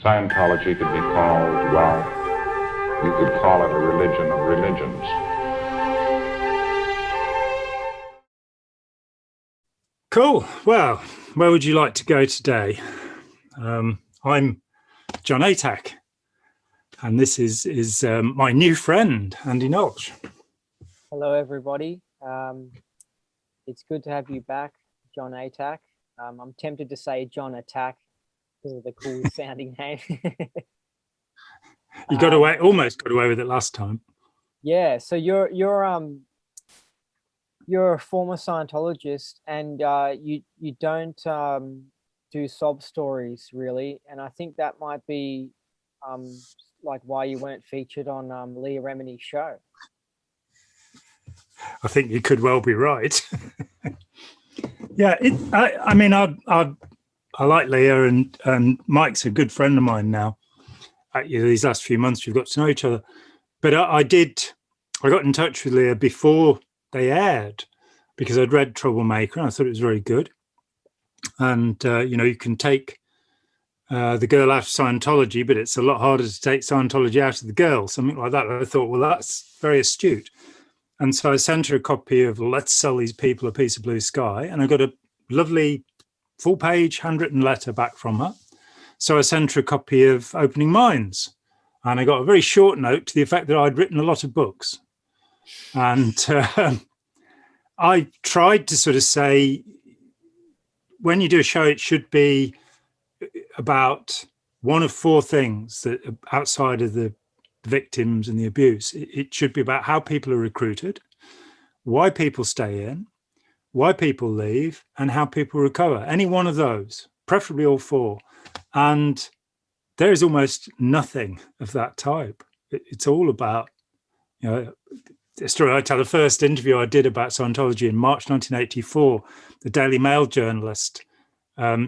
Scientology could be called, well, you could call it a religion of religions. Cool. Well, where would you like to go today? I'm Jon Atack, and this is my new friend, Andy Notch. Hello, everybody. It's good to have you back, Jon Atack. I'm tempted to say Jon Attack because of the cool sounding name. You got away, almost got away with it last time. Yeah. So you're a former Scientologist, and you don't do sob stories really, and I think that might be like why you weren't featured on Leah Remini's show. I think you could well be right. Yeah, I mean, I like Leah, and Mike's a good friend of mine now. These last few months, we've got to know each other. But I got in touch with Leah before they aired because I'd read Troublemaker and I thought it was very good. And, you can take the girl out of Scientology, but it's a lot harder to take Scientology out of the girl, something like that. I thought, well, that's very astute. And so I sent her a copy of Let's Sell These People a Piece of Blue Sky. And I got a lovely full-page handwritten letter back from her. So I sent her a copy of Opening Minds. And I got a very short note to the effect that I'd written a lot of books. And I tried to sort of say, when you do a show, it should be about one of four things that outside of the victims and the abuse. It should be about how people are recruited, why people stay in, why people leave, and how people recover. Any one of those, preferably all four. And there is almost nothing of that type. It's all about, the story I tell, the first interview I did about Scientology in March 1984, the Daily Mail journalist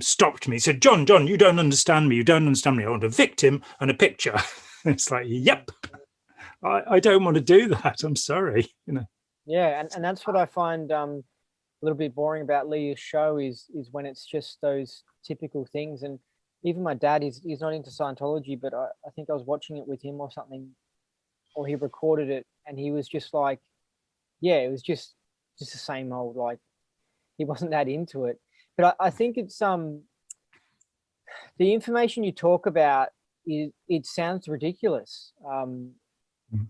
stopped me. He said, John, you don't understand me. You don't understand me. I want a victim and a picture. It's like, yep, I don't want to do that. I'm sorry. Yeah, and that's what I find a little bit boring about Leah's show is when it's just those typical things. And even my dad, he's not into Scientology, but I think I was watching it with him or something, or he recorded it, and he was just like, yeah, it was just the same old, like, he wasn't that into it. But I think it's the information you talk about, it sounds ridiculous.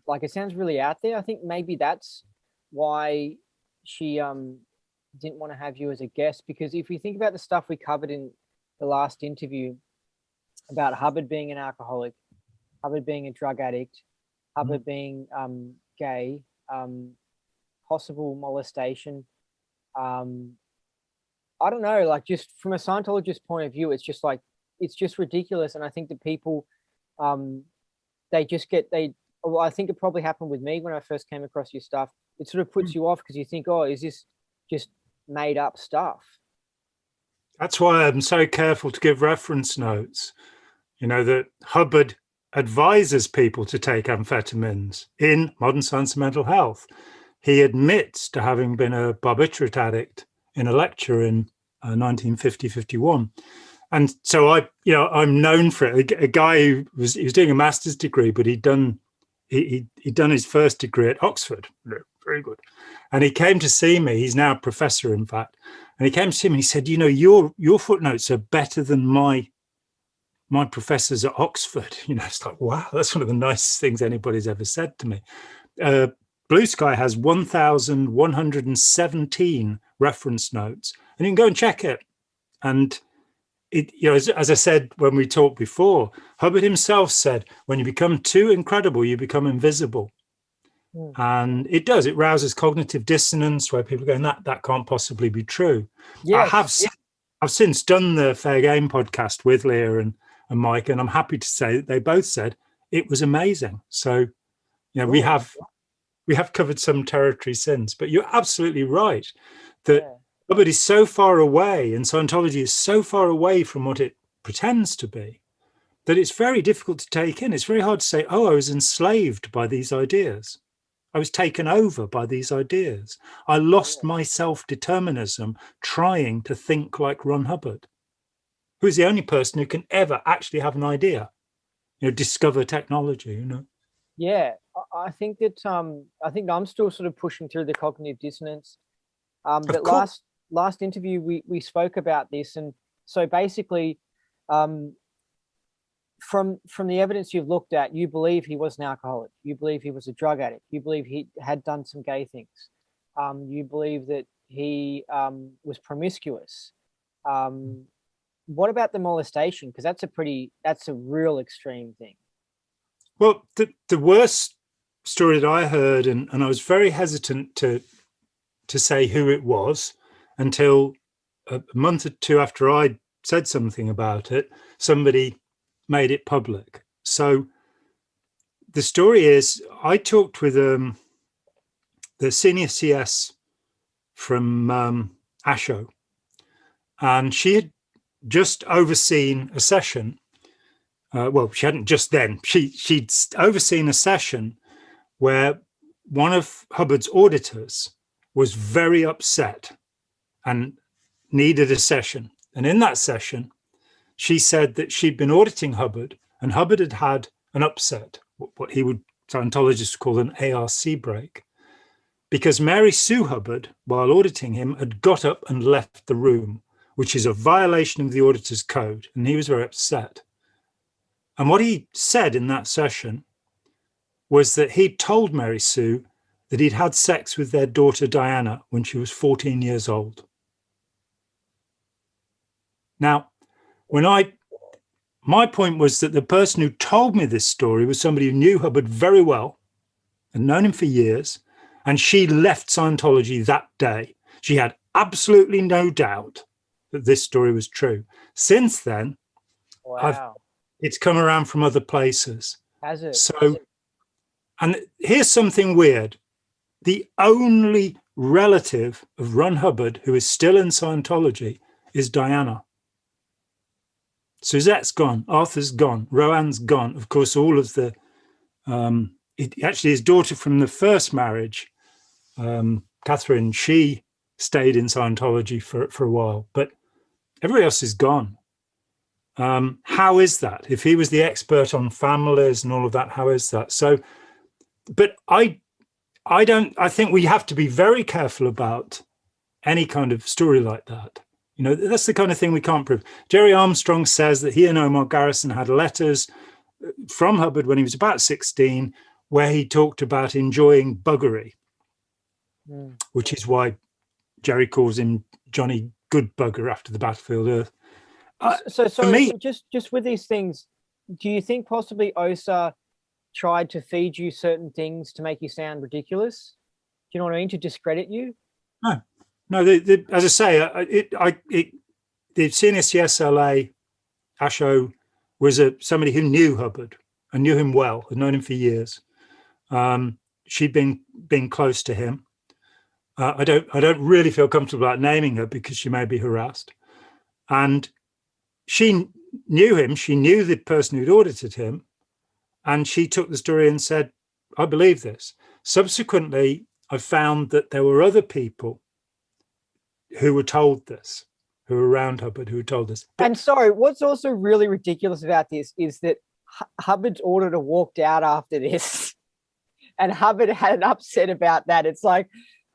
Like, it sounds really out there. I think maybe that's why she didn't want to have you as a guest, because if you think about the stuff we covered in the last interview about Hubbard being an alcoholic, Hubbard being a drug addict, Hubbard being gay, possible molestation, I don't know, like, just from a Scientologist point of view, it's just ridiculous. And I think that people, I think it probably happened with me when I first came across your stuff. It sort of puts you off because you think, oh, is this just made up stuff? That's why I'm so careful to give reference notes, that Hubbard advises people to take amphetamines in Modern Science of Mental Health. He admits to having been a barbiturate addict in a lecture in 1950-51. And so I'm known for it. A guy who was doing a master's degree, but he'd done his first degree at Oxford. Very good. And he came to see me. He's now a professor, in fact. And he came to see me and he said, your footnotes are better than my professors at Oxford. It's like, wow, that's one of the nicest things anybody's ever said to me. Blue Sky has 1,117 reference notes, and you can go and check it. And as I said when we talked before, Hubbard himself said, when you become too incredible, you become invisible. And it does. It rouses cognitive dissonance where people are going, that can't possibly be true. Yes. I've since done the Fair Game podcast with Leah and Mike, and I'm happy to say that they both said it was amazing. So, we have covered some territory since, but you're absolutely right that Hubbard is so far away and Scientology is so far away from what it pretends to be that it's very difficult to take in. It's very hard to say, oh, I was enslaved by these ideas. I was taken over by these ideas. I lost my self-determinism trying to think like Ron Hubbard, who's the only person who can ever actually have an idea discover technology, Yeah, I think that I think I'm still sort of pushing through the cognitive dissonance. But last interview we spoke about this, and so basically, from the evidence you've looked at, you believe he was an alcoholic, you believe he was a drug addict, you believe he had done some gay things, you believe that he was promiscuous. What about the molestation? Because that's a real extreme thing. Well, the worst story that I heard, and I was very hesitant to say who it was until a month or two after I said something about it, somebody made it public. So the story is, I talked with the senior CS from ASHO, and she had just overseen a session. Well, she hadn't just then. She'd overseen a session where one of Hubbard's auditors was very upset and needed a session. And in that session, she said that she'd been auditing Hubbard, and Hubbard had had an upset, what he would, Scientologists call an ARC break, because Mary Sue Hubbard, while auditing him, had got up and left the room, which is a violation of the auditor's code. And he was very upset. And what he said in that session was that he'd told Mary Sue that he'd had sex with their daughter Diana when she was 14 years old. Now, my point was that the person who told me this story was somebody who knew Hubbard very well and known him for years, and she left Scientology that day. She had absolutely no doubt that this story was true. Since then, wow, it's come around from other places. Has it? So, and here's something weird. The only relative of Ron Hubbard who is still in Scientology is Diana. Suzette's gone, Arthur's gone, Roanne's gone. Of course, all of the, actually his daughter from the first marriage, Catherine, she stayed in Scientology for a while, but everybody else is gone. How is that? If he was the expert on families and all of that, how is that? So, but I think we have to be very careful about any kind of story like that. That's the kind of thing we can't prove. Jerry Armstrong says that he and Omar Garrison had letters from Hubbard when he was about 16, where he talked about enjoying buggery, which is why Jerry calls him Johnny Good Bugger after the battlefield Earth. So just with these things, do you think possibly OSA tried to feed you certain things to make you sound ridiculous? Do you know what I mean? To discredit you? No. As I say, the senior CSLA, Asho, was somebody who knew Hubbard and knew him well, had known him for years. She'd been close to him. I don't really feel comfortable about naming her because she may be harassed. And she knew him. She knew the person who'd audited him. And she took the story and said, I believe this. Subsequently, I found that there were other people who were told this, who were around Hubbard, who were told this. And sorry, what's also really ridiculous about this is that Hubbard's auditor walked out after this and Hubbard had an upset about that. It's like,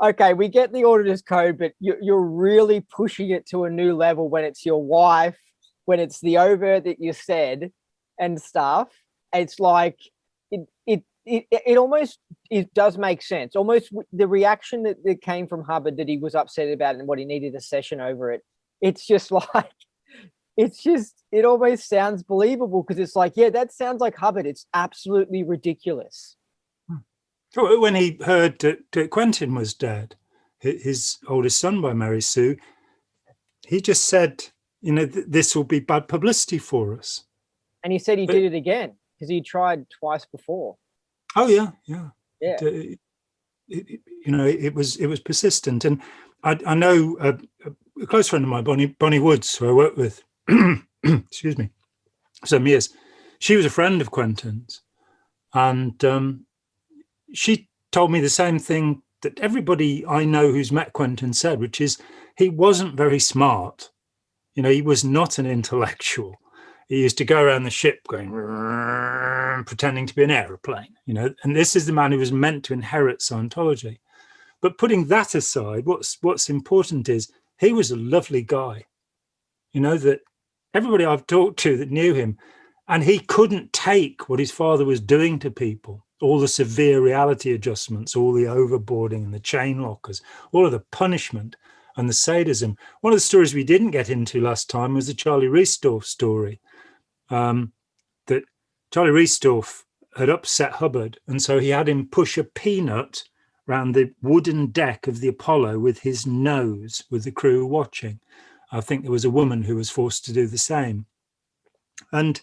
okay, we get the auditor's code, but you're really pushing it to a new level when it's your wife, when it's the overt that you said and stuff. It's like, it almost, it does make sense. Almost the reaction that came from Hubbard that he was upset about and what he needed a session over it. It's just like, it almost sounds believable because it's like, yeah, that sounds like Hubbard. It's absolutely ridiculous. When he heard that Quentin was dead, his oldest son by Mary Sue, he just said, this will be bad publicity for us. And he said he did it again because he tried twice before. Oh yeah. It was persistent, and I know a close friend of mine, Bonnie Woods, who I worked with, excuse me, some years. She was a friend of Quentin's, and she told me the same thing that everybody I know who's met Quentin said, which is he wasn't very smart. He was not an intellectual. he used to go around the ship going, pretending to be an aeroplane, you know, and this is the man who was meant to inherit Scientology. But putting that aside, what's important is he was a lovely guy, you know, that everybody I've talked to that knew him, and he couldn't take what his father was doing to people, all the severe reality adjustments, all the overboarding and the chain lockers, all of the punishment and the sadism. One of the stories we didn't get into last time was the Charlie Riesdorf story, that Charlie Riesdorf had upset Hubbard, and so he had him push a peanut around the wooden deck of the Apollo with his nose, with the crew watching. I think there was a woman who was forced to do the same. And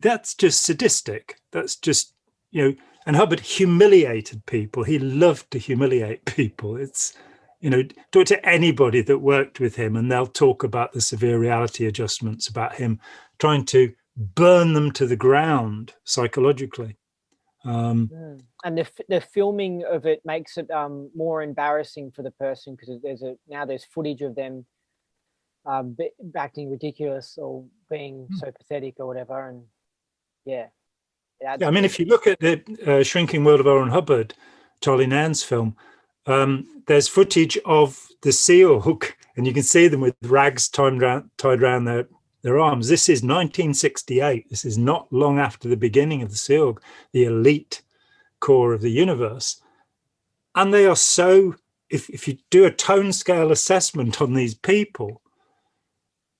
that's just sadistic. That's just, you know, and Hubbard humiliated people. He loved to humiliate people. It's, you know, talk to anybody that worked with him and they'll talk about the severe reality adjustments, about him trying to burn them to the ground psychologically. And the filming of it makes it more embarrassing for the person, because there's footage of them acting ridiculous or being so pathetic or whatever. And yeah, I mean, if you look at the Shrinking World of L. Ron Hubbard, Charlie Nairn's film, there's footage of the seal hook, and you can see them with rags tied around their arms. This is 1968. This is not long after the beginning of the seal, the elite core of the universe. And they are so, if you do a tone scale assessment on these people,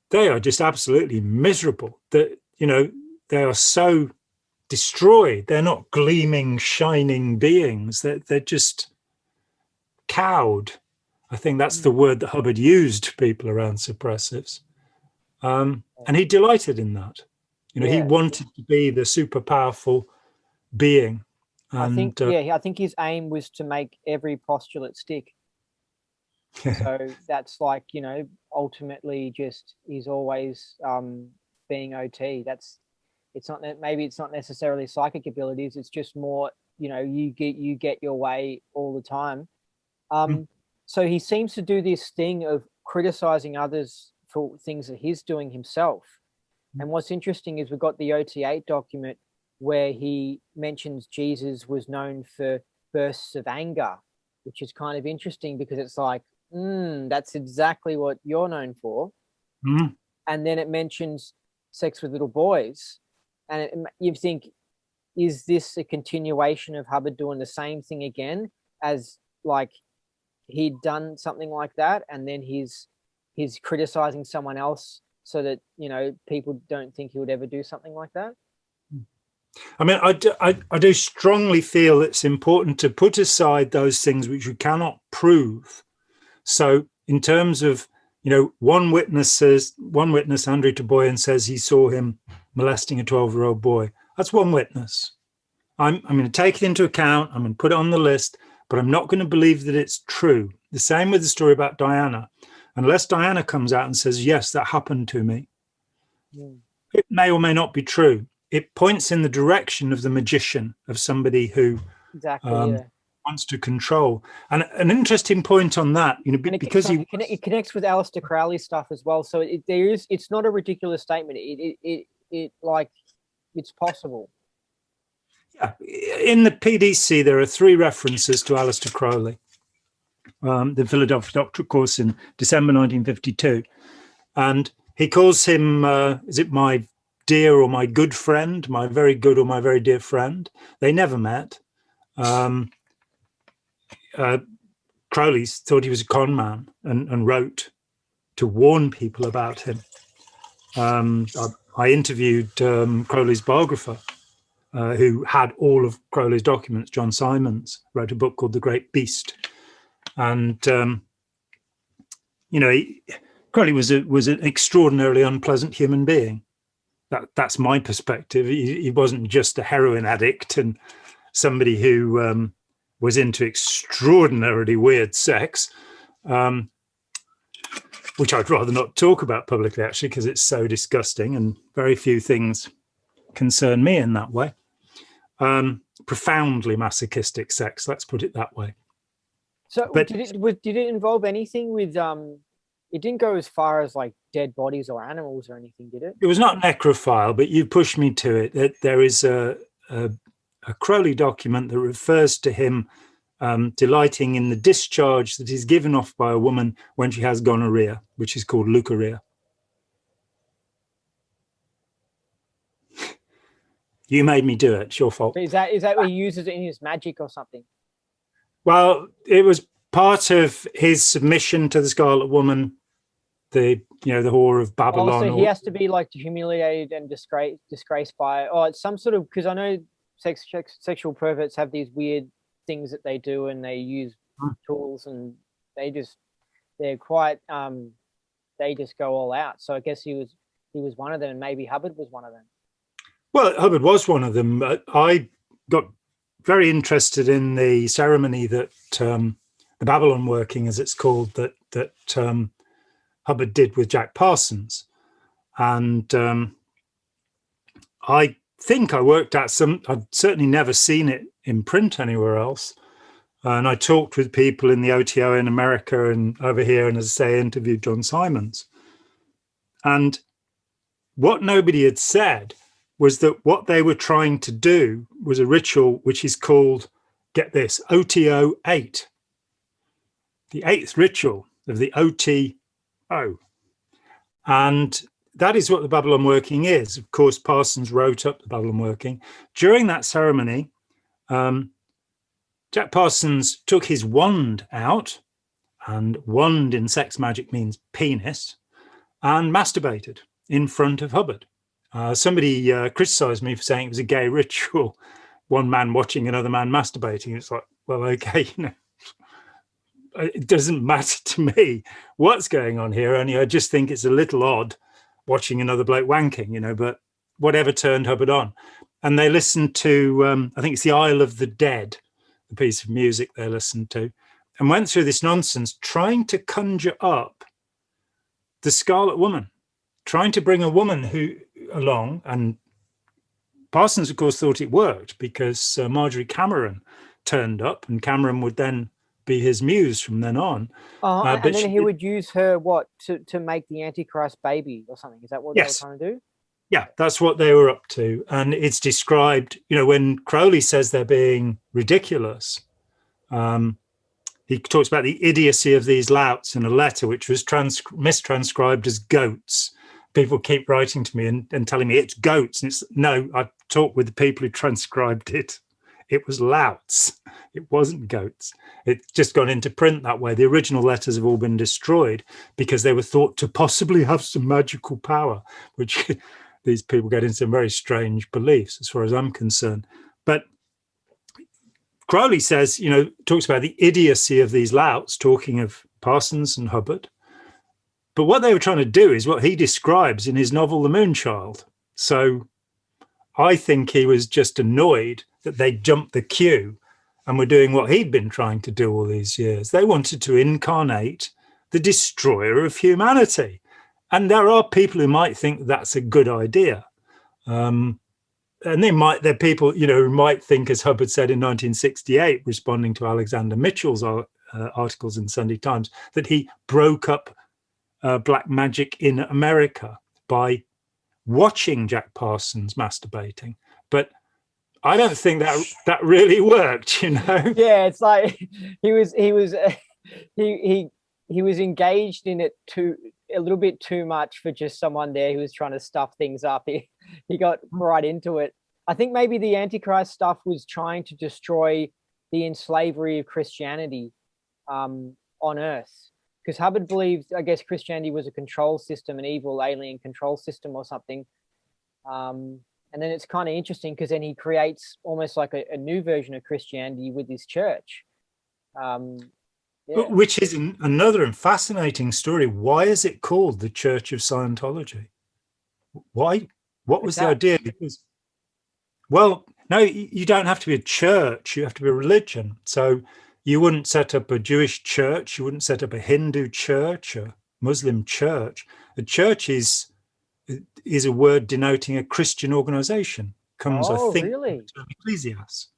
they are just absolutely miserable. That, you know, they are so destroyed. They're not gleaming, shining beings. They're just cowed. I think that's the word that Hubbard used to people around suppressives. And he delighted in that. You know, he wanted to be the super powerful being. And, I think his aim was to make every postulate stick. So that's like, you know, ultimately just he's always being OT. Maybe it's not necessarily psychic abilities. It's just more, you know, you get your way all the time. So he seems to do this thing of criticizing others for things that he's doing himself. And what's interesting is we've got the OT8 document where he mentions Jesus was known for bursts of anger, which is kind of interesting because it's like, that's exactly what you're known for. And then it mentions sex with little boys. And you think, is this a continuation of Hubbard doing the same thing again, as like he'd done something like that and then he's criticizing someone else so that, you know, people don't think he would ever do something like that? I mean, I do strongly feel it's important to put aside those things which you cannot prove. So in terms of, you know, one witness, Andrew Teboyan, says he saw him molesting a 12-year-old boy. That's one witness. I'm going to take it into account. I'm going to put it on the list, but I'm not going to believe that it's true. The same with the story about Diana. Unless Diana comes out and says, yes, that happened to me, it may or may not be true. It points in the direction of the magician, of somebody who wants to control. And an interesting point on that, you know, because it connects with Aleister Crowley's stuff as well. So it's not a ridiculous statement. It like it's possible. Yeah, in the PDC there are 3 references to Aleister Crowley. The Philadelphia Doctorate course in December 1952, and he calls him, is it my dear or my good friend, my very good or my very dear friend? They never met. Crowley thought he was a con man and wrote to warn people about him. I interviewed Crowley's biographer, who had all of Crowley's documents. John Simons wrote a book called The Great Beast. And, you know, Crowley was an extraordinarily unpleasant human being. That's my perspective. He wasn't just a heroin addict and somebody who was into extraordinarily weird sex, which I'd rather not talk about publicly, actually, because it's so disgusting and very few things concern me in that way. Profoundly masochistic sex, let's put it that way. So, but did it involve anything with it didn't go as far as like dead bodies or animals or anything, did it? It was not necrophile, but you pushed me to it. That there is a Crowley document that refers to him delighting in the discharge that is given off by a woman when she has gonorrhea, which is called leukorrhea. You made me do it. It's your fault. But is that what he uses it in his magic or something? Well, it was part of his submission to the Scarlet Woman, the whore of Babylon. So he has to be like humiliated and disgraced by, it's some sort of, because I know sexual perverts have these weird things that they do, and they use tools, and they're quite they just go all out. So I guess he was one of them, and maybe Hubbard was one of them. Well, Hubbard was one of them. I got very interested in the ceremony that the Babylon working, as it's called, that Hubbard did with Jack Parsons, and I think I worked out I've certainly never seen it in print anywhere else. And I talked with people in the OTO in America and over here, and as I say, interviewed John Simons. And what nobody had said was that what they were trying to do was a ritual which is called, get this, OTO 8, the 8th ritual of the OTO. And that is what the Babylon working is. Of course, Parsons wrote up the Babylon working. During that ceremony, Jack Parsons took his wand out, and wand in sex magic means penis, and masturbated in front of Hubbard. Somebody criticized me for saying it was a gay ritual, one man watching another man masturbating. It's like, well, okay, it doesn't matter to me what's going on here. Only I just think it's a little odd watching another bloke wanking, but whatever turned Hubbard on. And they listened to, I think it's the Isle of the Dead, the piece of music they listened to, and went through this nonsense trying to conjure up the Scarlet Woman, trying to bring a woman along. And Parsons, of course, thought it worked because Marjorie Cameron turned up, and Cameron would then be his muse from then on. And then he would use her to make the Antichrist baby or something. Is that what they were trying to do? Yeah, that's what they were up to. And it's described, when Crowley says they're being ridiculous, he talks about the idiocy of these louts in a letter which was mistranscribed as goats. People keep writing to me and telling me it's goats. And no, I've talked with the people who transcribed it. It was louts. It wasn't goats. It's just gone into print that way. The original letters have all been destroyed because they were thought to possibly have some magical power, which these people get into some very strange beliefs as far as I'm concerned. But Crowley says, talks about the idiocy of these louts, talking of Parsons and Hubbard. But what they were trying to do is what he describes in his novel, The Moonchild. So I think he was just annoyed that they jumped the queue and were doing what he'd been trying to do all these years. They wanted to incarnate the destroyer of humanity. And there are people who might think that's a good idea. And there are people, who might think, as Hubbard said in 1968, responding to Alexander Mitchell's articles in the Sunday Times, that he broke up black magic in America by watching Jack Parsons masturbating. But I don't think that really worked, Yeah, it's like he was engaged in it a little bit too much for just someone there who was trying to stuff things up. He got right into it. I think maybe the Antichrist stuff was trying to destroy the enslavery of Christianity on Earth. Because Hubbard believed, I guess, Christianity was a control system, an evil alien control system or something. And then it's kind of interesting because then he creates almost like a new version of Christianity with his church. Which is another and fascinating story. Why is it called the Church of Scientology? Why? What was the idea? Because, well, no, you don't have to be a church. You have to be a religion. So you wouldn't set up a Jewish church. You wouldn't set up a Hindu church, a Muslim church. A church is a word denoting a Christian organization. Comes, I think, really? from Ecclesiastes.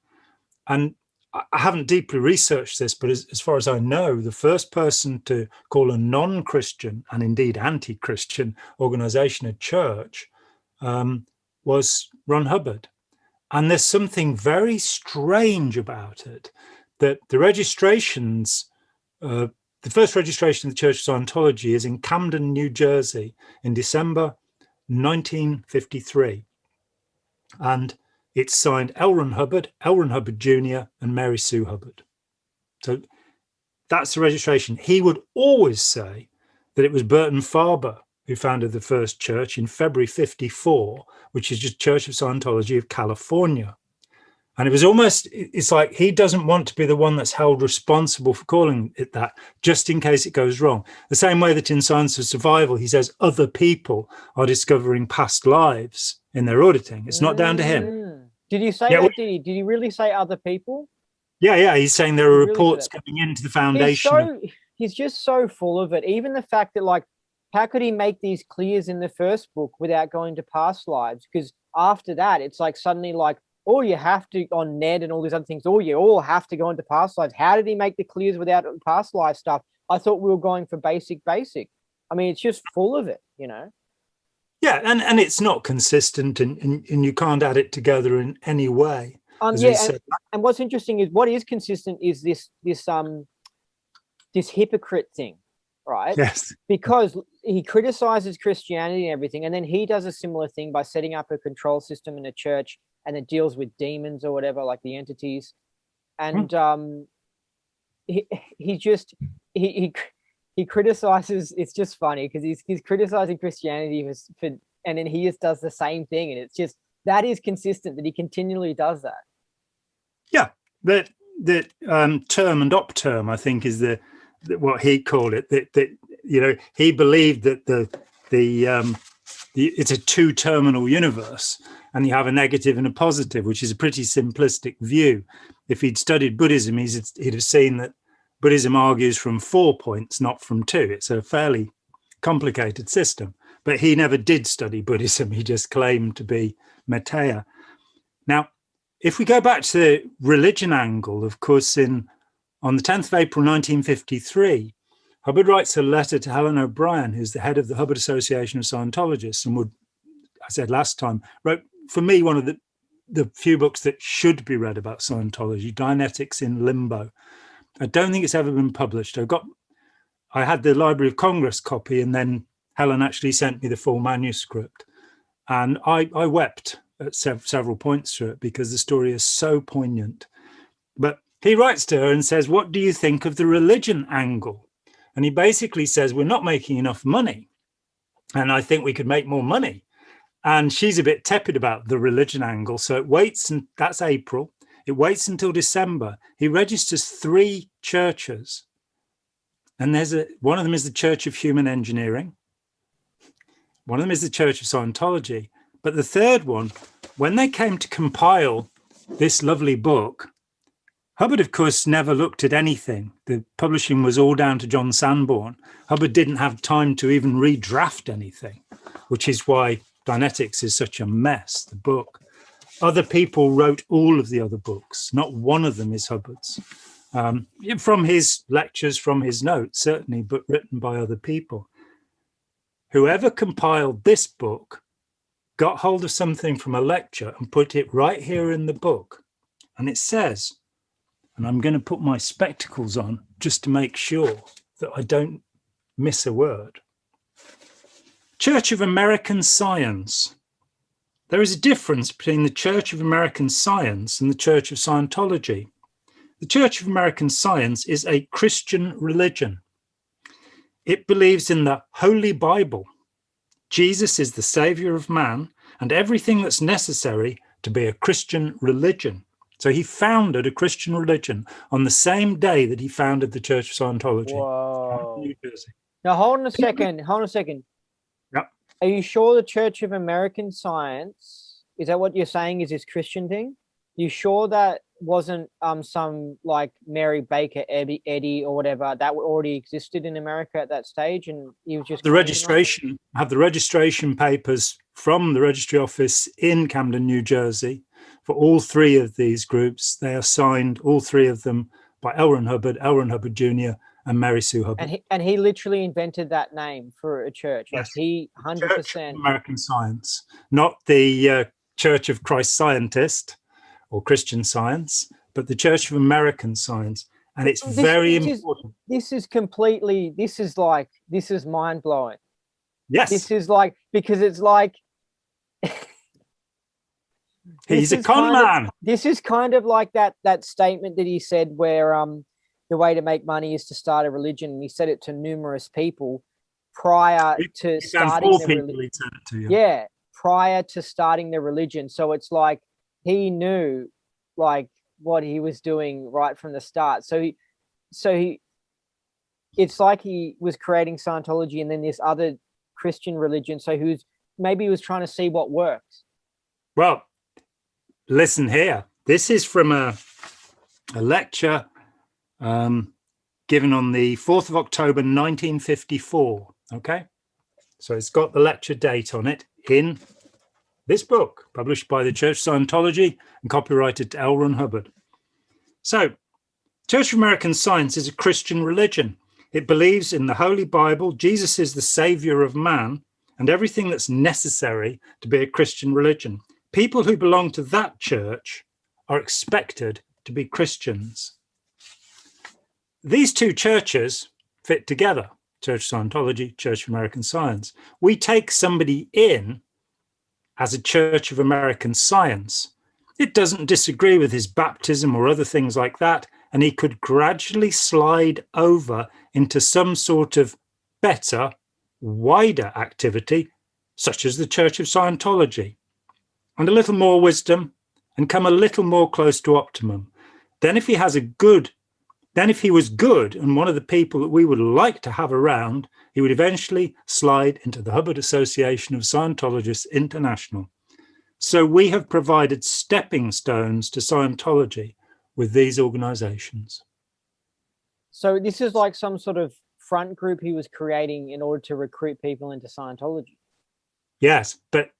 And I haven't deeply researched this, but as far as I know, the first person to call a non-Christian and indeed anti-Christian organization a church was Ron Hubbard. And there's something very strange about it, that the registrations, the first registration of the Church of Scientology is in Camden, New Jersey in December 1953. And it's signed L. Ron Hubbard Jr., and Mary Sue Hubbard. So that's the registration. He would always say that it was Burton Farber who founded the first church in February 54, which is just Church of Scientology of California. And it was almost, it's like he doesn't want to be the one that's held responsible for calling it that, just in case it goes wrong. The same way that in Science of Survival, he says other people are discovering past lives in their auditing. It's not down to him. Did you say that? Did he really say other people? Yeah. He's saying there are reports coming into the foundation. He's just so full of it. Even the fact that, like, how could he make these clears in the first book without going to past lives? Because after that, it's like suddenly like, oh, you have to, on Ned and all these other things, oh, you all have to go into past lives. How did he make the clears without past life stuff? I thought we were going for basic. I mean, it's just full of it, you know? Yeah, and it's not consistent, and you can't add it together in any way. And what's interesting is what is consistent is this hypocrite thing, right? Yes. Because he criticizes Christianity and everything, and then he does a similar thing by setting up a control system in a church and it deals with demons or whatever, like the entities. And he criticizes. It's just funny because he's criticizing Christianity and then he just does the same thing, and it's just, that is consistent that he continually does that. Yeah, that term and opterm, I think, is the what he called it. That you know, he believed that the it's a two-terminal universe, and you have a negative and a positive, which is a pretty simplistic view. If he'd studied Buddhism, he'd have seen that Buddhism argues from 4 points, not from 2. It's a fairly complicated system. But he never did study Buddhism. He just claimed to be Metteyya. Now, if we go back to the religion angle, of course, on the 10th of April, 1953, Hubbard writes a letter to Helen O'Brien, who's the head of the Hubbard Association of Scientologists, and I said last time, wrote, for me, one of the few books that should be read about Scientology, Dianetics in Limbo. I don't think it's ever been published. I had the Library of Congress copy, and then Helen actually sent me the full manuscript. And I wept at several points through it because the story is so poignant. But he writes to her and says, what do you think of the religion angle? And he basically says, we're not making enough money, and I think we could make more money. And she's a bit tepid about the religion angle. So it waits, and that's April. It waits until December. He registers 3 churches. And one of them is the Church of Human Engineering. One of them is the Church of Scientology. But the third one, when they came to compile this lovely book, Hubbard, of course, never looked at anything. The publishing was all down to John Sanborn. Hubbard didn't have time to even redraft anything, which is why Dianetics is such a mess, the book. Other people wrote all of the other books. Not one of them is Hubbard's. From his lectures, from his notes, certainly, but written by other people. Whoever compiled this book got hold of something from a lecture and put it right here in the book. And it says, and I'm going to put my spectacles on just to make sure that I don't miss a word. Church of American Science. There is a difference between the Church of American Science and the Church of Scientology. The Church of American Science is a Christian religion. It believes in the Holy Bible. Jesus is the Savior of man and everything that's necessary to be a Christian religion. So he founded a Christian religion on the same day that he founded the Church of Scientology. Whoa. In New Jersey. Now, hold on a second. Yep. Are you sure the Church of American Science, is that what you're saying is this Christian thing? You sure that wasn't some like Mary Baker Eddy or whatever that already existed in America at that stage, and he was just the registration? I have the registration papers from the registry office in Camden, New Jersey, for all three of these groups. They are signed, all three of them, by L. Ron Hubbard Jr., and Mary Sue Hubbard. And he literally invented that name for a church. Like Yes. he 100%. Church of American Science, not the Church of Christ Scientist or Christian Science, but the Church of American Science. And it's very important. This is mind blowing. Yes. This is like, because it's like, he's a con man. This is kind of like that statement that he said where the way to make money is to start a religion. And he said it to numerous people prior to starting the religion. Yeah, prior to starting the religion. So it's like he knew like what he was doing right from the start. So he it's like he was creating Scientology and then this other Christian religion. So he was trying to see what works. Well, listen here. This is from a lecture given on the 4th of October, 1954. Okay. So it's got the lecture date on it in this book, published by the Church of Scientology and copyrighted to L. Ron Hubbard. So, Church of American Science is a Christian religion. It believes in the Holy Bible, Jesus is the savior of man, and everything that's necessary to be a Christian religion. People who belong to that church are expected to be Christians. These two churches fit together, Church of Scientology, Church of American Science. We take somebody in as a Church of American Science. It doesn't disagree with his baptism or other things like that, and he could gradually slide over into some sort of better, wider activity, such as the Church of Scientology, and a little more wisdom, and come a little more close to optimum. Then if he was good and one of the people that we would like to have around, he would eventually slide into the Hubbard Association of Scientologists International. So we have provided stepping stones to Scientology with these organizations. So this is like some sort of front group he was creating in order to recruit people into Scientology. Yes, but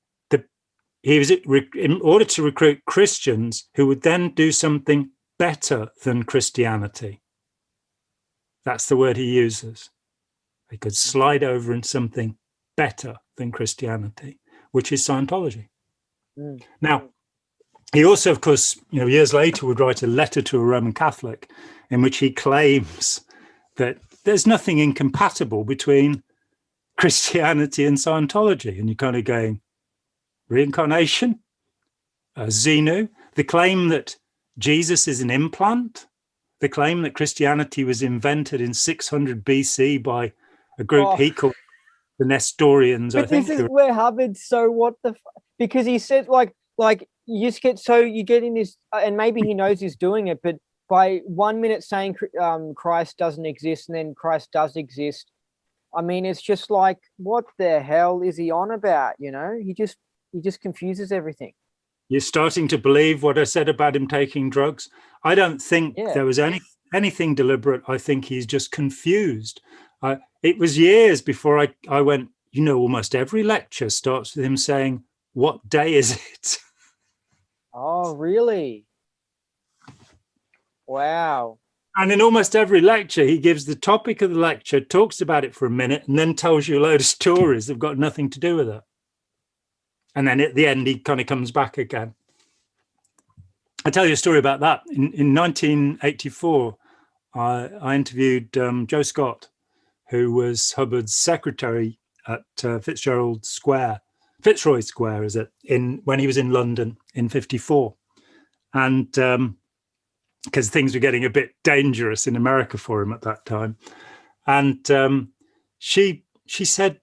he was in order to recruit Christians who would then do something better than Christianity. That's the word he uses. They could slide over in something better than Christianity, which is Scientology. Mm. Now, he also, of course, years later would write a letter to a Roman Catholic in which he claims that there's nothing incompatible between Christianity and Scientology. And you're kind of going, reincarnation, Xenu, the claim that Jesus is an implant, the claim that Christianity was invented in 600 BC by a group he called the Nestorians. But this is where Hubbard's because he said like you just get you get in this, and maybe he knows he's doing it, but by 1 minute saying Christ doesn't exist and then Christ does exist, I mean, it's just like, what the hell is he on about? He just confuses everything. You're starting to believe what I said about him taking drugs. I don't think there was anything deliberate. I think he's just confused. It was years before I went, almost every lecture starts with him saying, what day is it? Oh, really? Wow. And in almost every lecture, he gives the topic of the lecture, talks about it for a minute, and then tells you a load of stories that have got nothing to do with it. And then at the end, he kind of comes back again. I'll tell you a story about that. In 1984, I interviewed Joe Scott, who was Hubbard's secretary at Fitzroy Square, is it? When he was in London in 54. And because things were getting a bit dangerous in America for him at that time. And she said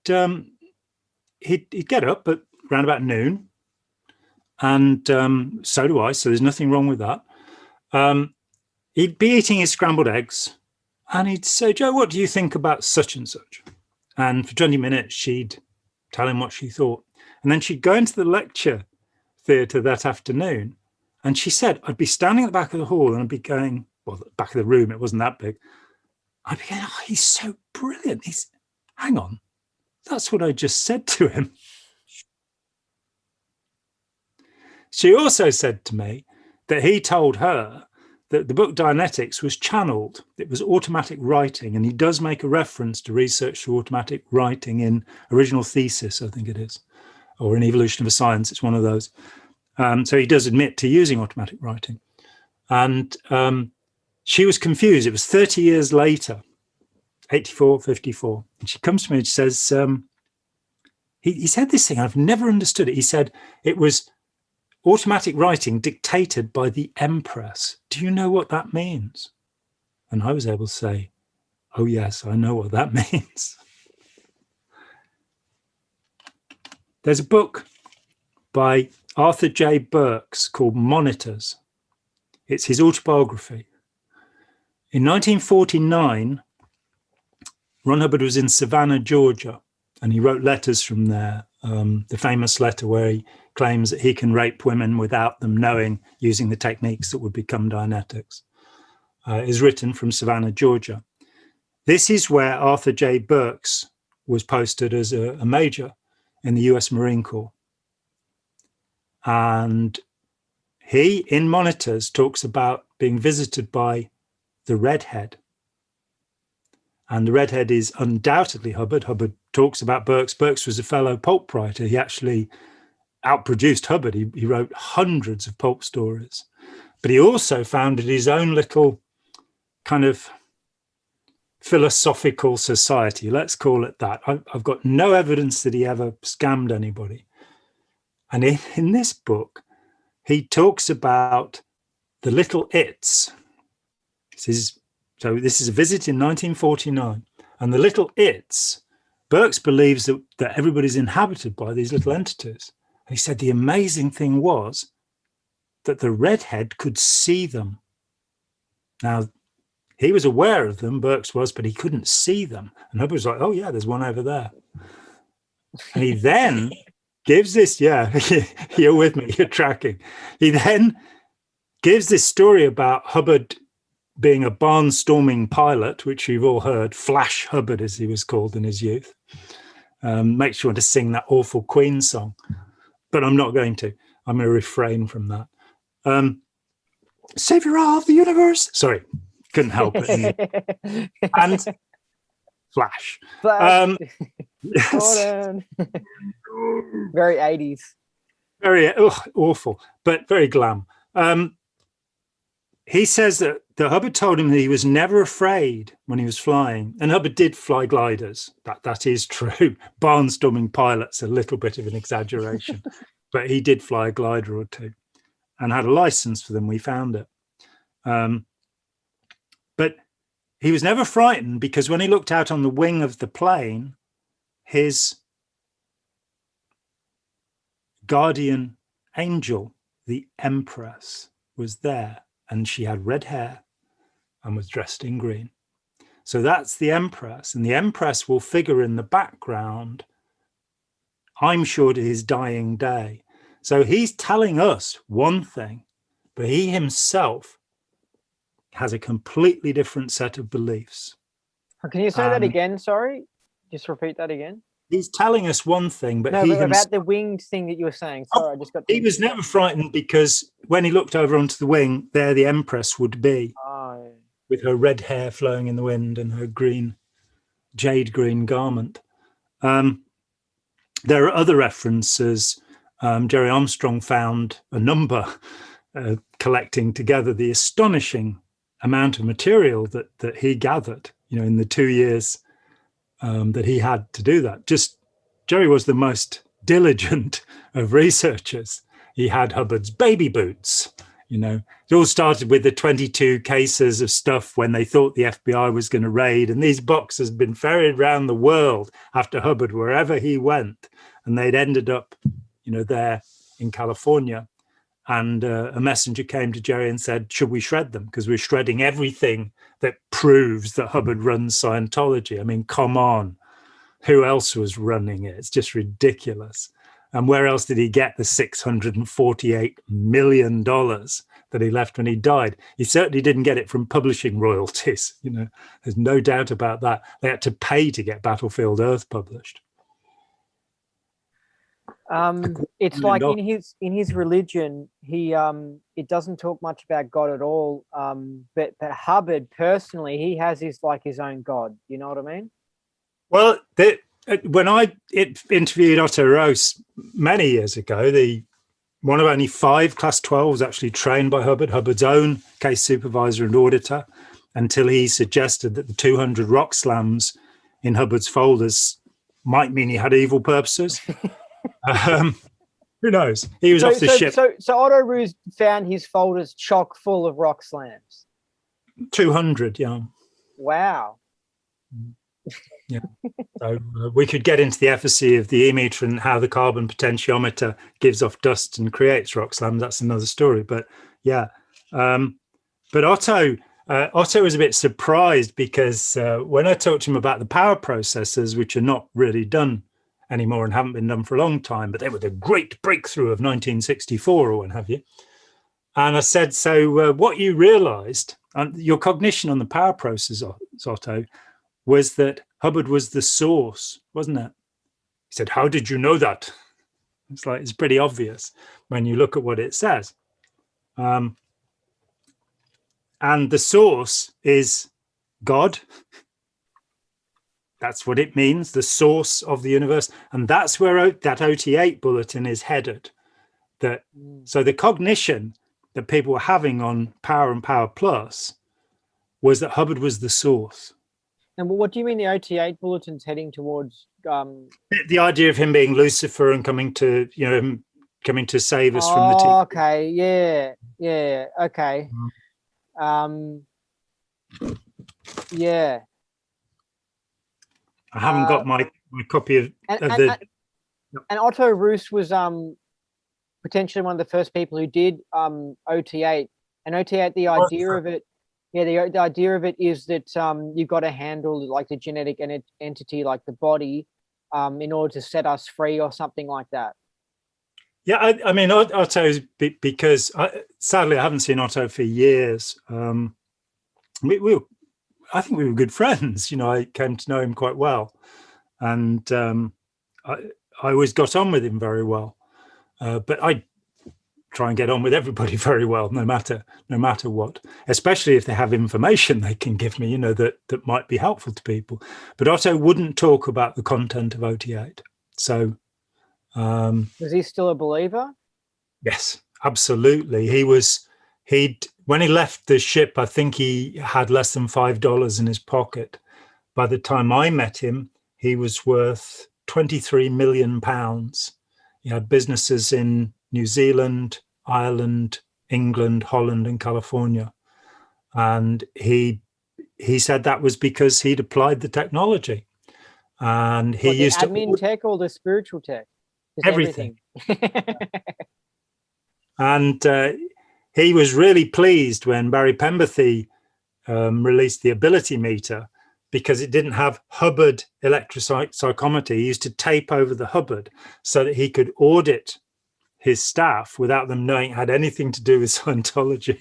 he'd get up at around about noon, and so do I, so there's nothing wrong with that. He'd be eating his scrambled eggs, and he'd say, Joe, what do you think about such and such? And for 20 minutes, she'd tell him what she thought. And then she'd go into the lecture theatre that afternoon, and she said, I'd be standing at the back of the hall, and I'd be going, well, the back of the room, it wasn't that big. I'd be going, oh, he's so brilliant. Hang on, that's what I just said to him. She also said to me that he told her that the book Dianetics was channeled. It was automatic writing, and he does make a reference to research through automatic writing in Original Thesis, I think it is, or in Evolution of a Science. It's one of those. So he does admit to using automatic writing. And she was confused. It was 30 years later, 84, 54. And she comes to me and she says, he said this thing, I've never understood it. He said it was automatic writing dictated by the Empress. Do you know what that means? And I was able to say, oh, yes, I know what that means. There's a book by Arthur J. Burks called Monitors. It's his autobiography. In 1949, Ron Hubbard was in Savannah, Georgia, and he wrote letters from there. The famous letter where he claims that he can rape women without them knowing, using the techniques that would become Dianetics, is written from Savannah, Georgia. This is where Arthur J. Burks was posted as a major in the US Marine Corps. And he, in Monitors, talks about being visited by the Redhead. And the Redhead is undoubtedly Hubbard. Hubbard talks about Burks. Burks was a fellow pulp writer. He actually outproduced Hubbard. He wrote hundreds of pulp stories. But he also founded his own little kind of philosophical society. Let's call it that. I've got no evidence that he ever scammed anybody. And in this book, he talks about the little its. So this is a visit in 1949. And the little its, Burks believes that everybody's inhabited by these little entities. And he said the amazing thing was that the Redhead could see them. Now, he was aware of them, Burks was, but he couldn't see them. And Hubbard was like, oh, yeah, there's one over there. And he then gives this, yeah, you're with me, you're tracking. He then gives this story about Hubbard being a barnstorming pilot, which you've all heard, Flash Hubbard, as he was called in his youth. Makes you want to sing that awful Queen song. But I'm not going to. I'm going to refrain from that. Savior of the universe. Sorry, couldn't help it. And Flash. Flash. Yes. Very 80s. Very awful, but very glam. He says that Hubbard told him that he was never afraid when he was flying. And Hubbard did fly gliders. That is true. Barnstorming pilots, a little bit of an exaggeration. But he did fly a glider or two and had a license for them. We found it. But he was never frightened because when he looked out on the wing of the plane, his guardian angel, the Empress, was there. And she had red hair and was dressed in green. So that's the Empress. And the Empress will figure in the background, I'm sure, to his dying day. So he's telling us one thing, but he himself has a completely different set of beliefs. Can you say that again? Sorry, just repeat that again. He's telling us one thing, but no, he but himself, about the winged thing that you were saying. Sorry, I just got. He was never frightened because when he looked over onto the wing, there the Empress would be, with her red hair flowing in the wind and her green, jade green garment. There are other references. Jerry Armstrong found a number, collecting together the astonishing amount of material that he gathered, in the 2 years that he had to do that. Jerry was the most diligent of researchers. He had Hubbard's baby boots. It all started with the 22 cases of stuff when they thought the FBI was going to raid, and these boxes had been ferried around the world after Hubbard, wherever he went, and they'd ended up, there in California. And a messenger came to Jerry and said, should we shred them? Because we're shredding everything that proves that Hubbard runs Scientology. I mean, come on. Who else was running it? It's just ridiculous. And where else did he get the $648 million that he left when he died? He certainly didn't get it from publishing royalties. There's no doubt about that. They had to pay to get Battlefield Earth published. It's $250 like million. in his religion, he it doesn't talk much about God at all. But Hubbard personally, he has his own God. You know what I mean? Well, when I interviewed Otto Rose many years ago, the one of only 5 Class 12s actually trained by Hubbard, Hubbard's own case supervisor and auditor, until he suggested that the 200 rock slams in Hubbard's folders might mean he had evil purposes. Who knows? He was off the ship. So Otto Ruse found his folders chock full of rock slams. 200, yeah. Wow. Yeah. So we could get into the efficacy of the e-meter and how the carbon potentiometer gives off dust and creates rock slams. That's another story. But yeah, but Otto was a bit surprised because when I talked to him about the power processors, which are not really done anymore and haven't been done for a long time, but they were the great breakthrough of 1964 or what have you. And I said, so what you realized, your cognition on the power processors, Otto, was that Hubbard was the source, wasn't it? He said, how did you know that? It's pretty obvious when you look at what it says. And the source is God. That's what it means, the source of the universe. And that's where that OT8 bulletin is headed. So the cognition that people were having on Power and Power Plus was that Hubbard was the source. And what do you mean the OT8 bulletin's heading towards? The idea of him being Lucifer and coming to save us from the team. Okay, yeah, okay. Yeah. I haven't got my copy of and Otto Ruse was potentially one of the first people who did OT8. And OT8, the idea of it. Yeah, the idea of it is that you've got to handle like the genetic entity, like the body, in order to set us free or something like that. Yeah, I mean, Otto's because sadly I haven't seen Otto for years. I think we were good friends. I came to know him quite well, and I always got on with him very well. But I try and get on with everybody very well, no matter what, especially if they have information they can give me, that might be helpful to people. But Otto wouldn't talk about the content of OT8. So was he still a believer? Yes, absolutely. When he left the ship, I think he had less than $5 in his pocket. By the time I met him, he was worth £23 million. He had businesses in New Zealand, Ireland, England, Holland, and California. And he said that was because he'd applied the technology. And he used admin tech or the spiritual tech? Everything. And he was really pleased when Barry Pemberthy released the ability meter, because it didn't have Hubbard electropsychometry. He used to tape over the Hubbard so that he could audit his staff without them knowing it had anything to do with Scientology.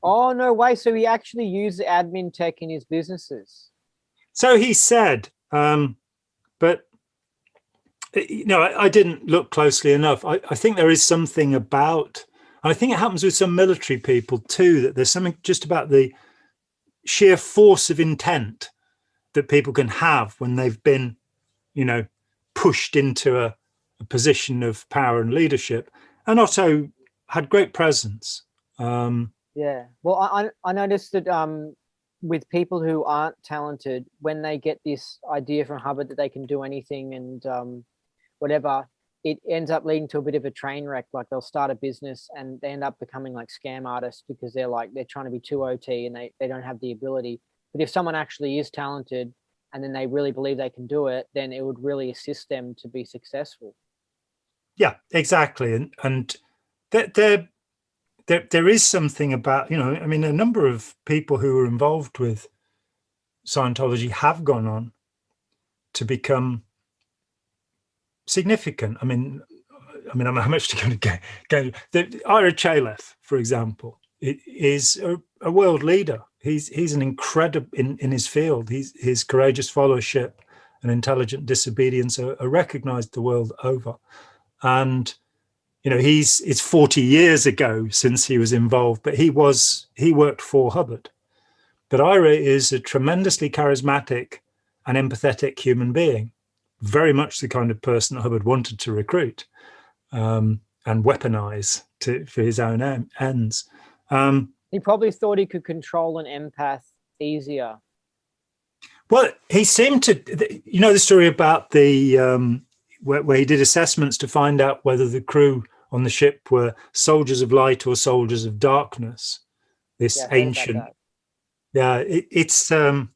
Oh, no way. So he actually used admin tech in his businesses. So he said, but I didn't look closely enough. I think there is something about, and I think it happens with some military people too, that there's something just about the sheer force of intent that people can have when they've been, pushed into a position of power and leadership. And Otto had great presence. Yeah. Well, I noticed that with people who aren't talented, when they get this idea from Hubbard that they can do anything and whatever, it ends up leading to a bit of a train wreck. Like they'll start a business and they end up becoming like scam artists because they're trying to be too OT and they don't have the ability. But if someone actually is talented and then they really believe they can do it, then it would really assist them to be successful. Yeah, exactly. And there is something about, a number of people who are involved with Scientology have gone on to become significant. I mean, how much to go? Ira Chalef, for example, is a world leader. He's an incredible in his field. His courageous followership and intelligent disobedience are recognized the world over. And it's 40 years ago since he was involved, but he worked for Hubbard. But Ira is a tremendously charismatic and empathetic human being, very much the kind of person that Hubbard wanted to recruit and weaponize for his own ends. He probably thought he could control an empath easier. Well, he seemed to, the story about the where he did assessments to find out whether the crew on the ship were soldiers of light or soldiers of darkness. This ancient, it's a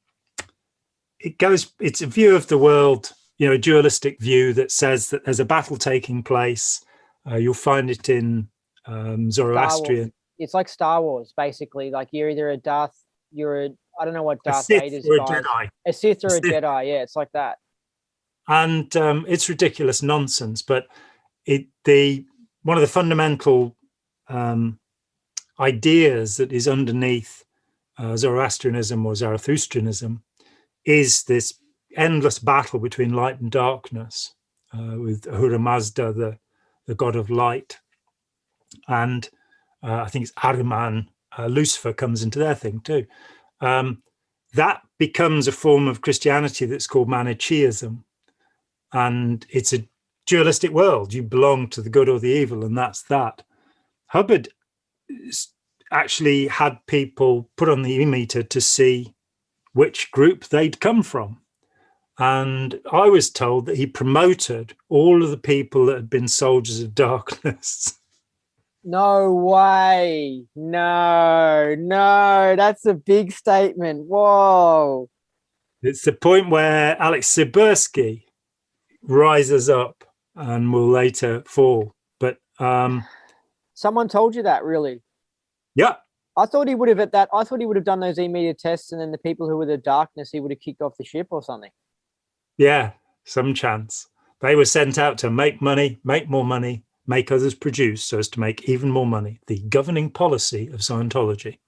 view of the world, a dualistic view that says that there's a battle taking place. You'll find it in Zoroastrian. It's like Star Wars, basically. Like you're either a Darth, I don't know what Darth Vader's guy. A Sith or a Jedi. Yeah, it's like that. And it's ridiculous nonsense, but one of the fundamental ideas that is underneath Zoroastrianism or Zarathustrianism is this endless battle between light and darkness, with Ahura Mazda, the god of light, and I think it's Ahriman, Lucifer comes into their thing too. That becomes a form of Christianity that's called Manichaeism. And it's a dualistic world. You belong to the good or the evil, and that's that. Hubbard actually had people put on the e-meter to see which group they'd come from. And I was told that he promoted all of the people that had been soldiers of darkness. No way. No, that's a big statement. Whoa. It's the point where Alex Sibursky rises up and will later fall. But someone told you that, really? Yeah. I thought he would have done those e-meter tests, and then the people who were the darkness, he would have kicked off the ship or something. Yeah, some chance. They were sent out to make money, make more money, make others produce so as to make even more money. The governing policy of Scientology.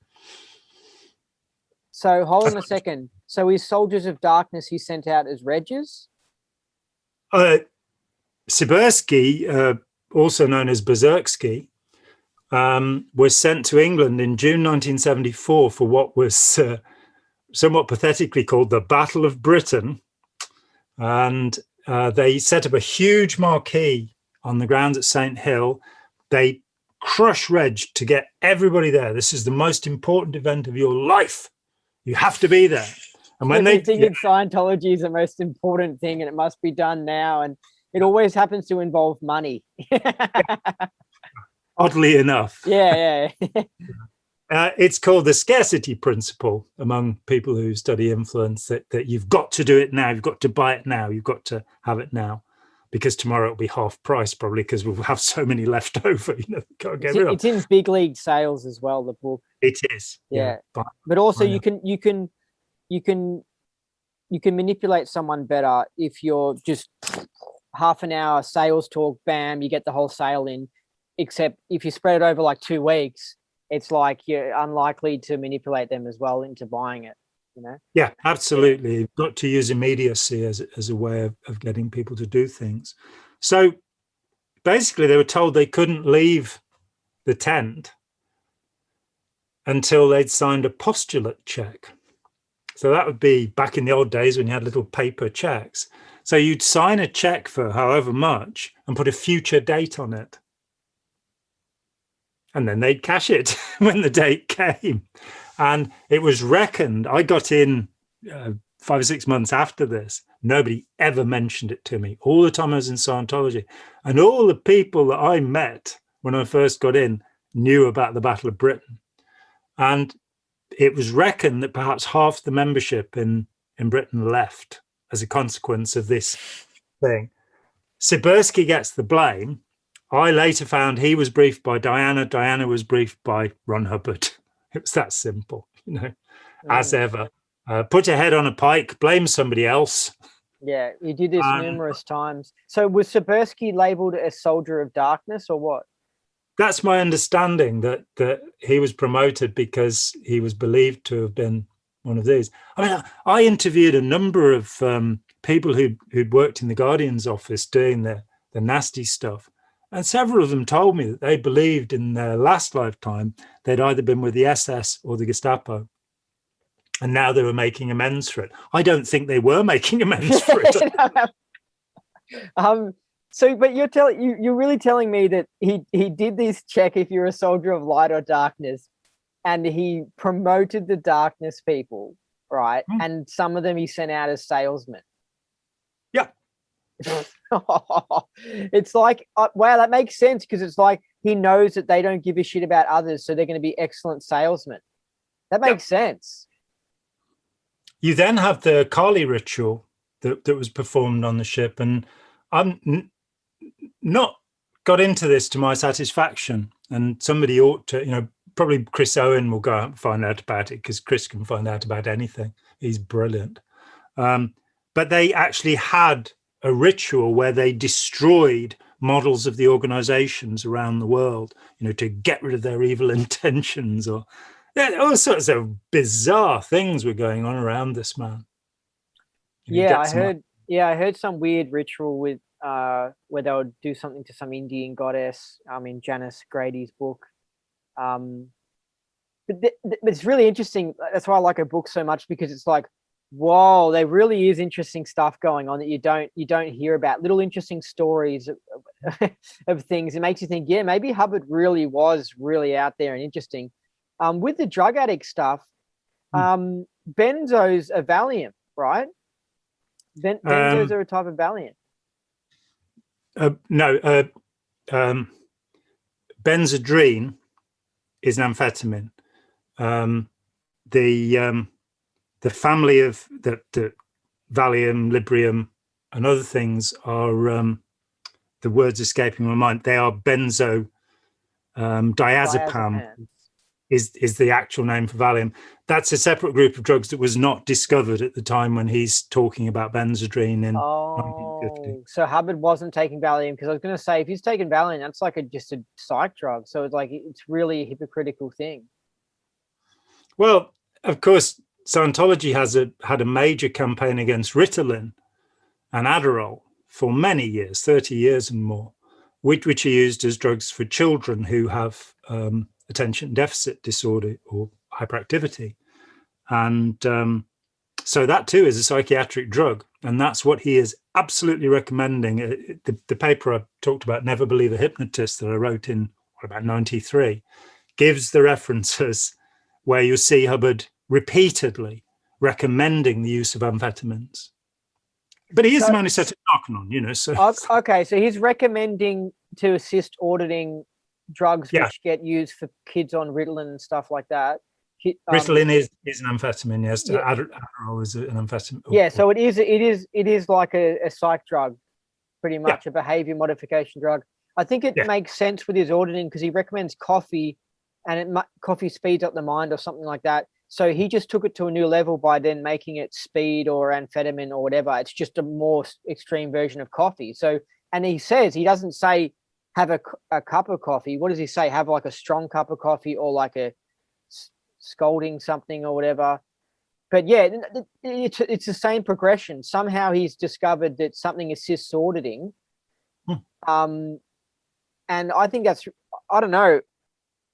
So hold on a second. So his soldiers of darkness he sent out as Regis? Sibursky, also known as Berserksky, was sent to England in June 1974 for what was somewhat pathetically called the Battle of Britain. And they set up a huge marquee on the grounds at St. Hill. They crush Reg to get everybody there. This is the most important event of your life. You have to be there. And when Everything in Scientology is the most important thing, and it must be done now. And it always happens to involve money. Oddly enough. Yeah. It's called the scarcity principle among people who study influence, that you've got to do it now. You've got to buy it now. You've got to have it now, because tomorrow it'll be half price probably, because we'll have so many left over. Can't get rid of. It's in big league sales as well, the book. It is. Yeah. But also you can manipulate someone better if you're just half an hour sales talk, bam, you get the whole sale in. Except if you spread it over like 2 weeks, it's like you're unlikely to manipulate them as well into buying it, Yeah, absolutely. Yeah. You've got to use immediacy as a way of getting people to do things. So basically they were told they couldn't leave the tent until they'd signed a postulate check. So that would be back in the old days when you had little paper checks. So you'd sign a check for however much and put a future date on it. And then they'd cash it when the date came. And it was reckoned, I got in 5 or 6 months after this. Nobody ever mentioned it to me. All the time I was in Scientology. And all the people that I met when I first got in knew about the Battle of Britain. And it was reckoned that perhaps half the membership in Britain left as a consequence of this thing. Sibursky gets the blame. I later found he was briefed by Diana. Diana was briefed by Ron Hubbard. It was that simple, as ever. Put your head on a pike, blame somebody else. Yeah, he did this numerous times. So was Sibursky labeled a soldier of darkness or what? That's my understanding, that he was promoted because he was believed to have been one of these. I mean, I interviewed a number of people who'd worked in the Guardian's office doing the nasty stuff. And several of them told me that they believed in their last lifetime they'd either been with the SS or the Gestapo. And now they were making amends for it. I don't think they were making amends for it. So, but you're really telling me that he did this check if you're a soldier of light or darkness, and he promoted the darkness people, right? And some of them he sent out as salesmen. Yeah. It's like, wow, that makes sense, because it's like he knows that they don't give a shit about others, so they're going to be excellent salesmen. That makes sense. You then have the Kali ritual that was performed on the ship, and I'm not got into this to my satisfaction, and somebody ought to, probably Chris Owen will go out and find out about it, because Chris can find out about anything. He's brilliant. But they actually had a ritual where they destroyed models of the organizations around the world, to get rid of their evil intentions, or all sorts of bizarre things were going on around this man. I heard some weird ritual with where they would do something to some Indian goddess, in Janice Grady's book. But it's really interesting. That's why I like her book so much, because it's like, whoa, there really is interesting stuff going on that you don't hear about. Little interesting stories of things. It makes you think, yeah, maybe Hubbard really was really out there and interesting. With the drug addict stuff, benzos are Valium, right? Benzos are a type of Valium. No, benzodrine is an amphetamine. The family of the Valium, Librium, and other things are, the words escaping my mind, they are benzo, diazepam is the actual name for Valium. That's a separate group of drugs that was not discovered at the time when he's talking about benzodrine in 1950. So Hubbard wasn't taking Valium, because I was going to say, if he's taking Valium, that's like just a psych drug. So it's really a hypocritical thing. Well, of course, Scientology had a major campaign against Ritalin and Adderall for many years, 30 years and more, which are used as drugs for children who have attention deficit disorder or hyperactivity. And so that too is a psychiatric drug. And that's what he is absolutely recommending. The paper I talked about, Never Believe a Hypnotist, that I wrote in about 93, gives the references where you see Hubbard repeatedly recommending the use of amphetamines. But he is the man who set it on, So. Okay, so he's recommending to assist auditing drugs which get used for kids on Ritalin and stuff like that. Ritalin is an amphetamine, yes. Yeah. Adderall is an amphetamine. Yeah, so it is like a psych drug, pretty much, a behavior modification drug. I think it makes sense with his auditing, because he recommends coffee, and coffee speeds up the mind or something like that. So he just took it to a new level by then making it speed or amphetamine or whatever. It's just a more extreme version of coffee. So, and he doesn't say have a cup of coffee. What does he say? Have like a strong cup of coffee, or like a scalding something or whatever. But yeah, it's the same progression. Somehow he's discovered that something assists auditing. And I think I don't know.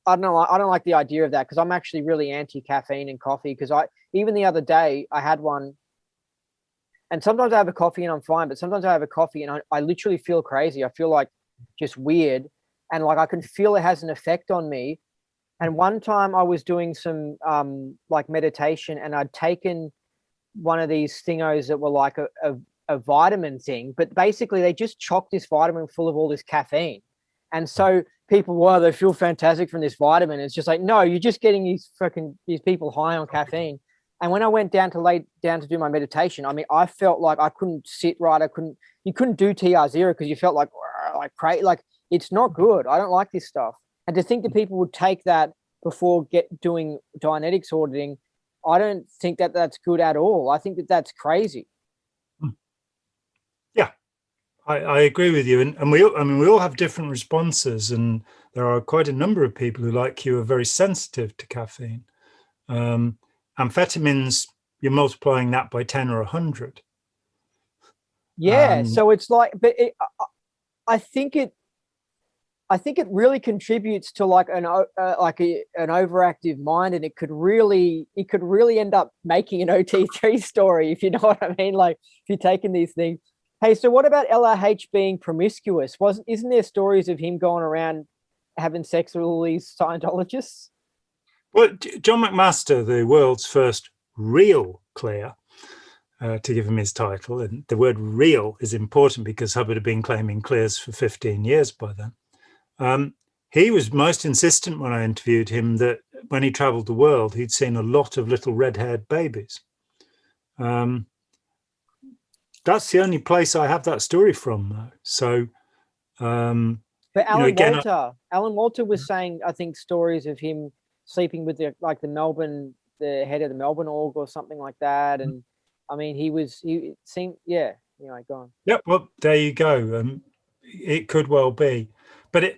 I don't like the idea of that, because I'm actually really anti-caffeine in coffee, because even the other day I had one, and sometimes I have a coffee and I'm fine, but sometimes I have a coffee and I literally feel crazy. I feel like just weird, and like I can feel it has an effect on me. And one time I was doing some like meditation, and I'd taken one of these thingos that were like a vitamin thing, but basically they just chocked this vitamin full of all this caffeine. And so people, they feel fantastic from this vitamin. It's just like, no, you're just getting these people high on caffeine. And when I went down to lay down to do my meditation, I mean, I felt like I couldn't sit right. You couldn't do TR0, because you felt like crazy. Like, it's not good. I don't like this stuff. And to think that people would take that before doing Dianetics auditing, I don't think that that's good at all. I think that that's crazy. Yeah, I agree with you. And we all have different responses, and there are quite a number of people who, like you, are very sensitive to caffeine. Amphetamines, you're multiplying that by 10 or 100. Yeah, so it's like, but I think I think it really contributes to like an overactive mind, and it could really end up making an OT3 story, if you know what I mean. Like if you're taking these things. Hey, so what about LRH being promiscuous? Isn't there stories of him going around having sex with all these Scientologists? Well, John McMaster, the world's first real clear, to give him his title, and the word real is important because Hubbard had been claiming clears for 15 years by then. He was most insistent when I interviewed him that when he traveled the world, he'd seen a lot of little red-haired babies. That's the only place I have that story from, though. So, but Alan Walter was saying, I think, stories of him sleeping with the head of the Melbourne org or something like that. And I mean, he seemed, yeah, anyway, go on. Yep. Well, there you go. It could well be, but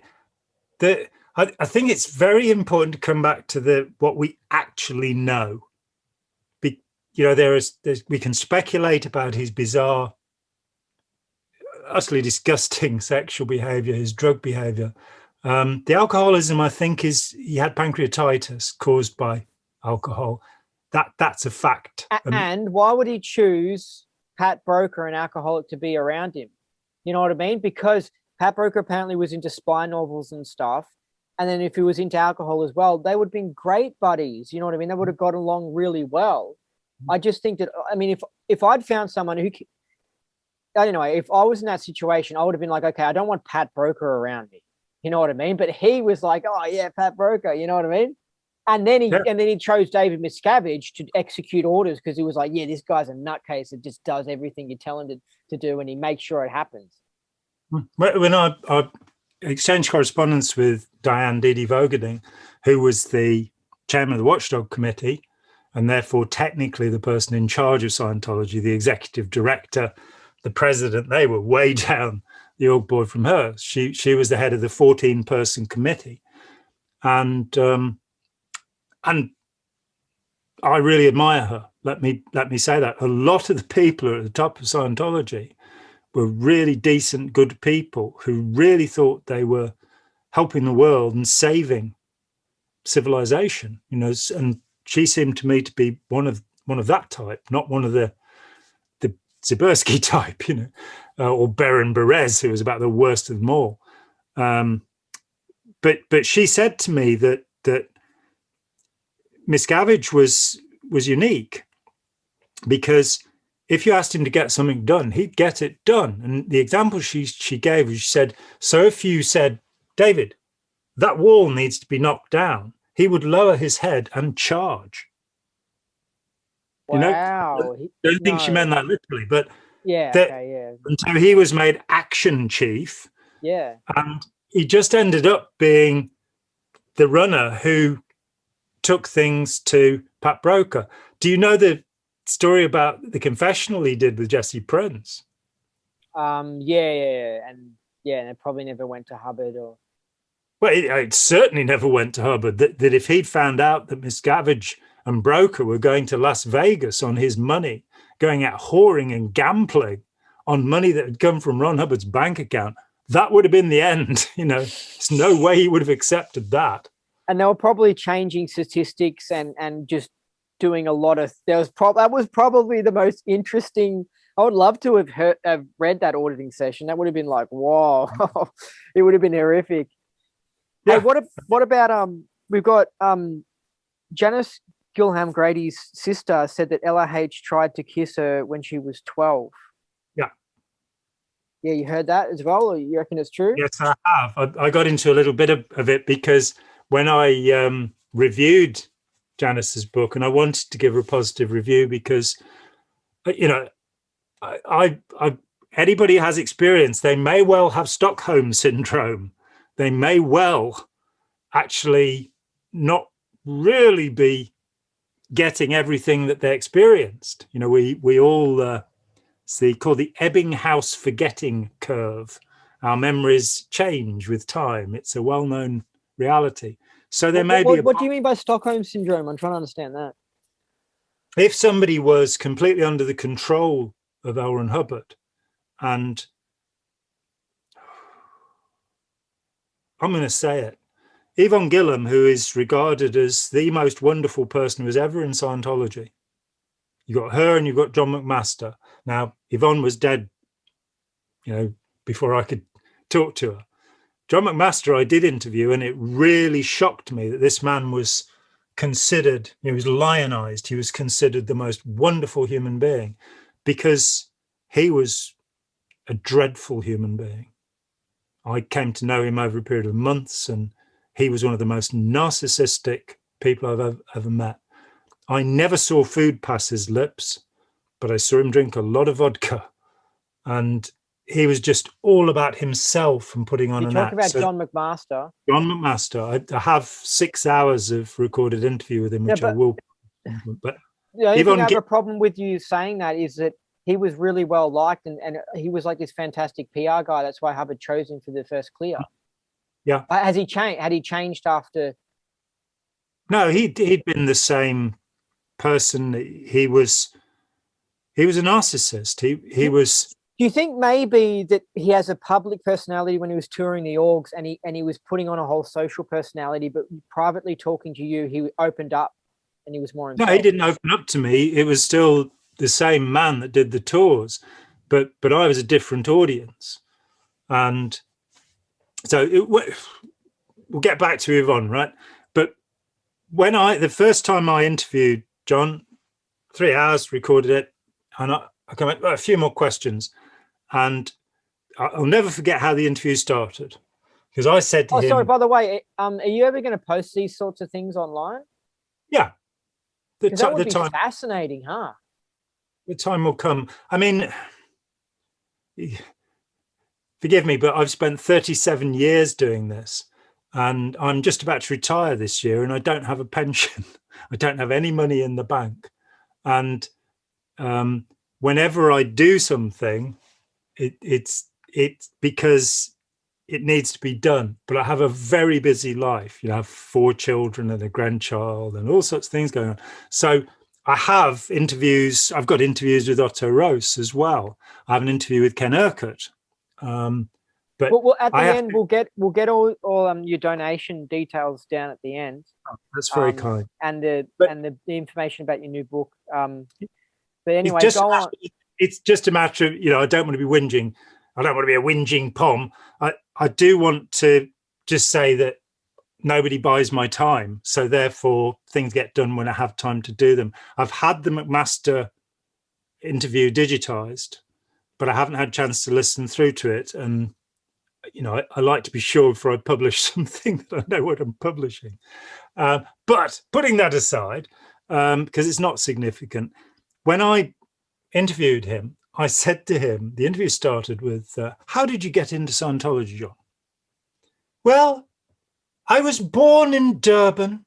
I think it's very important to come back to what we actually know. We can speculate about his bizarre, utterly disgusting sexual behavior, his drug behavior. The alcoholism, I think, he had pancreatitis caused by alcohol. That's a fact. And why would he choose Pat Broker, an alcoholic, to be around him? You know what I mean? Because Pat Broker apparently was into spy novels and stuff. And then if he was into alcohol as well, they would have been great buddies. You know what I mean? They would have got along really well. I just think that, I mean, if I'd found someone who, I don't know, if I was in that situation, I would have been like, okay, I don't want Pat Broker around me. You know what I mean? But he was like, oh yeah, Pat Broker. You know what I mean? And then he chose David Miscavige to execute orders because he was like, yeah, this guy's a nutcase that just does everything you tell him to do, and he makes sure it happens. When I exchanged correspondence with Diane Didi Vogading, who was the chairman of the Watchdog Committee, and therefore technically the person in charge of Scientology, the executive director, the president, they were way down the org board from her. She was the head of the 14-person committee. And I really admire her. Let me say that. A lot of the people at the top of Scientology were really decent, good people who really thought they were helping the world and saving civilization, and she seemed to me to be one of that type, not one of the Zibursky type, or Baron Berez, who was about the worst of them all. But she said to me that Miscavige was unique because if you asked him to get something done, he'd get it done. And the example she gave was, she said, so if you said, David, that wall needs to be knocked down, he would lower his head and charge. Wow. Don't think she meant that literally, but yeah. And so he was made action chief. Yeah. And he just ended up being the runner who took things to Pat Broker. Do you know the story about the confessional he did with Jesse Prince? Yeah. And it probably never went to Hubbard or. Well, it certainly never went to Hubbard. That if he'd found out that Miscavige and Broker were going to Las Vegas on his money, going out whoring and gambling on money that had come from Ron Hubbard's bank account, that would have been the end. There's no way he would have accepted that. And they were probably changing statistics and just doing a lot of. That was probably the most interesting. I would love to have read that auditing session. That would have been like, whoa, it would have been horrific. Yeah. Hey, what about we've got Janice Gilham Grady's sister said that LRH tried to kiss her when she was 12. Yeah. Yeah, you heard that as well, or you reckon it's true? Yes, I have. I got into a little bit of it because when I reviewed Janice's book, and I wanted to give her a positive review because, anybody who has experience, they may well have Stockholm syndrome. They may well actually not really be getting everything that they experienced. We all called the Ebbinghaus forgetting curve. Our memories change with time. It's a well-known reality. So there may be. What do you mean by Stockholm syndrome? I'm trying to understand that. If somebody was completely under the control of L. Ron Hubbard, and I'm going to say it. Yvonne Gillam, who is regarded as the most wonderful person who was ever in Scientology. You got her and you've got John McMaster. Now, Yvonne was dead, before I could talk to her. John McMaster I did interview, and it really shocked me that this man was considered, he was lionized, he was considered the most wonderful human being because he was a dreadful human being. I came to know him over a period of months, and he was one of the most narcissistic people I've ever met. I never saw food pass his lips, but I saw him drink a lot of vodka, and he was just all about himself and putting on an act. You talk about John McMaster. John McMaster. I have 6 hours of recorded interview with him, which I will. But the only thing I have a problem with you saying that is that he was really well liked, and he was like this fantastic PR guy. That's why Hubbard chose him for the first clear. Yeah. Has he changed? Had he changed after? No, he'd been the same person. He was a narcissist. He was. Do you think maybe that he has a public personality when he was touring the orgs, and he was putting on a whole social personality, but privately talking to you, he opened up and he was more himself? No, he didn't open up to me. It was still the same man that did the tours, but I was a different audience. And so we'll get back to Yvonne, right? But when the first time I interviewed John, 3 hours, recorded it, and I came up a few more questions. And I'll never forget how the interview started, because I said to him... sorry, by the way, are you ever going to post these sorts of things online? Yeah. That would be fascinating, huh? The time will come. I mean, forgive me, but I've spent 37 years doing this, and I'm just about to retire this year, and I don't have a pension. I don't have any money in the bank. And whenever I do something... It's because it needs to be done. But I have a very busy life. I have 4 children and a grandchild and all sorts of things going on. So I have interviews. I've got interviews with Otto Rose as well. I have an interview with Ken Urquhart. But well, at the end, we'll get all your donation details down at the end. Oh, that's very kind. And the information about your new book. But anyway, go on. It's just a matter of, I don't want to be whinging. I don't want to be a whinging Pom. I do want to just say that nobody buys my time. So therefore, things get done when I have time to do them. I've had the McMaster interview digitized, but I haven't had a chance to listen through to it. And, I like to be sure before I publish something that I know what I'm publishing. But putting that aside, because it's not significant, when I interviewed him, I said to him, the interview started with, how did you get into Scientology, John? Well, I was born in Durban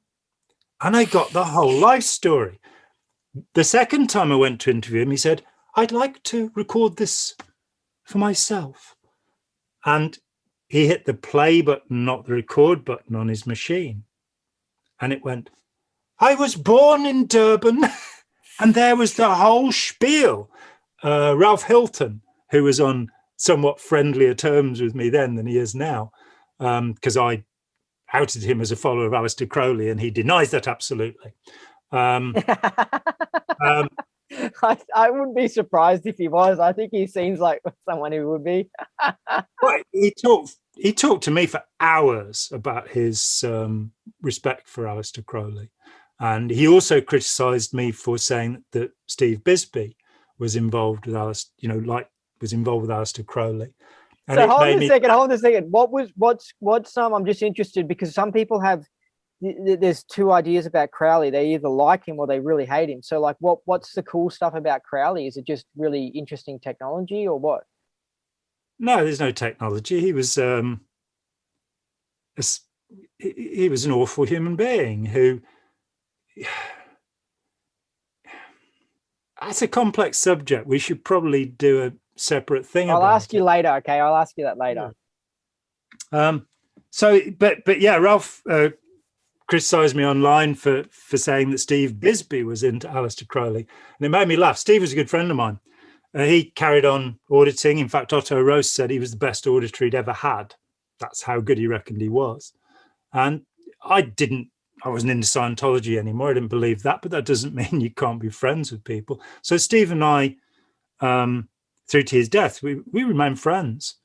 and I got the whole life story. The second time I went to interview him, he said, I'd like to record this for myself. And he hit the play button, not the record button on his machine. And it went, I was born in Durban. And there was the whole spiel. Ralph Hilton, who was on somewhat friendlier terms with me then than he is now, because I outed him as a follower of Aleister Crowley, and he denies that absolutely. I wouldn't be surprised if he was. I think he seems like someone who would be. Right. He talked to me for hours about his respect for Aleister Crowley. And he also criticised me for saying that Steve Bisbee was involved with Aleister Crowley. And so hold on a second. What's I'm just interested, because some people have, there's 2 ideas about Crowley. They either like him or they really hate him. So like, what's the cool stuff about Crowley? Is it just really interesting technology or what? No, there's no technology. He was an awful human being who. That's a complex subject. We should probably do a separate thing. I'll ask you later. Okay, I'll ask you that later. But yeah, Ralph criticised me online for saying that Steve Bisbee was into Aleister Crowley, and it made me laugh. Steve was a good friend of mine. He carried on auditing. In fact, Otto Rose said he was the best auditor he'd ever had. That's how good he reckoned he was. And I wasn't into Scientology anymore. I didn't believe that, but that doesn't mean you can't be friends with people. So Steve and I, through to his death, we remained friends.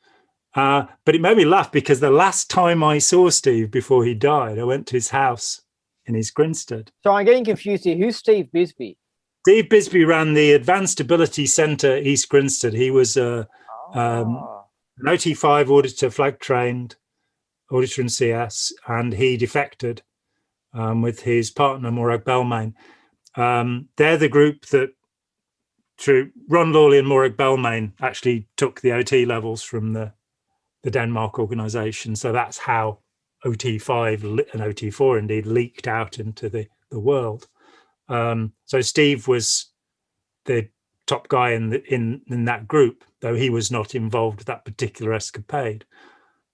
But it made me laugh because the last time I saw Steve before he died, I went to his house in East Grinstead. So I'm getting confused here. Who's Steve Bisbee? Steve Bisbee ran the Advanced Ability Centre, East Grinstead. He was an OT5 auditor, flag trained auditor in CS, and he defected with his partner, Morag Belmain. They're the group that, through Ron Lawley and Morag Belmain, actually took the OT levels from the Denmark organisation. So that's how OT5 and OT4 indeed leaked out into the world. So Steve was the top guy in that group, though he was not involved with that particular escapade.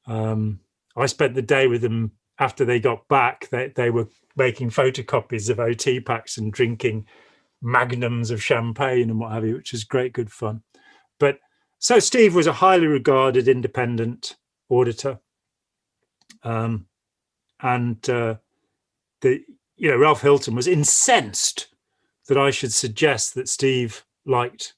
I spent the day with them after they got back. They were making photocopies of OT packs and drinking magnums of champagne and what have you, which is great, good fun. But so Steve was a highly regarded independent auditor, and Ralph Hilton was incensed that I should suggest that Steve liked,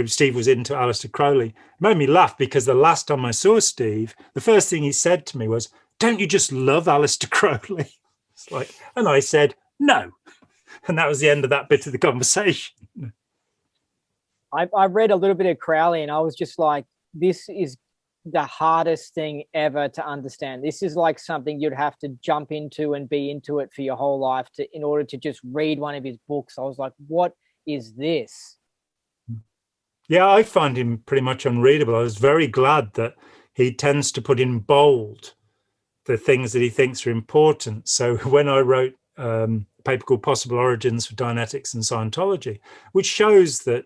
Steve was into Aleister Crowley. It made me laugh because the last time I saw Steve, the first thing he said to me was, "Don't you just love Aleister Crowley?" It's like, and I said, "No." And that was the end of that bit of the conversation. I read a little bit of Crowley and I was just like, this is the hardest thing ever to understand. This is like something you'd have to jump into and be into it for your whole life in order to just read one of his books. I was like, what is this? Yeah, I find him pretty much unreadable. I was very glad that he tends to put in bold the things that he thinks are important. So when I wrote a paper called Possible Origins for Dianetics and Scientology, which shows that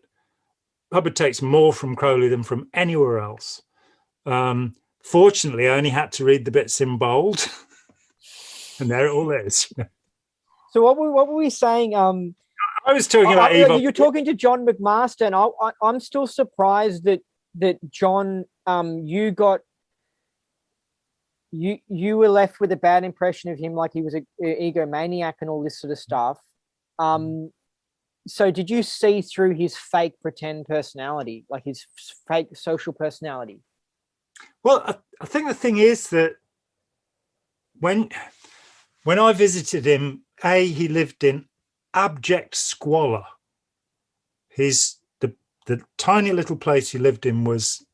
Hubbard takes more from Crowley than from anywhere else. Fortunately, I only had to read the bits in bold, and there it all is. So what were we saying? I was talking about evil. You're talking to John McMaster, and I'm still surprised that John, you were left with a bad impression of him, like he was an egomaniac and all this sort of stuff. So did you see through his fake pretend personality, like his fake social personality? Well, I think the thing is that when I visited him, he lived in abject squalor. The tiny little place he lived in was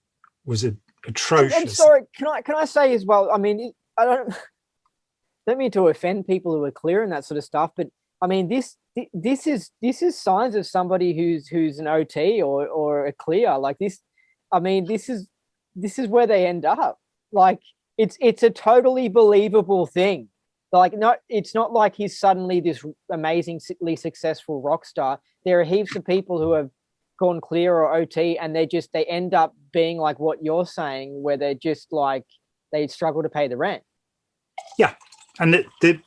atrocious. And sorry, can I say as well? I mean, I don't mean to offend people who are clear and that sort of stuff, but I mean this is signs of somebody who's an OT or a clear like this. I mean, this is where they end up. Like it's a totally believable thing. Like it's not like he's suddenly this amazingly successful rock star. There are heaps of people who have gone clear or OT and they end up being like what you're saying, where they're just like they struggle to pay the rent. Yeah, and the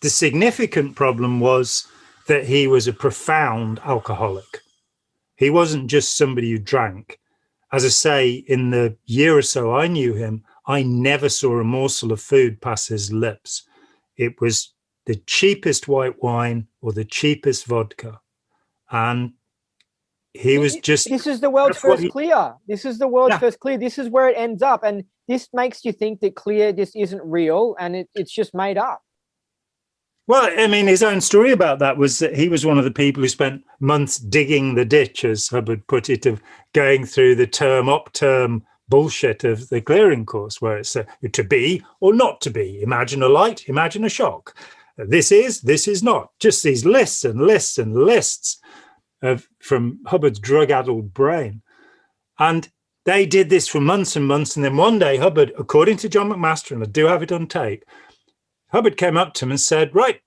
significant problem was that he was a profound alcoholic. He wasn't just somebody who drank. As I say, in the year or so I knew him, I never saw a morsel of food pass his lips. It was the cheapest white wine or the cheapest vodka. And he was just... This is the world's first clear. This is the world's first clear. This is where it ends up. And this makes you think that clear just isn't real and it's just made up. Well, I mean, his own story about that was that he was one of the people who spent months digging the ditch, as Hubbard put it, of going through the term bullshit of the clearing course, where it's to be or not to be. Imagine a light, imagine a shock. This is not. Just these lists and lists and lists from Hubbard's drug-addled brain. And they did this for months and months. And then one day, Hubbard, according to John McMaster, and I do have it on tape, Hubbard came up to him and said, "Right,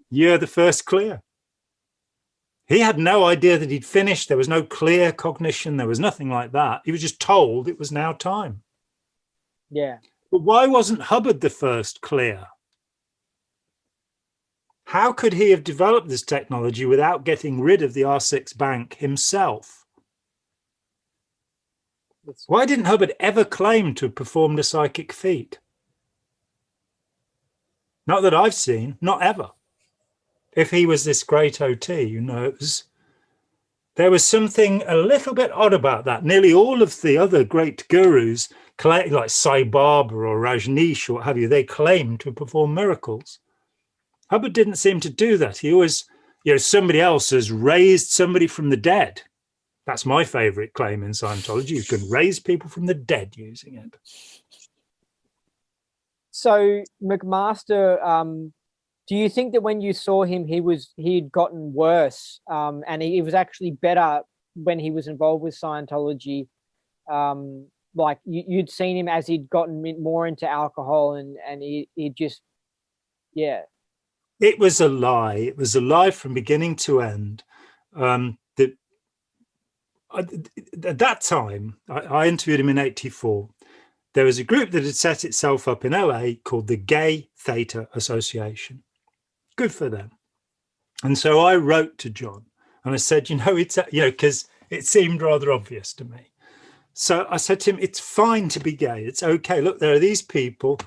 you're the first clear." He had no idea that he'd finished. There was no clear cognition. There was nothing like that. He was just told it was now time. Yeah. But why wasn't Hubbard the first clear? How could he have developed this technology without getting rid of the R6 bank himself? Why didn't Hubbard ever claim to have performed a psychic feat? Not that I've seen, not ever. If he was this great OT, you know, there was something a little bit odd about that. Nearly all of the other great gurus, like Sai Baba or Rajneesh or what have you, they claim to perform miracles. Hubbard didn't seem to do that. He always, you know, somebody else has raised somebody from the dead. That's my favorite claim in Scientology. You can raise people from the dead using it. So McMaster, do you think that when you saw him, he'd gotten worse, and he was actually better when he was involved with Scientology? Like you'd seen him as he'd gotten more into alcohol, and he just, yeah. It was a lie. It was a lie from beginning to end. At that time, I interviewed him in '84. There was a group that had set itself up in LA called the Gay Theta Association. Good for them. And so I wrote to Jon and I said, you know, because it seemed rather obvious to me. So I said to him, it's fine to be gay. It's okay. Look, there are these people.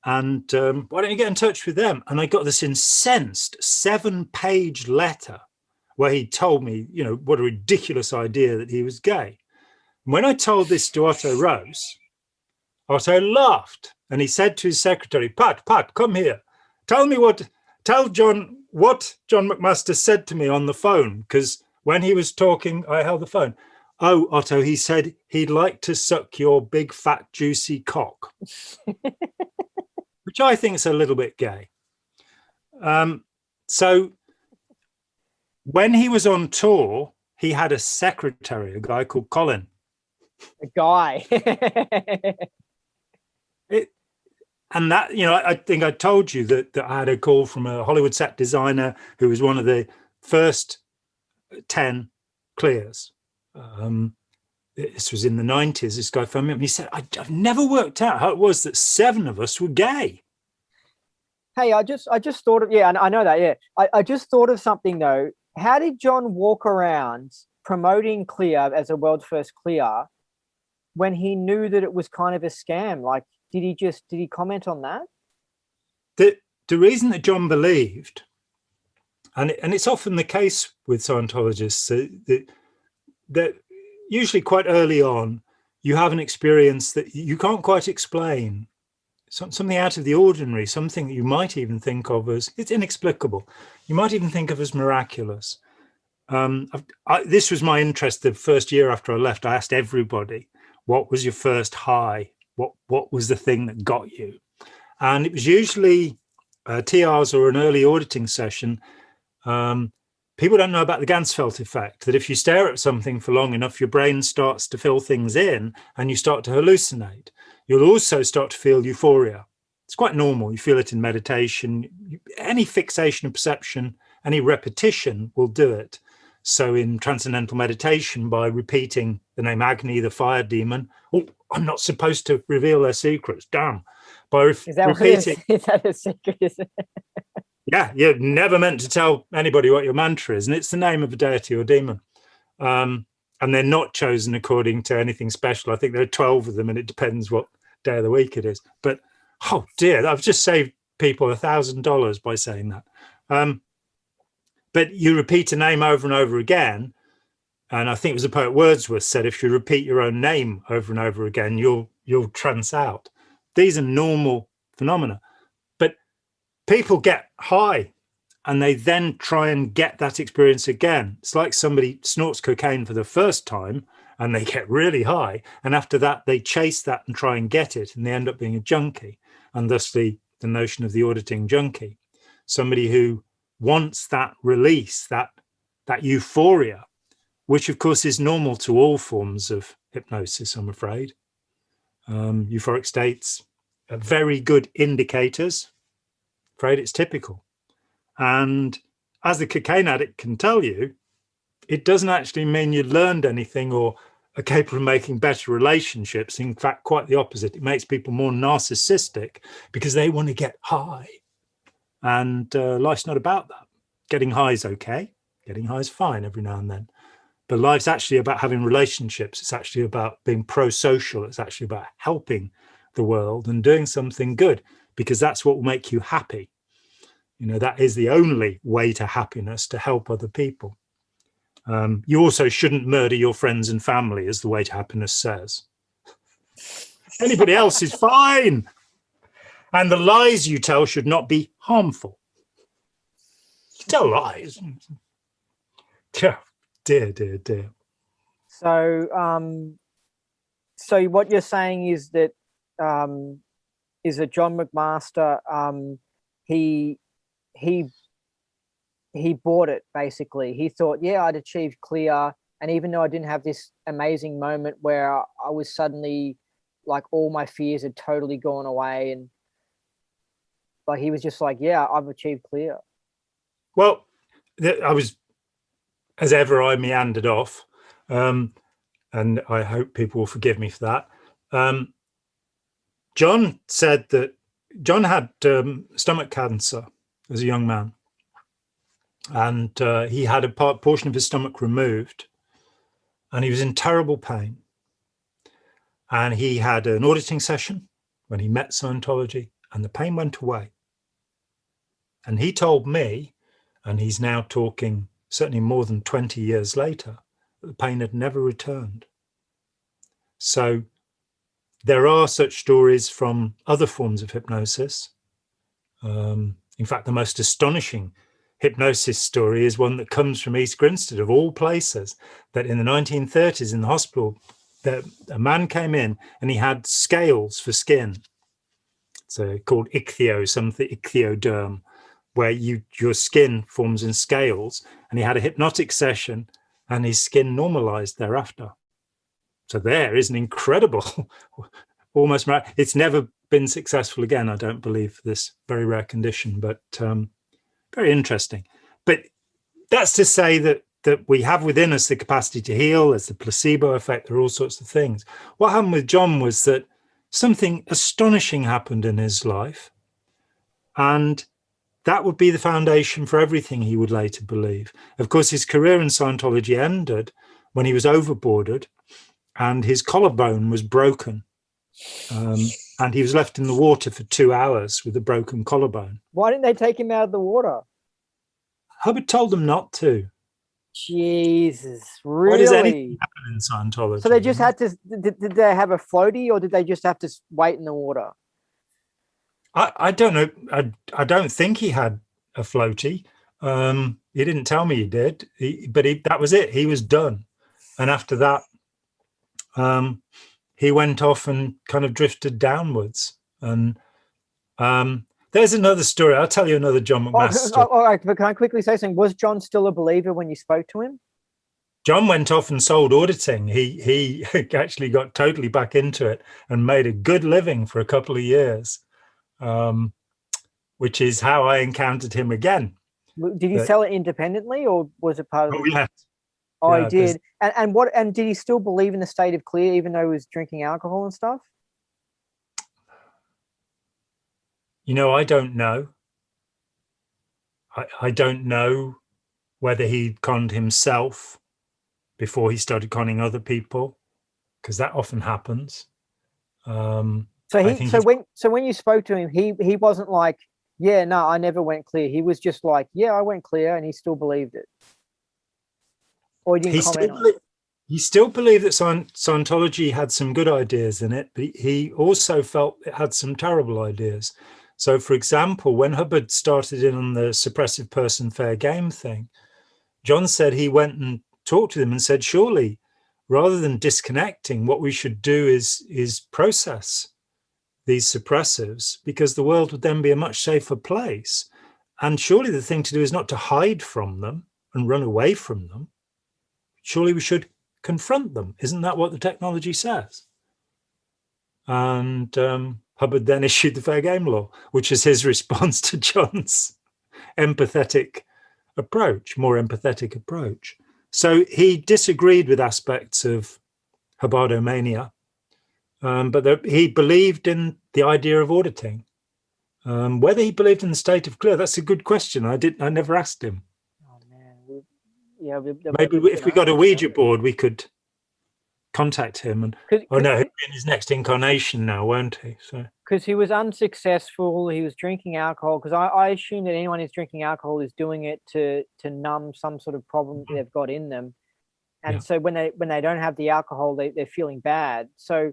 And why don't you get in touch with them? And I got this incensed 7-page letter where he told me, you know, what a ridiculous idea that he was gay. And when I told this to Otto Rose, Otto laughed and he said to his secretary, Pat, come here. Tell Jon what Jon McMaster said to me on the phone, because when he was talking, I held the phone. Oh, Otto, he said he'd like to suck your big, fat, juicy cock. Which I think is a little bit gay. So when he was on tour, he had a secretary, a guy called Colin. A guy. And that, you know, I think I told you that I had a call from a Hollywood set designer who was one of the first 10 clears. This was in the 90s. This guy phoned me up and he said, I've never worked out how it was that 7 of us were gay. Hey, I just thought of, yeah, I know that, yeah. I just thought of something though. How did Jon walk around promoting Clear as a world's first Clear when he knew that it was kind of a scam? Like, did he comment on that? The reason that Jon believed, and it's often the case with Scientologists, that usually quite early on, you have an experience that you can't quite explain. Something out of the ordinary, something that you might even think of as, it's inexplicable. You might even think of as miraculous. This was my interest the first year after I left. I asked everybody, what was your first high? What was the thing that got you? And it was usually TRs or an early auditing session. People don't know about the Ganzfeld effect, that if you stare at something for long enough, your brain starts to fill things in and you start to hallucinate. You'll also start to feel euphoria. It's quite normal. You feel it in meditation. Any fixation of perception, any repetition will do it. So in transcendental meditation, by repeating the name Agni, the fire demon, oh, I'm not supposed to reveal their secrets, damn. By repeating, is that a secret? Is it? Yeah, you're never meant to tell anybody what your mantra is, and it's the name of a deity or demon. And they're not chosen according to anything special. I think there are 12 of them, and it depends what day of the week it is. But, oh dear, I've just saved people $1,000 by saying that. But you repeat a name over and over again, and I think it was the poet Wordsworth said, if you repeat your own name over and over again, you'll trance out. These are normal phenomena. But people get high and they then try and get that experience again. It's like somebody snorts cocaine for the first time and they get really high. And after that, they chase that and try and get it. And they end up being a junkie. And thus the notion of the auditing junkie, somebody who wants that release, that euphoria, which of course is normal to all forms of hypnosis, I'm afraid. Euphoric states are very good indicators. Afraid it's typical. And as the cocaine addict can tell you, it doesn't actually mean you learned anything or are capable of making better relationships. In fact, quite the opposite. It makes people more narcissistic because they want to get high. And life's not about that. Getting high is okay. Getting high is fine every now and then. but life's actually about having relationships. It's actually about being pro-social. It's actually about helping the world and doing something good, because that's what will make you happy. You know, that is the only way to happiness, to help other people. You also shouldn't murder your friends and family, as the way to happiness says. Anybody else is fine. And the lies you tell should not be harmful. You tell lies. Dear, dear, dear. So, so what you're saying is that John McMaster, he bought it, basically. He thought, yeah, I'd achieved clear, and even though I didn't have this amazing moment where I was suddenly like all my fears had totally gone away, and like he was just like, yeah, I've achieved clear. Well, I was, as ever, I meandered off, and I hope people will forgive me for that. John said that John had stomach cancer as a young man, and he had a portion of his stomach removed, and he was in terrible pain. And he had an auditing session when he met Scientology, and the pain went away. And he told me, and he's now talking certainly more than 20 years later, that the pain had never returned. So there are such stories from other forms of hypnosis. In fact, the most astonishing hypnosis story is one that comes from East Grinstead, of all places, that in the 1930s in the hospital, a man came in and he had scales for skin. So called ichthyoderm, where your skin forms in scales, and he had a hypnotic session and his skin normalized thereafter. So there is an incredible, almost, it's never been successful again, I don't believe, for this very rare condition, but very interesting. But that's to say that we have within us the capacity to heal. There's the placebo effect. There are all sorts of things. What happened with John was that something astonishing happened in his life, and that would be the foundation for everything he would later believe. Of course, his career in Scientology ended when he was overboarded and his collarbone was broken. And he was left in the water for 2 hours with a broken collarbone. Why didn't they take him out of the water? Hubbard told them not to. Jesus, really? Why does anything happen in Scientology? So they just had to, did they have a floaty, or did they just have to wait in the water? I don't know. I don't think he had a floaty. He didn't tell me he did, but that was it. He was done. And after that, he went off and kind of drifted downwards. And there's another story. I'll tell you another John McMaster story. All right, but can I quickly say something? Was John still a believer when you spoke to him? John went off and sold auditing. He actually got totally back into it and made a good living for a couple of years, which is how I encountered him again. Did he sell it independently, or was it part of the... Yeah. Oh, yeah, he did. And did he still believe in the state of clear, even though he was drinking alcohol and stuff? You know, I don't know. I don't know whether he conned himself before he started conning other people, because that often happens. So when you spoke to him, he wasn't like, yeah, no, I never went clear. He was just like, yeah, I went clear, and he still believed it. Or he didn't comment on it. He still believed that Scientology had some good ideas in it, but he also felt it had some terrible ideas. So, for example, when Hubbard started in on the suppressive person fair game thing, John said he went and talked to them and said, surely, rather than disconnecting, what we should do is process these suppressives, because the world would then be a much safer place. And surely the thing to do is not to hide from them and run away from them. Surely we should confront them. Isn't that what the technology says? And Hubbard then issued the fair game law, which is his response to John's empathetic approach, more empathetic approach. So he disagreed with aspects of Hubbardomania, but he believed in the idea of auditing. Whether he believed in the state of clear, that's a good question. I never asked him. Oh man, yeah, Maybe if we got a Ouija board, we could contact him. And oh no, he'll be in his next incarnation now, won't he? So because he was unsuccessful, he was drinking alcohol. Because I assume that anyone who's drinking alcohol is doing it to numb some sort of problem they've got in them. And so when they don't have the alcohol, they're feeling bad. So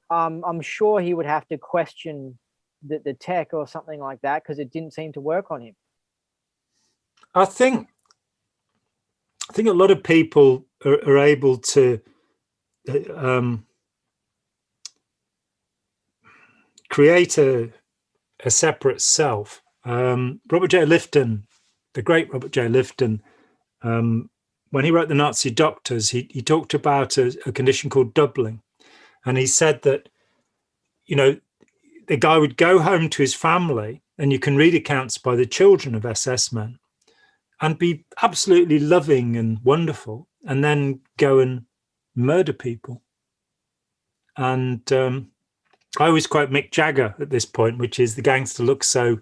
I'm sure he would have to question the tech or something like that, because it didn't seem to work on him. I think a lot of people are able to create a separate self. Robert J. Lifton, the great Robert J. Lifton, when he wrote The Nazi Doctors, he talked about a condition called doubling. And he said that, the guy would go home to his family, and you can read accounts by the children of SS men, and be absolutely loving and wonderful, and then go and murder people. And I always quote Mick Jagger at this point, which is, the gangster looks so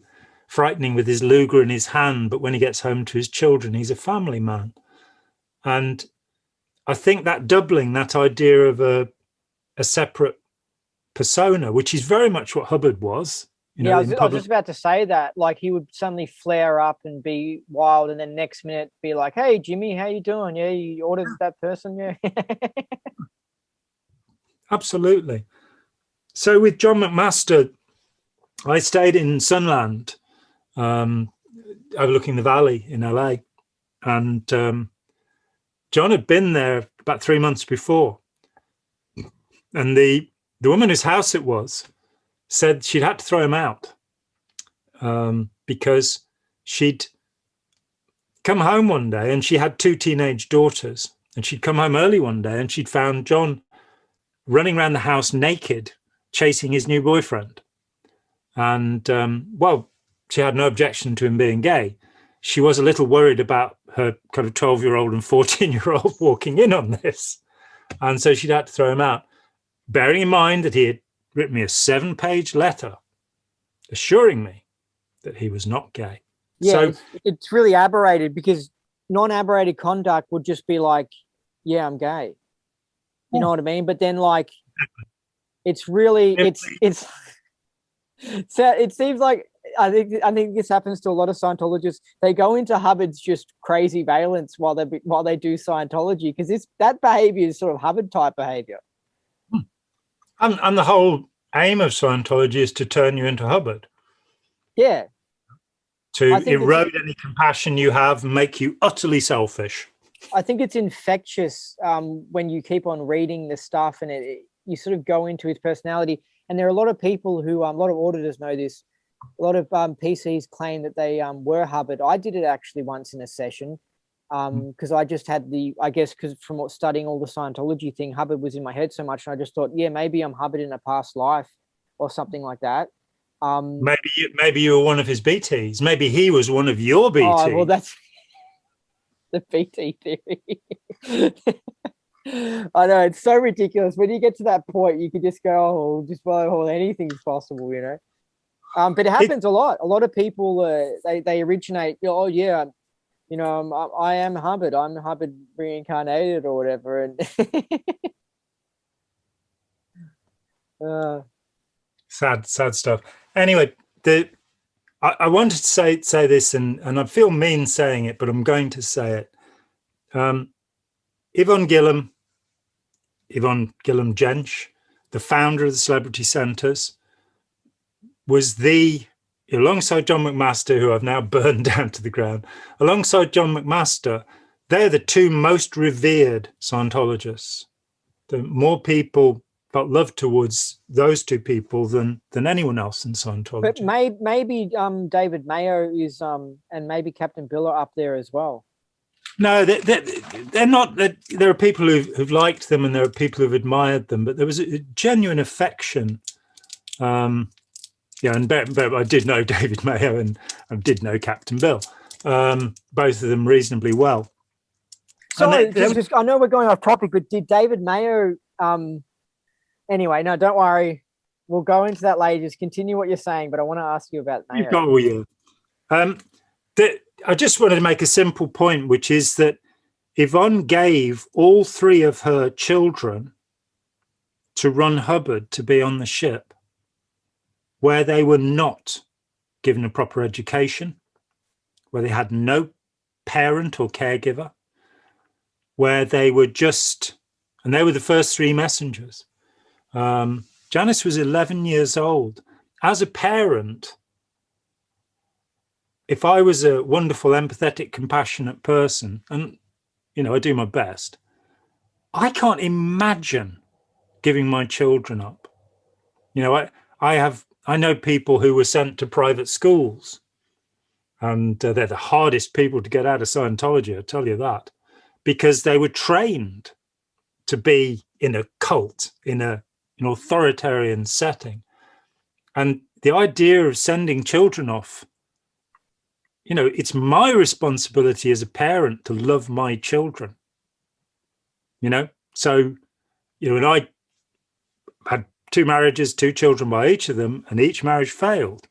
frightening with his Luger in his hand, but when he gets home to his children, he's a family man. And I think that doubling, that idea of a separate persona, which is very much what Hubbard was. I was just about to say that. Like, he would suddenly flare up and be wild, and then next minute be like, "Hey, Jimmy, how you doing? Yeah, you ordered that person, yeah." Absolutely. So with John McMaster, I stayed in Sunland, overlooking the valley in LA, and John had been there about 3 months before, and the woman whose house it was said she'd had to throw him out because she'd come home one day, and she had 2 teenage daughters, and she'd come home early one day and she'd found John running around the house naked, chasing his new boyfriend. And she had no objection to him being gay. She was a little worried about her kind of 12-year-old and 14-year-old walking in on this. And so she'd had to throw him out, bearing in mind that he had written me a 7-page letter assuring me that he was not gay. Yeah, so it's really aberrated, because non-aberrated conduct would just be like, yeah, I'm gay. You know what I mean? But then, like, it's really, so it seems like, I think this happens to a lot of Scientologists. They go into Hubbard's just crazy valence while they do Scientology, because that behavior is sort of Hubbard type behavior. And the whole aim of Scientology is to turn you into Hubbard. Yeah. To erode any compassion you have and make you utterly selfish. I think it's infectious when you keep on reading the stuff, and you sort of go into his personality. And there are a lot of people who, a lot of auditors know this. A lot of PCs claim that they were Hubbard. I did it actually once in a session, because I just had because from studying all the Scientology thing, Hubbard was in my head so much, and I just thought, yeah, maybe I'm Hubbard in a past life or something like that. Maybe you were one of his BTs. Maybe he was one of your BTs. Oh, well, that's the BT theory. I know, it's so ridiculous. When you get to that point, you could just go, anything's possible, you know. But it happens a lot. A lot of people, they originate, oh yeah, you know, I am Hubbard. I'm Hubbard reincarnated or whatever. And sad stuff. Anyway, I wanted to say this, and I feel mean saying it, but I'm going to say it. Yvonne Gillam Jensch, the founder of the Celebrity Centers, was alongside John McMaster, who I've now burned down to the ground, alongside John McMaster, they're the 2 most revered Scientologists. The more people felt love towards those 2 people than anyone else in Scientology. But maybe David Mayo is, and maybe Captain Bill are up there as well. No, they're not. There are people who've liked them, and there are people who've admired them, but there was a genuine affection. And I did know David Mayo, and I did know Captain Bill, both of them reasonably well. Sorry, I know we're going off topic, but did David Mayo... Anyway, no, don't worry. We'll go into that later. Just continue what you're saying, but I want to ask you about Mayo. I just wanted to make a simple point, which is that Yvonne gave all 3 of her children to Ron Hubbard to be on the ship, where they were not given a proper education, where they had no parent or caregiver, where they were just, and they were the first 3 messengers. Janice was 11 years old. As a parent, if I was a wonderful, empathetic, compassionate person, and, you know, I do my best, I can't imagine giving my children up. You know, I know people who were sent to private schools, and they're the hardest people to get out of Scientology, I'll tell you that, because they were trained to be in a cult, in an authoritarian setting. And the idea of sending children off, you know, it's my responsibility as a parent to love my children, you know? So, you know, and I had 2 marriages, 2 children by each of them, and each marriage failed.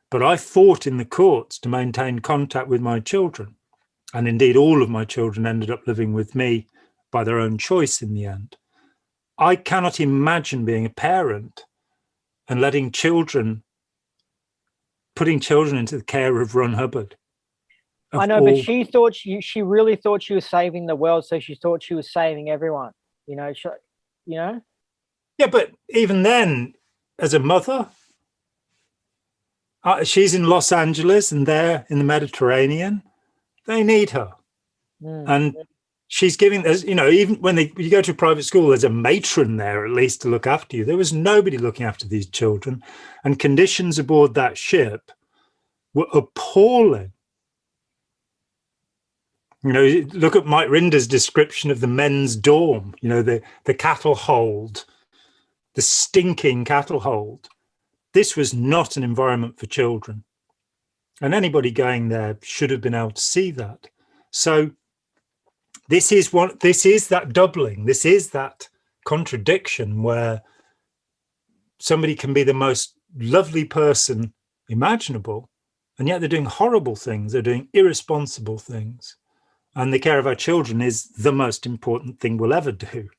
But I fought in the courts to maintain contact with my children. And indeed, all of my children ended up living with me by their own choice in the end. I cannot imagine being a parent and putting children into the care of Ron Hubbard. I know, but she really thought she was saving the world, so she thought she was saving everyone. You know, Yeah, but even then, as a mother, she's in Los Angeles and they're in the Mediterranean. They need her. And she's giving, you know, even when you go to a private school, there's a matron there at least to look after you. There was nobody looking after these children. And conditions aboard that ship were appalling. You know, look at Mike Rinder's description of the men's dorm, you know, the cattle hold, the stinking cattle hold. This was not an environment for children. And anybody going there should have been able to see that. So this is that doubling. This is that contradiction where somebody can be the most lovely person imaginable, and yet they're doing horrible things. They're doing irresponsible things. And the care of our children is the most important thing we'll ever do.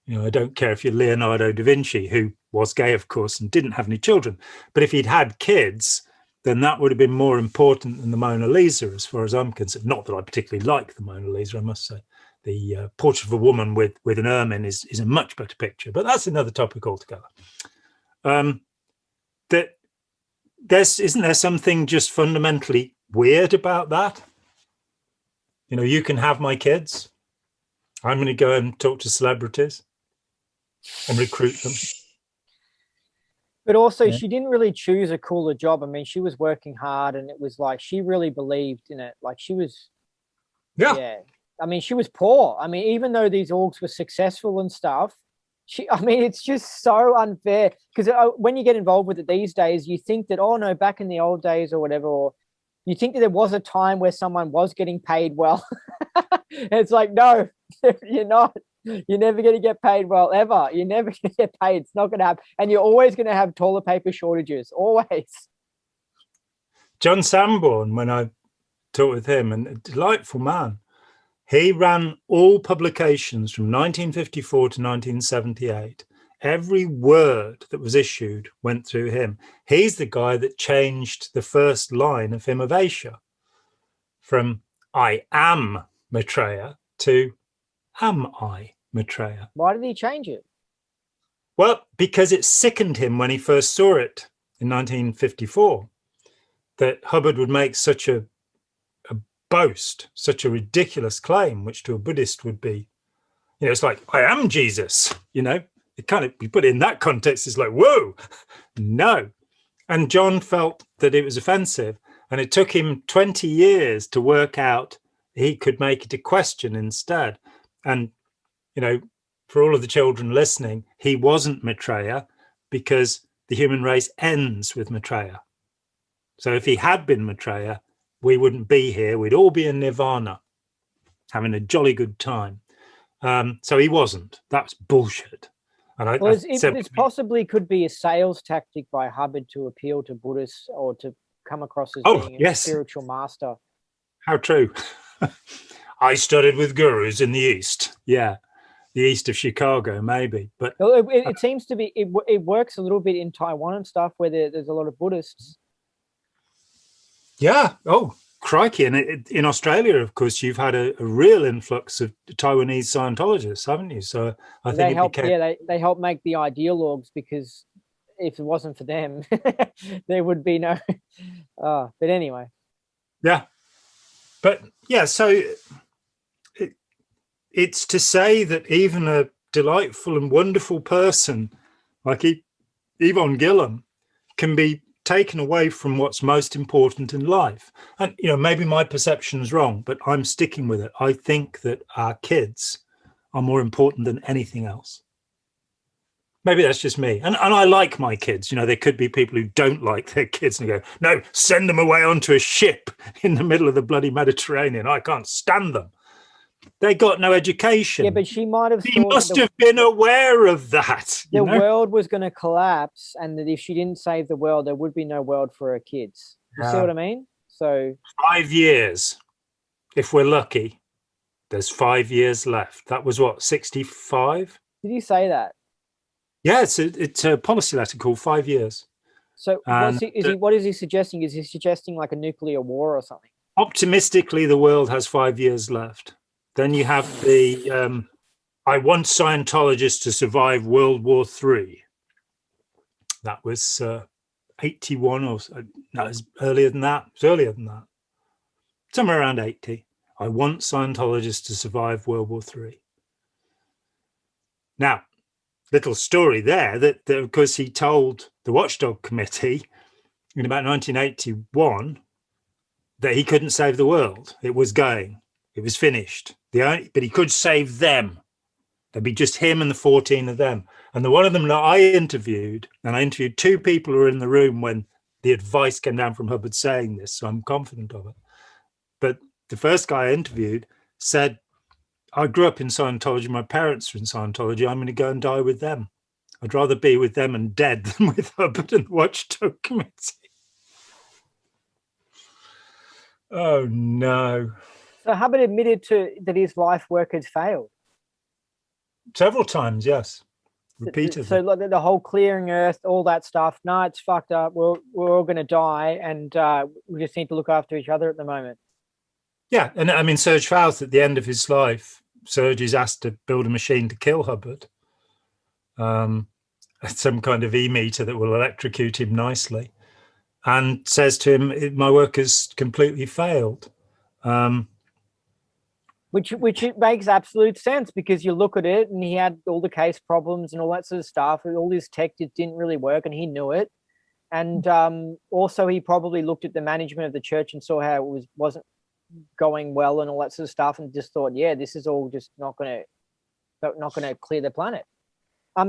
You know, I don't care if you're Leonardo da Vinci, who was gay, of course, and didn't have any children. But if he'd had kids, then that would have been more important than the Mona Lisa, as far as I'm concerned. Not that I particularly like the Mona Lisa, I must say. The portrait of a woman with an ermine is a much better picture, but that's another topic altogether. Isn't there something just fundamentally weird about that? You know, you can have my kids. I'm going to go and talk to celebrities and recruit them. But also, she didn't really choose a cooler job. I mean, she was working hard, and it was like she really believed in it. Like she was, yeah. I mean, she was poor. I mean, even though these orgs were successful and stuff, I mean, it's just so unfair because when you get involved with it these days, you think that, oh no, back in the old days or whatever, or you think that there was a time where someone was getting paid well. And it's like, no, you're not. You're never going to get paid well, ever. You're never going to get paid. It's not going to happen. And you're always going to have toilet paper shortages, always. John Sanborn, when I talked with him, and a delightful man, he ran all publications from 1954 to 1978. Every word that was issued went through him. He's the guy that changed the first line of Hymn of Asia from I am Maitreya to am I Maitreya. Why did he change it? Well, because it sickened him when he first saw it in 1954, that Hubbard would make such a boast, such a ridiculous claim, which to a Buddhist would be, you know, it's like, I am Jesus, you know, it kind of, you put it in that context, it's like, whoa, no. And John felt that it was offensive, and it took him 20 years to work out he could make it a question instead. And, you know, for all of the children listening, he wasn't Maitreya because the human race ends with Maitreya. So if he had been Maitreya, we wouldn't be here. We'd all be in nirvana, having a jolly good time. So he wasn't. That's bullshit. And it possibly could be a sales tactic by Hubbard to appeal to Buddhists or to come across as being a spiritual master. How true. I studied with gurus in the East. Yeah, the east of Chicago, maybe. But it seems to be, it works a little bit in Taiwan and stuff where there's a lot of Buddhists. yeah, oh, crikey. And in Australia, of course, you've had a real influx of Taiwanese Scientologists, haven't you? So I think they help, they help make the ideologues, because if it wasn't for them, there would be no, but anyway. Yeah. But yeah, so it's to say that even a delightful and wonderful person like Yvonne Gillam can be taken away from what's most important in life. And, you know, maybe my perception is wrong, but I'm sticking with it. I think that our kids are more important than anything else. Maybe that's just me. And I like my kids. You know, there could be people who don't like their kids and go, no, send them away onto a ship in the middle of the bloody Mediterranean. I can't stand them. They got no education. Yeah, but she might have. She must have been aware of that. The world was going to collapse, and that if she didn't save the world, there would be no world for her kids. You see what I mean? So 5 years, if we're lucky, there's 5 years left. That was what, 65? Did you say that? Yeah, it's a policy letter called 5 years. So what is he suggesting? Is he suggesting like a nuclear war or something? Optimistically, the world has 5 years left. Then you have the, I want Scientologists to survive World War III. That was 81 or no, it was earlier than that. It was earlier than that. Somewhere around 80. I want Scientologists to survive World War III. Now, little story there that of course he told the Watchdog Committee in about 1981 that he couldn't save the world. It was going. It was finished. But he could save them. There'd be just him and the 14 of them. And the one of them that I interviewed, and I interviewed 2 people who were in the room when the advice came down from Hubbard saying this, so I'm confident of it. But the first guy I interviewed said, I grew up in Scientology. My parents were in Scientology. I'm going to go and die with them. I'd rather be with them and dead than with Hubbard and the Watchdog Committee. Oh, no. So Hubbard admitted that his life work has failed. Several times, yes. Repeatedly. So like the whole clearing Earth, all that stuff. No, it's fucked up. We're all going to die, and we just need to look after each other at the moment. Yeah, and I mean, Serge Faust, at the end of his life, Serge is asked to build a machine to kill Hubbard. Some kind of e-meter that will electrocute him nicely, and says to him, my work has completely failed. Which it makes absolute sense, because you look at it and he had all the case problems and all that sort of stuff. All his tech just didn't really work, and he knew it. And also he probably looked at the management of the church and saw how it wasn't going well and all that sort of stuff, and just thought, yeah, this is all just not going to clear the planet.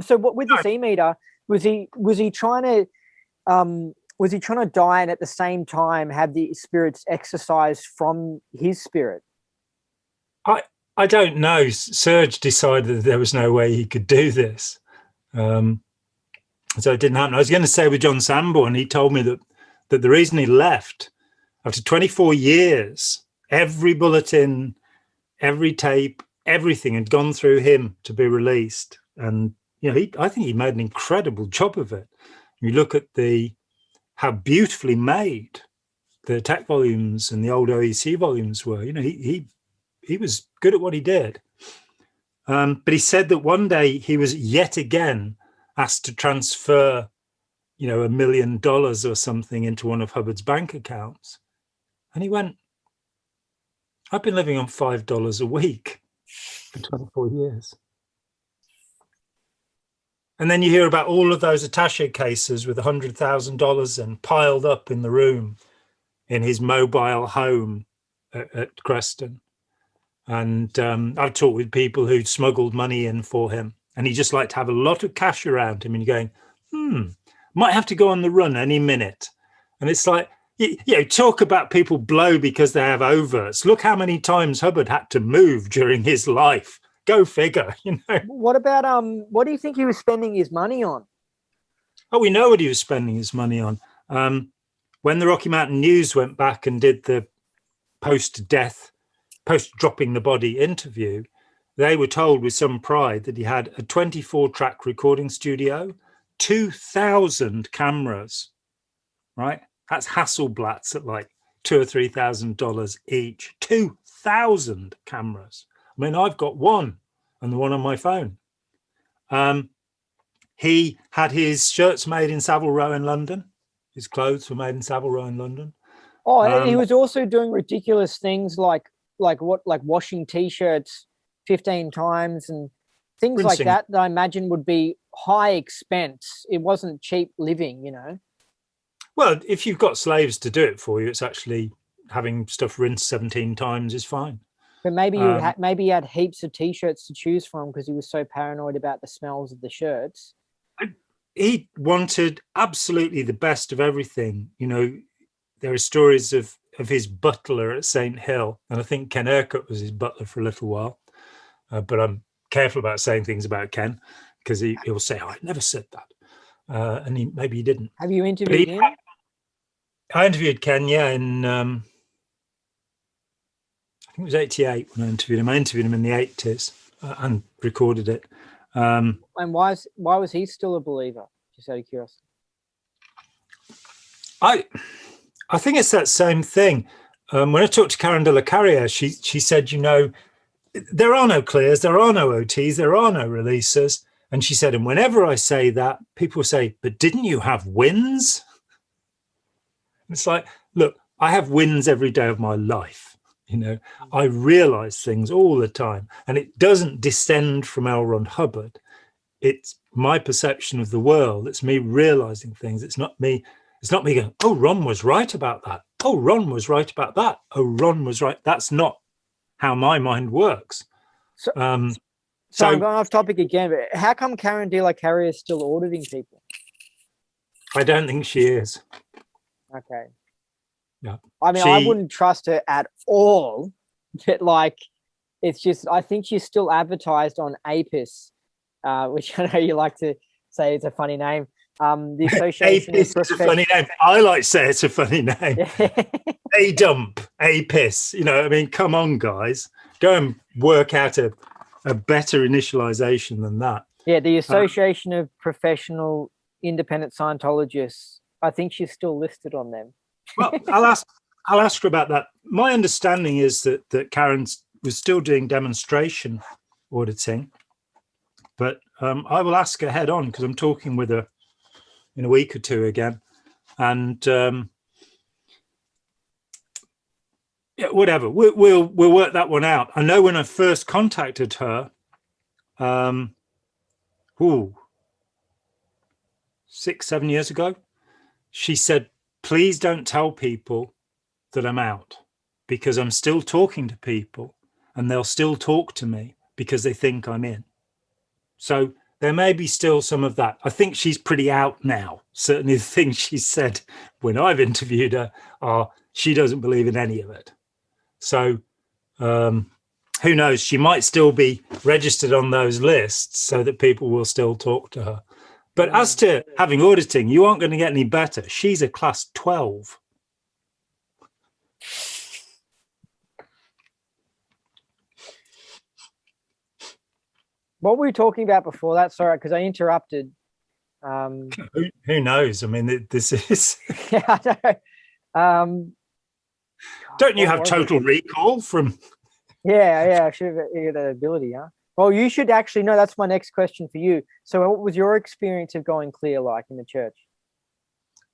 So what with this e-meter, was he trying to die and at the same time have the spirits exercised from his spirit? I don't know. Serge decided that there was no way he could do this. So it didn't happen. I was going to say with John Sanborn, he told me that the reason he left after 24 years, every bulletin, every tape, everything had gone through him to be released. And, you know, I think he made an incredible job of it. You look at how beautifully made the tech volumes and the old OEC volumes were. You know, he was good at what he did. But he said that one day he was yet again asked to transfer, you know, $1 million or something into one of Hubbard's bank accounts. And he went, I've been living on $5 a week for 24 years. And then you hear about all of those attaché cases with $100,000 and piled up in the room in his mobile home at Creston. And I've talked with people who'd smuggled money in for him, and he just liked to have a lot of cash around him, and you're going, might have to go on the run any minute. And it's like, you know, talk about people blow because they have overts. Look how many times Hubbard had to move during his life. Go figure, you know. What about, what do you think he was spending his money on? Oh, we know what he was spending his money on. When the Rocky Mountain News went back and did the post-death post dropping the body interview, they were told with some pride that he had a 24-track recording studio, 2,000 cameras, right? That's Hasselblatt's at like $2,000 or $3,000 each. 2,000 cameras. I mean, I've got one, and the one on my phone. He had his shirts made in Savile Row in London. His clothes were made in Savile Row in London. Oh, and he was also doing ridiculous things like washing T-shirts 15 times and things rinsing. like that I imagine would be high expense. It wasn't cheap living, you know. Well, if you've got slaves to do it for you, it's actually having stuff rinsed 17 times is fine. But maybe maybe he had heaps of T-shirts to choose from because he was so paranoid about the smells of the shirts. He wanted absolutely the best of everything. You know, there are stories of his butler at St. Hill, and I think Ken Urquhart was his butler for a little while. But I'm careful about saying things about Ken because he'll say, "Oh, I never said that," and maybe he didn't. Have you interviewed him? I interviewed Ken, yeah, in I think it was '88 when I interviewed him. I interviewed him in the '80s and recorded it. And why was he still a believer? Just out of curiosity. I think it's that same thing. When I talked to Karen de la Carriere, she said, you know, there are no clears, there are no OTs, there are no releases. And she said, and whenever I say that, people say, but didn't you have wins? It's like, look, I have wins every day of my life. You know, I realize things all the time, and it doesn't descend from L. Ron Hubbard. It's my perception of the world. It's me realizing things. It's not me going, oh, Ron was right about that. Oh, Ron was right about that. Oh, Ron was right. That's not how my mind works. So I'm going off topic again, but how come Karen de la Carriere is still auditing people? I don't think she is. Okay. Yeah. I mean, I wouldn't trust her at all, but like, it's just, I think she's still advertised on APIS, which I know you like to say it's a funny name. The Association APIS is a funny name. I like to say it's a funny name. A-dump, APIS. You know, I mean, come on, guys. Go and work out a better initialization than that. Yeah, the Association of Professional Independent Scientologists. I think she's still listed on them. Well, I'll ask her about that. My understanding is that Karen was still doing demonstration auditing, but I will ask her head on because I'm talking with her in a week or two again, and yeah, whatever. We'll work that one out. I know when I first contacted her, 6-7 years ago, she said, please don't tell people that I'm out because I'm still talking to people and they'll still talk to me because they think I'm in. So there may be still some of that. I think she's pretty out now. Certainly the things she said when I've interviewed her are she doesn't believe in any of it. So who knows? She might still be registered on those lists so that people will still talk to her. But as to having auditing, you aren't going to get any better. She's a class 12. What were we talking about before that? Sorry, because I interrupted. Who knows? I mean, this is... Yeah, I know. Don't you have total recall from... Yeah, I should have that ability, huh? Well, you should actually know. That's my next question for you. So what was your experience of going clear like in the church?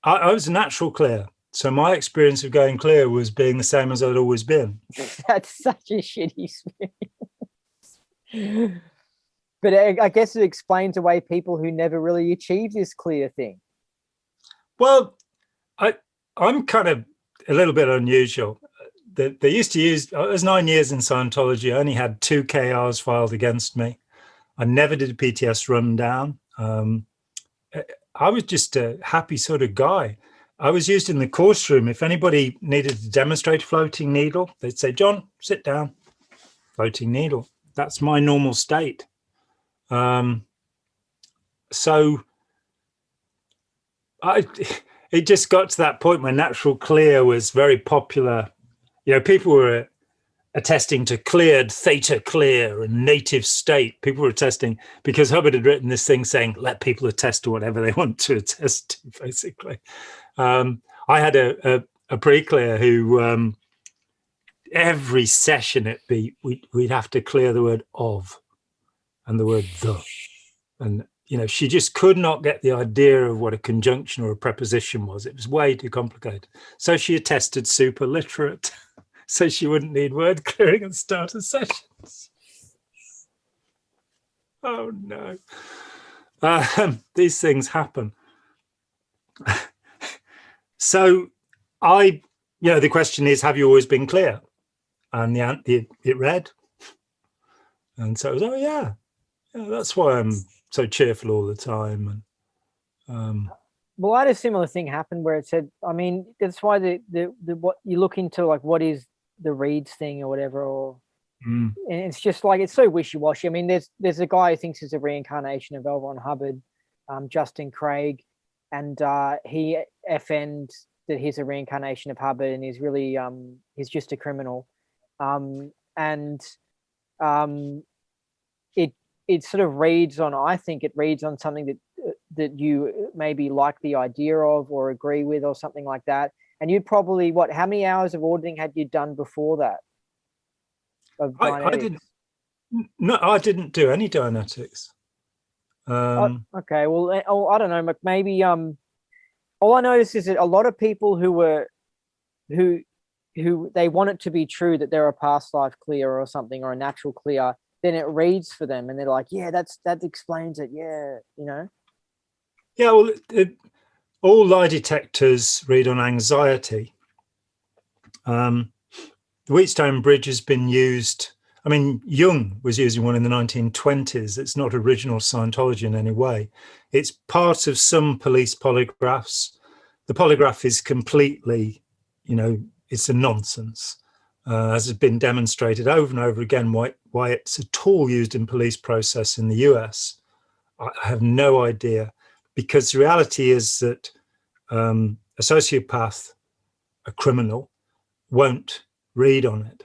I was a natural clear. So my experience of going clear was being the same as I'd always been. That's such a shitty experience. But I guess it explains away people who never really achieve this clear thing. Well, I'm kind of a little bit unusual. They used to use, I was 9 years in Scientology. I only had 2 KRs filed against me. I never did a PTS rundown. I was just a happy sort of guy. I was used in the course room. If anybody needed to demonstrate a floating needle, they'd say, John, sit down. Floating needle. That's my normal state. So it just got to that point where natural clear was very popular. You know, people were attesting to cleared, theta clear, and native state. People were attesting because Hubbard had written this thing saying, let people attest to whatever they want to attest to, basically. I had a pre-clear who every session we'd have to clear the word of and the word the. And, you know, she just could not get the idea of what a conjunction or a preposition was. It was way too complicated. So she attested super literate. So she wouldn't need word clearing and starter sessions. Oh no. These things happen. So the question is, have you always been clear? And it read. And so it was, oh yeah, that's why I'm so cheerful all the time. And well, I had a similar thing happen where it said, I mean, that's why the what you look into, like, what is the reads thing or whatever, or and it's just like, it's so wishy-washy. I mean, there's a guy who thinks it's a reincarnation of L. Ron Hubbard, Justin Craig, and he FN'd that he's a reincarnation of Hubbard, and he's really he's just a criminal, it sort of reads on, I think it reads on something that you maybe like the idea of or agree with or something like that. And you'd probably, how many hours of auditing had you done before that? I didn't do any Dianetics. Okay, well, I don't know, maybe all I noticed is that a lot of people who they want it to be true that they're a past life clear or something, or a natural clear, then it reads for them and they're like, yeah, that explains it. Yeah, you know. Yeah, well, all lie detectors read on anxiety. The Wheatstone Bridge has been used. I mean, Jung was using one in the 1920s. It's not original Scientology in any way. It's part of some police polygraphs. The polygraph is completely, it's a nonsense. As has been demonstrated over and over again, why it's at all used in police process in the US, I have no idea. Because the reality is that a sociopath, a criminal, won't read on it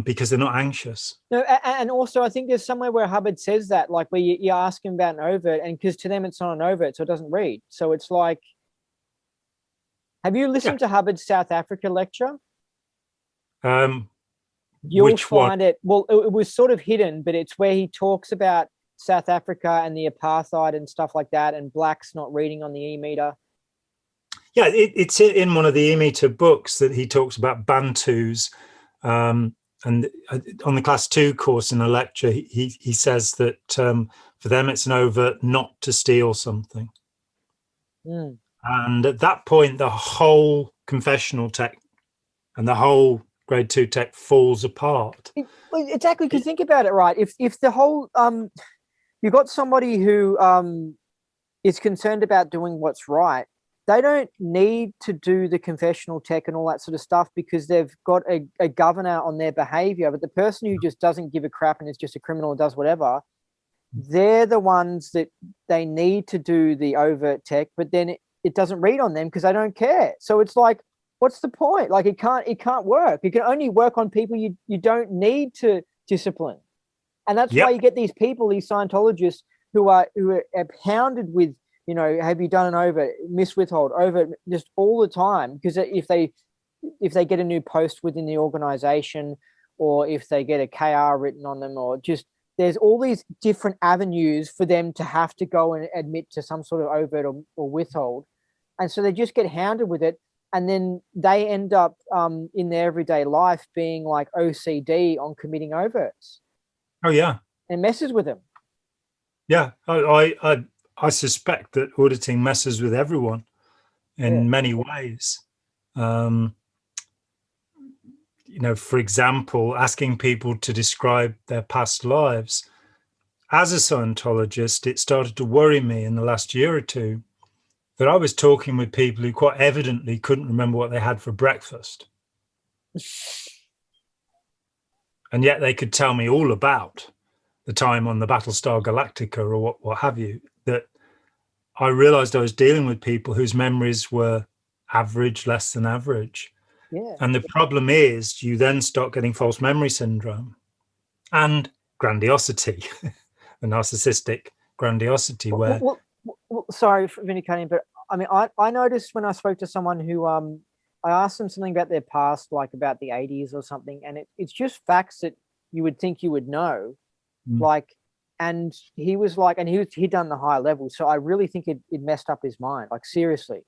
because they're not anxious. No, and also I think there's somewhere where Hubbard says that, like where you ask him about an overt, and because to them it's not an overt, so it doesn't read. So it's like, have you listened to Hubbard's South Africa lecture? You'll find it. Well, it was sort of hidden, but it's where he talks about South Africa and the apartheid and stuff like that, and blacks not reading on the e-meter. Yeah, it's in one of the e-meter books that he talks about Bantus, and on the class 2 course in a lecture, he says that for them it's an overt not to steal something. And at that point, the whole confessional tech and the whole grade 2 tech falls apart. Exactly, because think about it, right? If the whole you've got somebody who is concerned about doing what's right, they don't need to do the confessional tech and all that sort of stuff because they've got a governor on their behavior. But the person who just doesn't give a crap and is just a criminal and does whatever, they're the ones that they need to do the overt tech, but then it doesn't read on them because they don't care. So it's like, what's the point? Like it can't work. It can only work on people you don't need to discipline. And that's why you get these people, these Scientologists who are pounded with, have you done an overt, withhold, overt, just all the time. Because if they get a new post within the organization, or if they get a KR written on them, or just there's all these different avenues for them to have to go and admit to some sort of overt or withhold. And so they just get hounded with it. And then they end up in their everyday life being like OCD on committing overts. Oh, yeah. And messes with them. Yeah. I suspect that auditing messes with everyone in many ways. For example, asking people to describe their past lives. As a Scientologist, it started to worry me in the last year or two that I was talking with people who quite evidently couldn't remember what they had for breakfast. And yet they could tell me all about the time on the Battlestar Galactica or what have you, that I realized I was dealing with people whose memories were average, less than average. Yeah. And the problem is you then start getting false memory syndrome and grandiosity, the narcissistic grandiosity, where Well, sorry for vindicating, but I mean, I noticed when I spoke to someone who I asked them something about their past, like about the 80s or something, and it's just facts that you would think you would know. Like, and he was like, and he'd done the higher level, so I really think it messed up his mind, like seriously.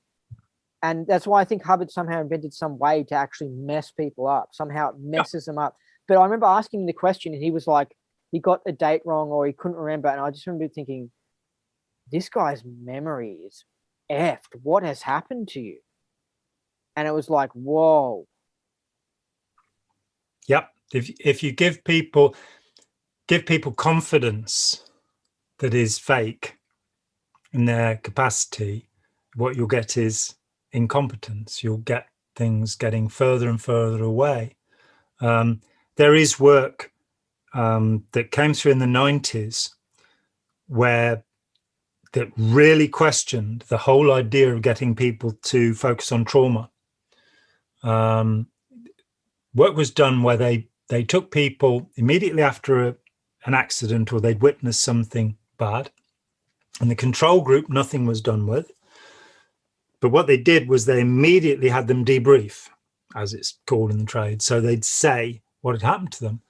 And that's why I think Hubbard somehow invented some way to actually mess people up. Somehow it messes them up. But I remember asking him the question, and he was like, he got a date wrong or he couldn't remember. And I just remember thinking, this guy's memory is effed. What has happened to you? And it was like, whoa. Yep. If you give people confidence that is fake in their capacity, what you'll get is incompetence. You'll get things getting further and further away. There is work that came through in the 90s where that really questioned the whole idea of getting people to focus on trauma. Work was done where they took people immediately after an accident or they'd witnessed something bad, and the control group, nothing was done with. But what they did was they immediately had them debrief, as it's called in the trade. So they'd say what had happened to them.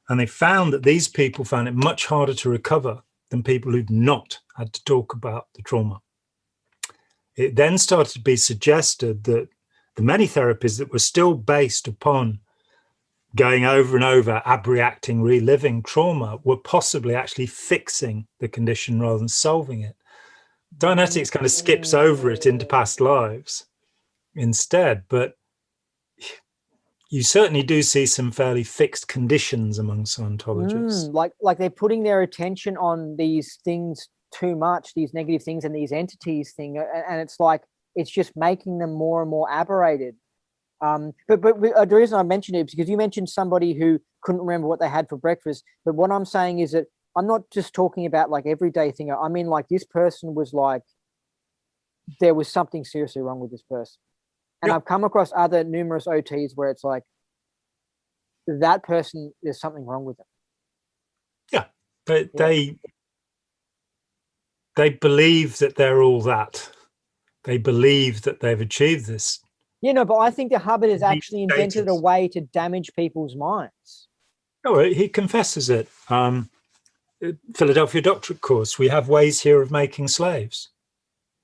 And they found that these people found it much harder to recover than people who'd not had to talk about the trauma. It then started to be suggested that the many therapies that were still based upon going over and over, abreacting, reliving trauma, were possibly actually fixing the condition rather than solving it. Dianetics kind of skips over it into past lives instead, but you certainly do see some fairly fixed conditions among Scientologists. Like they're putting their attention on these things too much, these negative things and these entities thing, and it's like it's just making them more and more aberrated. But the reason I mentioned it is because you mentioned somebody who couldn't remember what they had for breakfast. But what I'm saying is that I'm not just talking about like everyday thing. I mean, like this person was like, there was something seriously wrong with this person. And I've come across other numerous OTs where it's like, that person, there's something wrong with them. Yeah, but they believe that they're all that. They believe that they've achieved this. Yeah, no, but I think that Hubbard has actually invented a way to damage people's minds. Oh, he confesses it. Philadelphia Doctorate course, we have ways here of making slaves.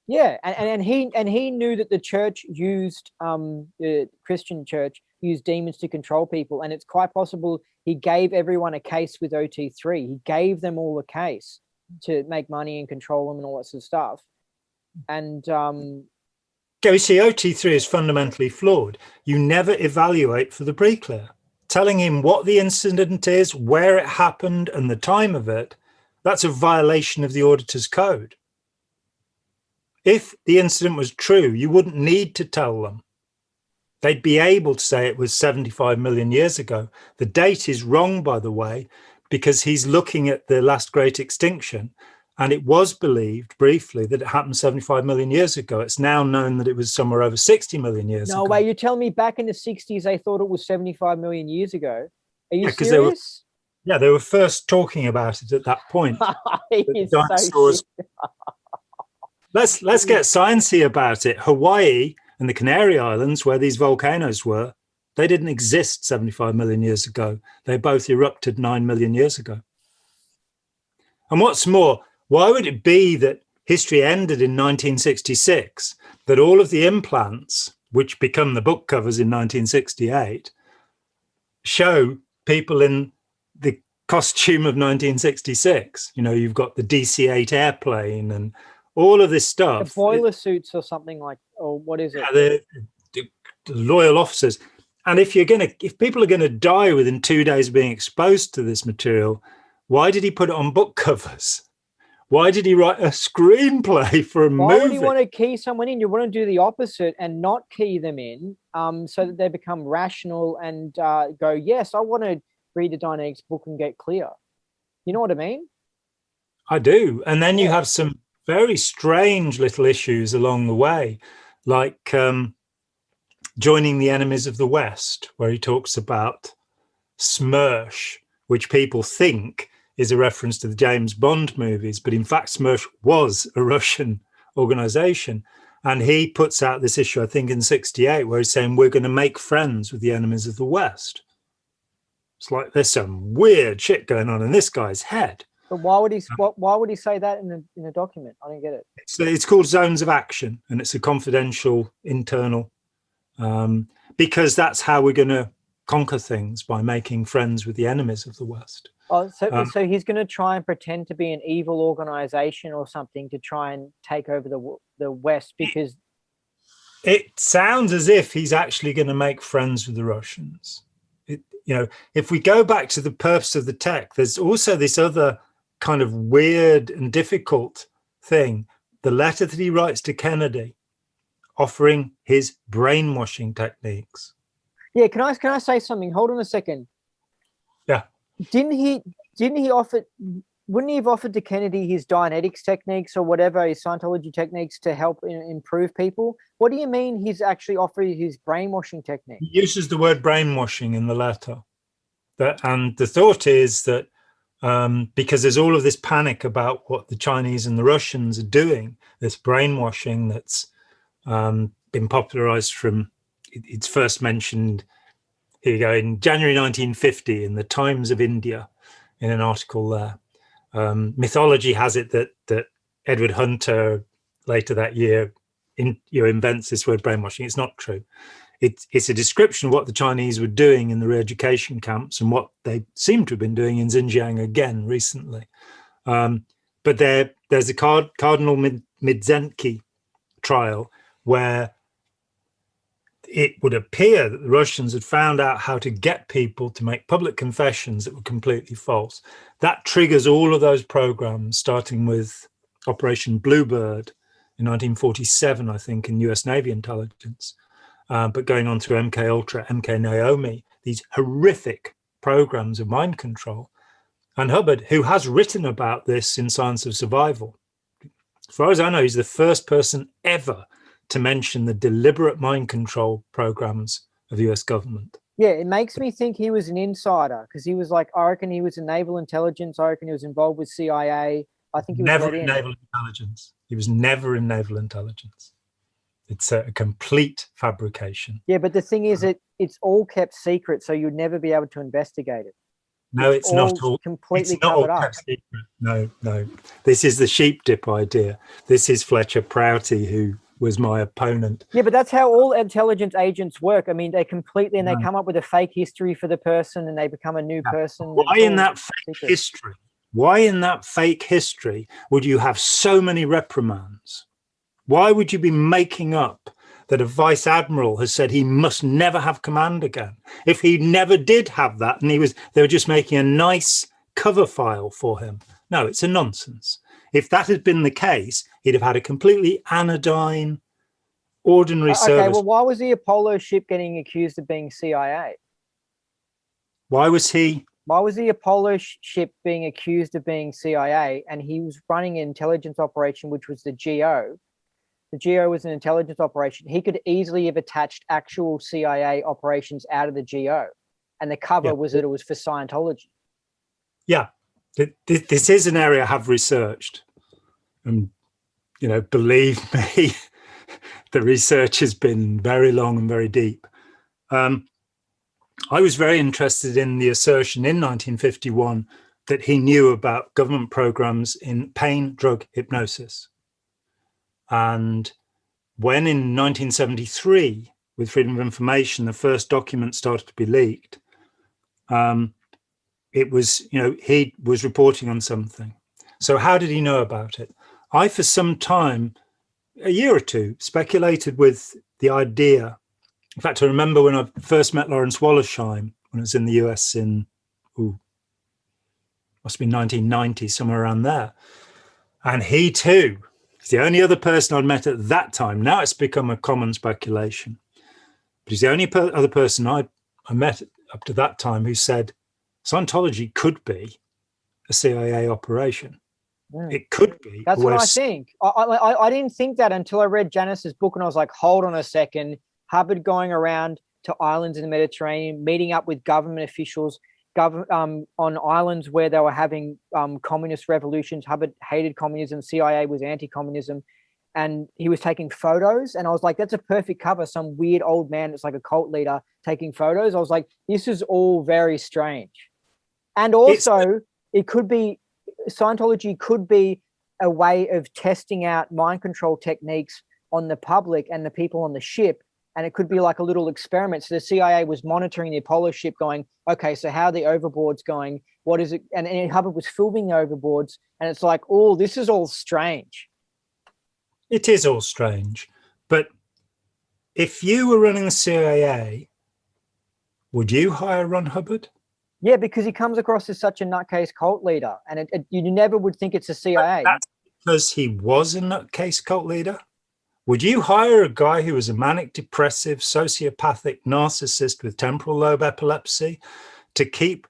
Yeah, and he knew that the church used the Christian church used demons to control people, and it's quite possible he gave everyone a case with OT3. He gave them all a case to make money and control them and all that sort of stuff. And you see, OT3 is fundamentally flawed. You never evaluate for the pre-clear. Telling him what the incident is, where it happened, and the time of it, that's a violation of the auditor's code. If the incident was true, you wouldn't need to tell them. They'd be able to say it was 75 million years ago. The date is wrong, by the way, because he's looking at the last great extinction, and it was believed briefly that it happened 75 million years ago. It's now known that it was somewhere over 60 million years ago. No way, you're telling me back in the 60s they thought it was 75 million years ago? Are you serious? They were first talking about it at that point. Dinosaurs. Let's get sciencey about it. Hawaii and the Canary Islands, where these volcanoes were, they didn't exist 75 million years ago. They both erupted 9 million years ago. And what's more, why would it be that history ended in 1966, that all of the implants, which become the book covers in 1968, show people in the costume of 1966? You know, you've got the DC-8 airplane and all of this stuff. The boiler suits or something like, or what is it? The loyal officers. And if people are going to die within 2 days of being exposed to this material, why did he put it on book covers? Why did he write a screenplay for a movie? Why would you want to key someone in? You want to do the opposite and not key them in, so that they become rational and go, yes, I want to read the Dianetics book and get clear. You know what I mean? I do. And then you have some very strange little issues along the way, like Joining the Enemies of the West, where he talks about SMERSH, which people think is a reference to the James Bond movies, but in fact SMERSH was a Russian organization. And he puts out this issue, I think in 68, where he's saying we're going to make friends with the enemies of the West. It's like there's some weird shit going on in this guy's head. But why would he say that in a document? I don't get it. It's called Zones of Action, and it's a confidential internal, because that's how we're going to conquer things, by making friends with the enemies of the West. Oh, so he's going to try and pretend to be an evil organization or something to try and take over the West, because it sounds as if he's actually going to make friends with the Russians. If we go back to the purpose of the tech, there's also this other kind of weird and difficult thing. The letter that he writes to Kennedy, offering his brainwashing techniques. Yeah, can I say something? Hold on a second. Yeah. Wouldn't he have offered to Kennedy his Dianetics techniques or whatever, his Scientology techniques to help improve people? What do you mean he's actually offering his brainwashing technique? He uses the word brainwashing in the letter. And the thought is that because there's all of this panic about what the Chinese and the Russians are doing, this brainwashing that's been popularized from, it's first mentioned, here you go, in January 1950 in the Times of India, in an article there. Mythology has it that Edward Hunter later that year invents this word brainwashing. It's not true. It's a description of what the Chinese were doing in the re-education camps and what they seem to have been doing in Xinjiang again recently. But there's a Cardinal Midzenki trial where it would appear that the Russians had found out how to get people to make public confessions that were completely false. That triggers all of those programs, starting with Operation Bluebird in 1947, I think, in US Navy intelligence, but going on through MK Ultra, MK Naomi, these horrific programs of mind control. And Hubbard, who has written about this in Science of Survival, as far as I know, he's the first person ever to mention the deliberate mind control programs of the US government. Yeah, it makes me think he was an insider, because he was like, I reckon he was in naval intelligence. I reckon he was involved with CIA. I think he was never in naval intelligence. He was never in naval intelligence. It's a complete fabrication. Yeah, but the thing is, it's all kept secret, so you'd never be able to investigate it. No, it's not all completely it's not covered all up. kept secret. No. This is the sheep dip idea. This is Fletcher Prouty, who was my opponent. Yeah, but that's how all intelligence agents work. I mean, they completely, and they come up with a fake history for the person, and they become a new person. Why in that fake history? Why in that fake history would you have so many reprimands? Why would you be making up that a vice admiral has said he must never have command again? If he never did have that, and they were just making a nice cover file for him. No, it's a nonsense. If that had been the case, he'd have had a completely anodyne, ordinary service. Okay, well, why was the Apollo ship getting accused of being CIA? Why was the Apollo ship being accused of being CIA, and he was running an intelligence operation, which was the GO? The GO was an intelligence operation. He could easily have attached actual CIA operations out of the GO, and the cover was that it was for Scientology. Yeah. This is an area I have researched, and believe me, the research has been very long and very deep. I was very interested in the assertion in 1951 that he knew about government programs in pain drug hypnosis. And when in 1973, with Freedom of Information, the first document started to be leaked, it was, he was reporting on something. So how did he know about it? I, for some time, a year or two, speculated with the idea. In fact, I remember when I first met Lawrence Wollersheim, when I was in the US in, must have been 1990, somewhere around there. And he too, he's the only other person I'd met at that time. Now it's become a common speculation. But he's the only other person I met up to that time who said, Scientology could be a CIA operation. It could be. That's what I think. I didn't think that until I read Janice's book, and I was like, hold on a second. Hubbard going around to islands in the Mediterranean, meeting up with government officials, on islands where they were having communist revolutions. Hubbard hated communism. CIA was anti-communism. And he was taking photos. And I was like, that's a perfect cover. Some weird old man that's like a cult leader taking photos. I was like, this is all very strange. And also, it could be, Scientology could be a way of testing out mind control techniques on the public and the people on the ship. And it could be like a little experiment. So the CIA was monitoring the Apollo ship going, okay, so how are the overboards going? What is it? And Hubbard was filming the overboards. And it's like, oh, this is all strange. It is all strange. But if you were running the CIA, would you hire Ron Hubbard? Yeah, because he comes across as such a nutcase cult leader. And you never would think it's the CIA. That's because he was a nutcase cult leader? Would you hire a guy who was a manic depressive, sociopathic narcissist with temporal lobe epilepsy to keep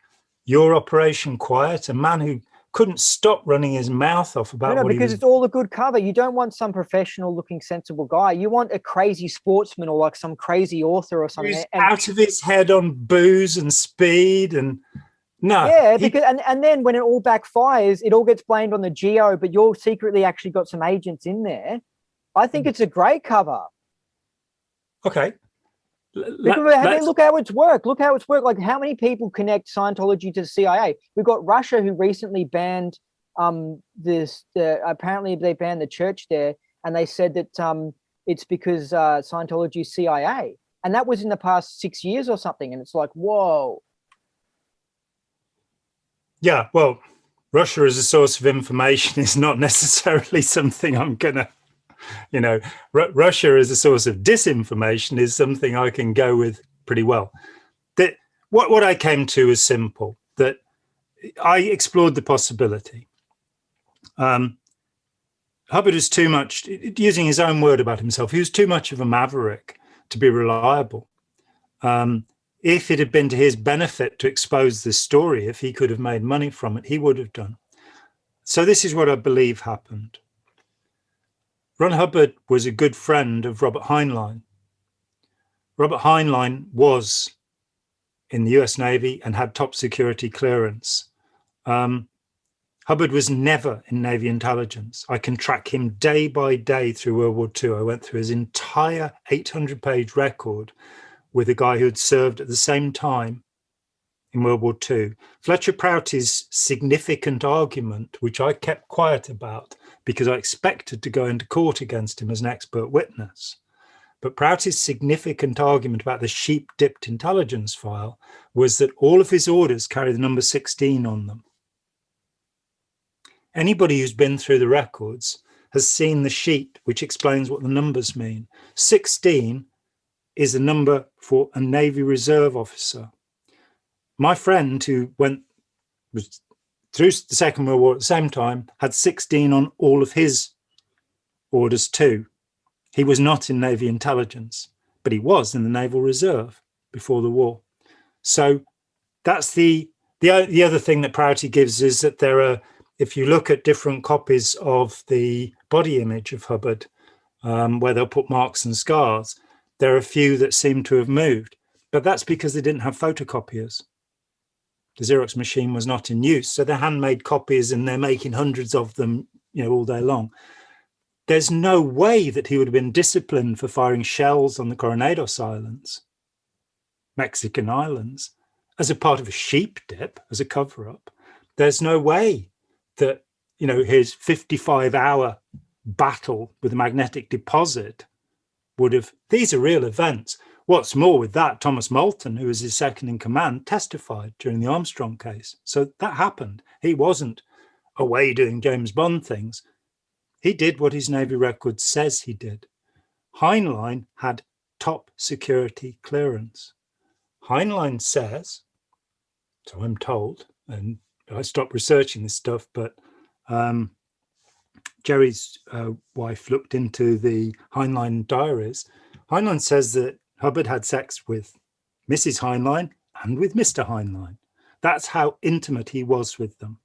your operation quiet? A man who couldn't stop running his mouth off about what because it's all a good cover. You don't want some professional looking sensible guy. You want a crazy sportsman or like some crazy author or something. Who's out of his head on booze and speed and no. Yeah, because and then when it all backfires, it all gets blamed on the Geo, but you're secretly actually got some agents in there. I think it's a great cover. Okay. Look how it's worked. Look how it's worked. Like, how many people connect Scientology to the CIA? We've got Russia, who recently banned apparently they banned the church there, and they said that it's because Scientology is CIA, and that was in the past 6 years or something. And it's like, whoa. Yeah, well, Russia as a source of information is not necessarily something I'm gonna. Russia as a source of disinformation is something I can go with pretty well. That what I came to is simple, that I explored the possibility. Hubbard is too much, using his own word about himself, he was too much of a maverick to be reliable. If it had been to his benefit to expose this story, if he could have made money from it, he would have done. So this is what I believe happened. Ron Hubbard was a good friend of Robert Heinlein. Robert Heinlein was in the US Navy and had top security clearance. Hubbard was never in Navy intelligence. I can track him day by day through World War II. I went through his entire 800-page record with a guy who had served at the same time in World War II. Fletcher Prouty's significant argument, which I kept quiet about because I expected to go into court against him as an expert witness. But Prouty's significant argument about the sheep-dipped intelligence file was that all of his orders carry the number 16 on them. Anybody who's been through the records has seen the sheet which explains what the numbers mean. 16 is a number for a Navy Reserve officer. My friend who was through the Second World War at the same time had 16 on all of his orders too. He was not in Navy intelligence, but he was in the Naval Reserve before the war. So that's the other thing that Prouty gives is that there are, if you look at different copies of the body image of Hubbard, where they'll put marks and scars, there are a few that seem to have moved, but that's because they didn't have photocopiers. The Xerox machine was not in use, so they're handmade copies and they're making hundreds of them, all day long. There's no way that he would have been disciplined for firing shells on the Coronados Islands, Mexican islands, as a part of a sheep dip, as a cover-up. There's no way that, his 55-hour battle with the magnetic deposit would have, these are real events. What's more with that, Thomas Moulton, who was his second in command, testified during the Armstrong case. So that happened. He wasn't away doing James Bond things. He did what his Navy record says he did. Heinlein had top security clearance. Heinlein says, so I'm told, and I stopped researching this stuff, but Jerry's wife looked into the Heinlein diaries. Heinlein says that Hubbard had sex with Mrs. Heinlein and with Mr. Heinlein. That's how intimate he was with them.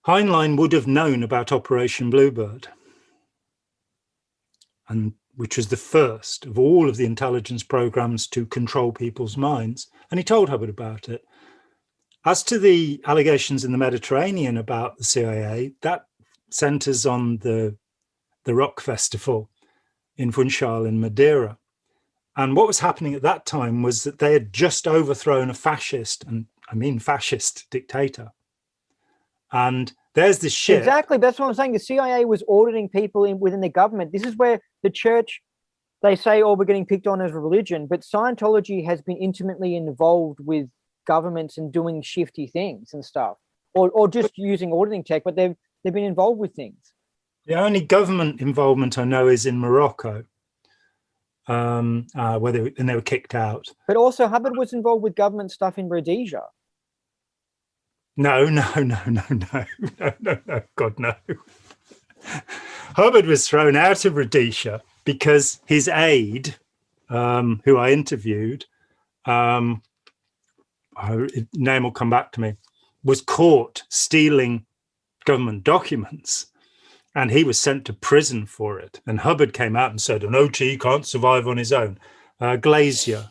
Heinlein would have known about Operation Bluebird. And which was the first of all of the intelligence programs to control people's minds. And he told Hubbard about it. As to the allegations in the Mediterranean about the CIA, that centers on the rock festival in Funchal in Madeira. And what was happening at that time was that they had just overthrown a fascist, and I mean fascist, dictator. And there's this ship. Exactly. That's what I'm saying. The CIA was auditing people within the government. This is where the church, they say, oh, we're getting picked on as a religion, but Scientology has been intimately involved with governments and doing shifty things and stuff, or just using auditing tech, but they've been involved with things. The only government involvement I know is in Morocco, where they were kicked out. But also Hubbard was involved with government stuff in Rhodesia. No, God, no. Hubbard was thrown out of Rhodesia because his aide, who I interviewed, name will come back to me, was caught stealing government documents, and he was sent to prison for it. And Hubbard came out and said, an OT can't survive on his own. Glazier,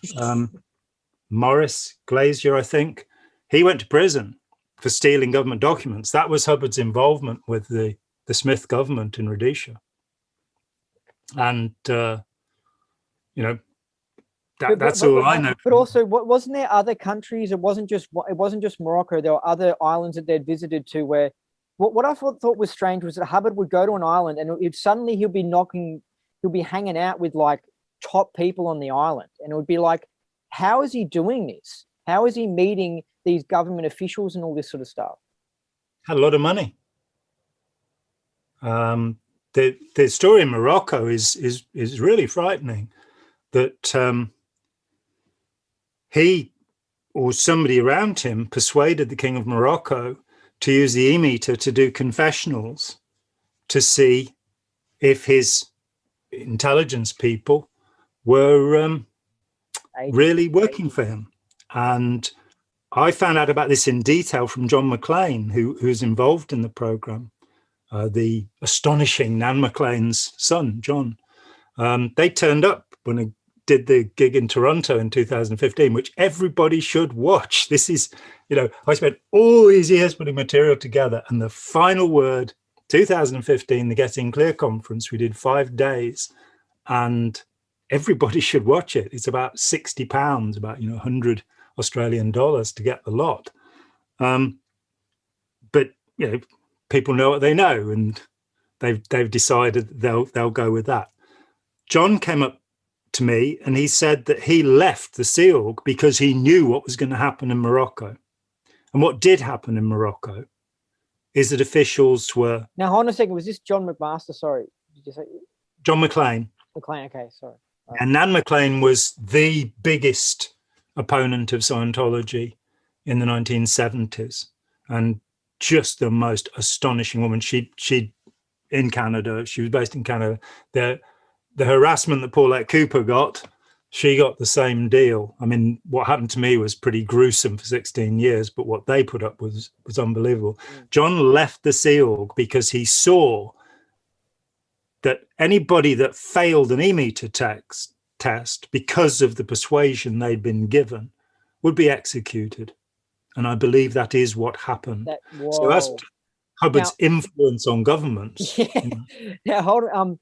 Maurice Glazier, I think, he went to prison for stealing government documents. That was Hubbard's involvement with the Smith government in Rhodesia. And, that's all I know. But also, wasn't there other countries? It wasn't just Morocco. There were other islands that they'd visited to where, what I thought was strange was that Hubbard would go to an island and suddenly he'll be hanging out with like top people on the island. And it would be like, how is he doing this? How is he meeting these government officials and all this sort of stuff? Had a lot of money. The story in Morocco is really frightening. That he or somebody around him persuaded the King of Morocco to use the e-meter to do confessionals to see if his intelligence people were really working for him. And I found out about this in detail from John McClane, who's involved in the program, the astonishing Nan McClane's son, John. They turned up when I did the gig in Toronto in 2015, which everybody should watch. This is, I spent all these years putting material together, and the final word, 2015, the Getting Clear conference, we did 5 days, and everybody should watch it. It's about £60, about 100 Australian dollars to get the lot. But people know what they know, and they've decided they'll go with that. John came up to me and he said that he left the Sea Org because he knew what was going to happen in Morocco. And what did happen in Morocco is that officials were... Now, hold on a second. Was this John McMaster? Sorry. Did you say... John McClane. McClane, okay, sorry. Right. And Nan McClane was the biggest opponent of Scientology in the 1970s, and just the most astonishing woman. She in Canada, she was based in Canada. The harassment that Paulette Cooper got, she got the same deal. I mean, what happened to me was pretty gruesome for 16 years, but what they put up was unbelievable. John left the Sea Org because he saw that anybody that failed an e-meter test because of the persuasion they'd been given would be executed. And I believe that is what happened. So as to Hubbard's influence on governments. Yeah. Now, hold on.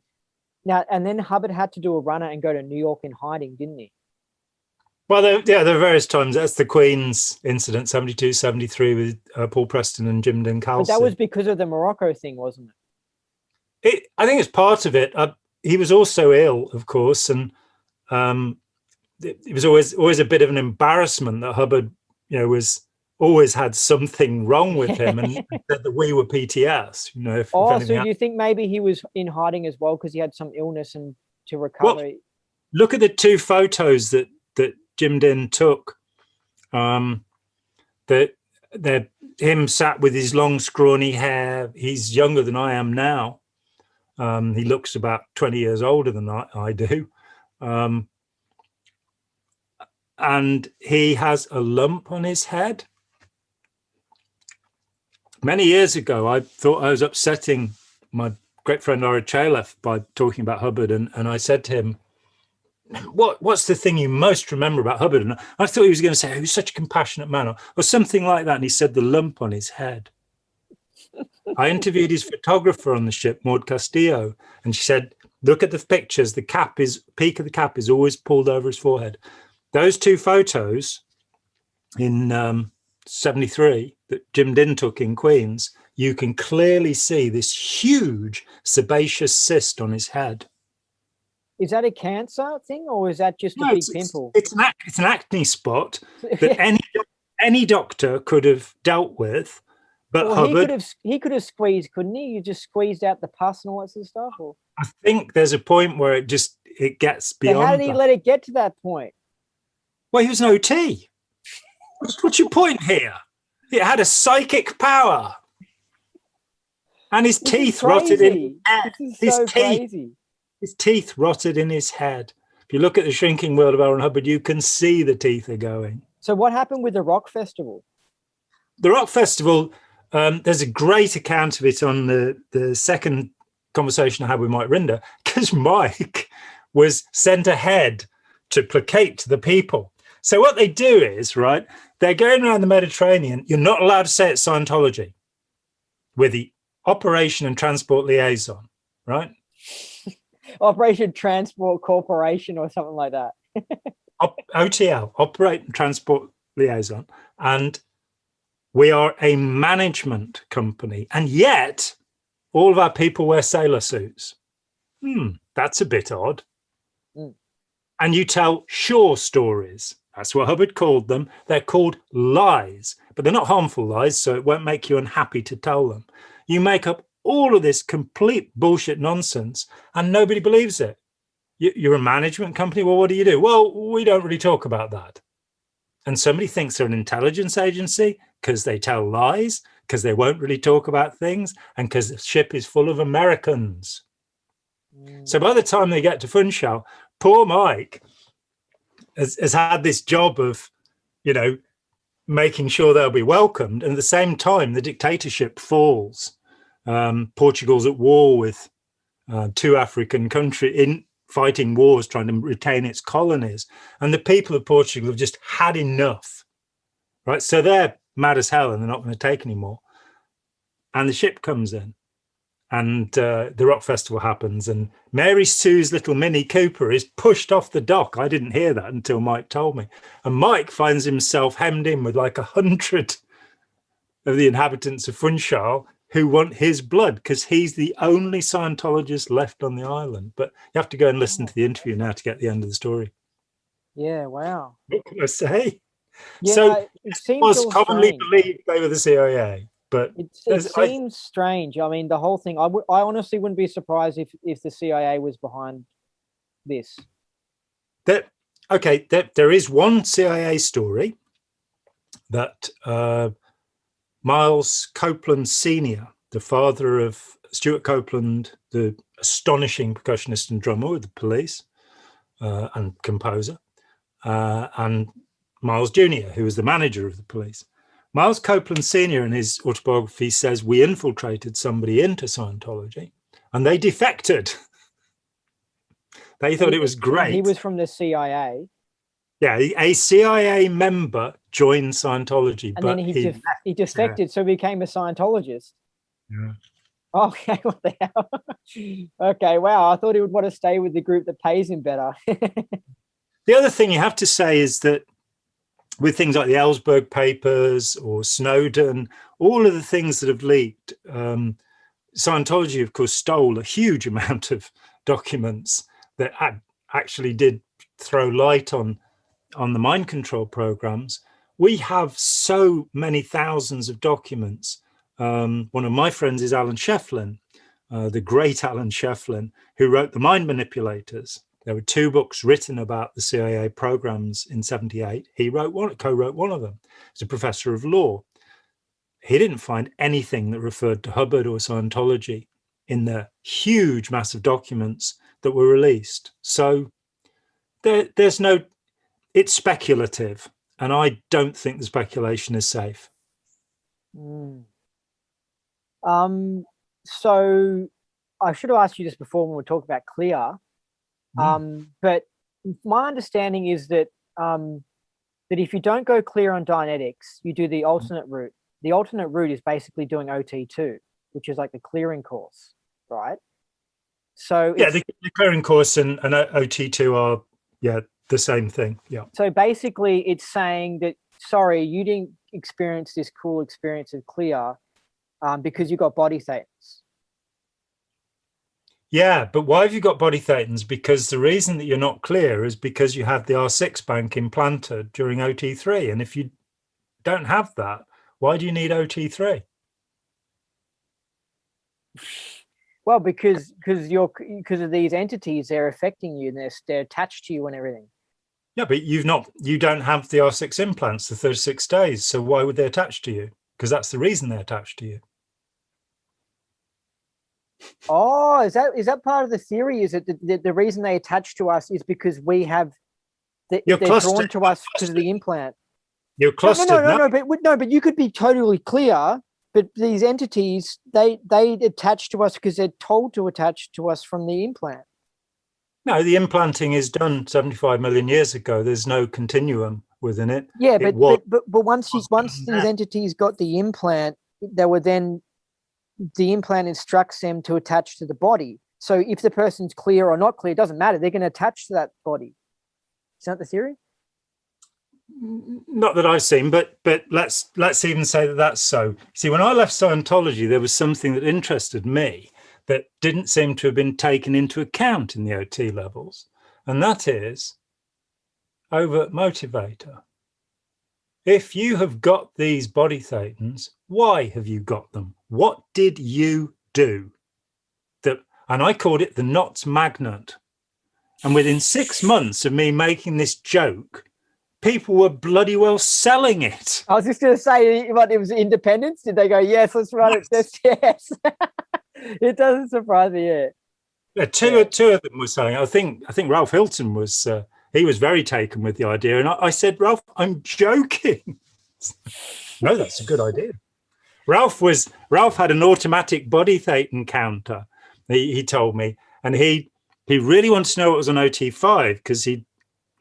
Now, and then Hubbard had to do a runner and go to New York in hiding, didn't he? Well, there are various times. That's the Queen's incident, 72, 73, with Paul Preston and Jim Dinkhalsi. But that was because of the Morocco thing, wasn't it? I think it's part of it. He was also ill, of course, and it was always a bit of an embarrassment that Hubbard, was always had something wrong with him, and said that we were PTS. If so do you think maybe he was in hiding as well because he had some illness and to recover? Well, look at the 2 photos that Jim Din took. That him sat with his long, scrawny hair. He's younger than I am now. He looks about 20 years older than I do. And he has a lump on his head. Many years ago, I thought I was upsetting my great friend Ira Chalef by talking about Hubbard, and I said to him, what's the thing you most remember about Hubbard? And I thought he was going to say, he was such a compassionate man, or something like that. And he said the lump on his head. I interviewed his photographer on the ship, Maud Castillo, and she said, look at the pictures. The peak of the cap is always pulled over his forehead. Those two photos in 73 that Jim Dinn took in Queens, you can clearly see this huge sebaceous cyst on his head. Is that a cancer thing, or is that just a big pimple? It's an acne spot that any doctor could have dealt with, but well, Hubbard, he could have squeezed, couldn't he? You just squeezed out the pus and all that sort of stuff. Or? I think there's a point where it gets beyond. So how did he let it get to that point? Well, he was an OT. What's your point here? It had a psychic power, and his teeth rotted in his head. Crazy. His teeth rotted in his head. If you look at the shrinking world of L. Ron Hubbard, you can see the teeth are going. So what happened with the rock festival? The rock festival, there's a great account of it on the second conversation I had with Mike Rinder, because Mike was sent ahead to placate the people. So what they do is, right, they're going around the Mediterranean. You're not allowed to say it's Scientology with the Operation and Transport Liaison, right? Operation Transport Corporation or something like that. OTL, Operate and Transport Liaison. And we are a management company. And yet, all of our people wear sailor suits. That's a bit odd. And you tell shore stories. That's what Hubbard called them. They're called lies, but they're not harmful lies, so it won't make you unhappy to tell them. You make up all of this complete bullshit nonsense and nobody believes it. You're a management company. Well, what do you do? Well, we don't really talk about that. And somebody thinks they're an intelligence agency because they tell lies, because they won't really talk about things, and because the ship is full of Americans. So by the time they get to Funchal, poor Mike has had this job of, making sure they'll be welcomed. And at the same time, the dictatorship falls. Portugal's at war with two African countries fighting wars, trying to retain its colonies. And the people of Portugal have just had enough, right? So they're mad as hell and they're not going to take anymore. And the ship comes in and the rock festival happens. And Mary Sue's little Mini Cooper is pushed off the dock. I didn't hear that until Mike told me. And Mike finds himself hemmed in with like 100 of the inhabitants of Funchal who want his blood because he's the only Scientologist left on the island. But you have to go and listen to the interview now to get the end of the story. Yeah, wow. What can I say? Yeah, so it was commonly strange. believed they were the CIA, but it seems strange. I mean, the whole thing, I honestly wouldn't be surprised if the CIA was behind this. There is one CIA story that Miles Copeland Sr., the father of Stuart Copeland, the astonishing percussionist and drummer with the Police and composer, and Miles Jr., who was the manager of the Police. Miles Copeland Sr. in his autobiography says, we infiltrated somebody into Scientology and they defected. They thought it was great. He was from the CIA. Yeah, a CIA member joined Scientology, and but then he defected, so he became a Scientologist. Yeah. Okay, what the hell? Okay, wow. I thought he would want to stay with the group that pays him better. The other thing you have to say is that with things like the Ellsberg papers or Snowden, all of the things that have leaked, Scientology, of course, stole a huge amount of documents that actually did throw light on the mind control programs. We have so many thousands of documents. One of my friends is Alan Shefflin, the great Alan Shefflin, who wrote The Mind Manipulators. There were 2 books written about the CIA programs in 78. He co-wrote one of them. He's a professor of law. He didn't find anything that referred to Hubbard or Scientology in the huge, massive documents that were released. So there's no, it's speculative. And I don't think the speculation is safe. So I should have asked you this before when we talked about clear. But my understanding is that that if you don't go clear on Dianetics, you do the alternate route. The alternate route is basically doing OT2, which is like the clearing course, right? So yeah, the clearing course and OT2 are the same thing. Yeah. So basically, it's saying that sorry, you didn't experience this cool experience of clear because you got body thetans. Yeah, but why have you got body thetans? Because the reason that you're not clear is because you have the R6 bank implanted during OT3. And if you don't have that, why do you need OT3? Well, because of these entities, they're affecting you and they're attached to you and everything. Yeah, but you don't have the R6 implants, the 36 days. So why would they attach to you? Because that's the reason they're attached to you. Oh, is that part of the theory? Is it the reason they attach to us is because we have they're drawn to us because of the implant? You're clustered. But you could be totally clear, but these entities they attach to us because they're told to attach to us from the implant. No, the implanting is done 75 million years ago. There's no continuum within it. Yeah, but once these entities got the implant, the implant instructs them to attach to the body. So if the person's clear or not clear, it doesn't matter. They're going to attach to that body. Is that the theory? Not that I've seen, but let's even say that that's so. See, when I left Scientology, there was something that interested me that didn't seem to have been taken into account in the OT levels, and that is overt motivator. If you have got these body thetans, why have you got them? What did you do? And I called it the Knots magnet. And within 6 months of me making this joke, people were bloody well selling it. I was just going to say, what, it was independence? Did they go, yes, let's run it? Yes. It doesn't surprise me yet. Yeah, two of them were selling. I think Ralph Hilton was. He was very taken with the idea, and I said, Ralph, I'm joking. No, that's a good idea. Ralph had an automatic body thetan counter. He told me, and he really wanted to know what was on OT5 because he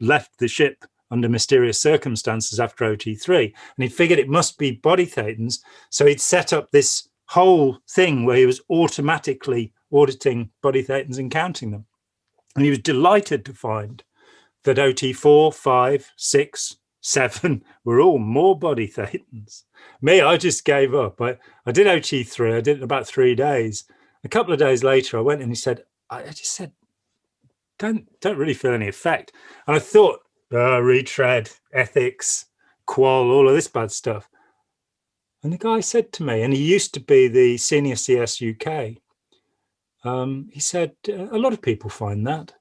left the ship under mysterious circumstances after OT3, and he figured it must be body thetans. So he'd set up this whole thing where he was automatically auditing body thetans and counting them, and he was delighted to find that OT4, 5, 6, 7 were all more body thetans. Me, I just gave up. I did OT3. I did it in about 3 days. A couple of days later, I went and he said, I just said, don't really feel any effect. And I thought, retread, ethics, qual, all of this bad stuff. And the guy said to me, and he used to be the senior CS UK, he said, a lot of people find that.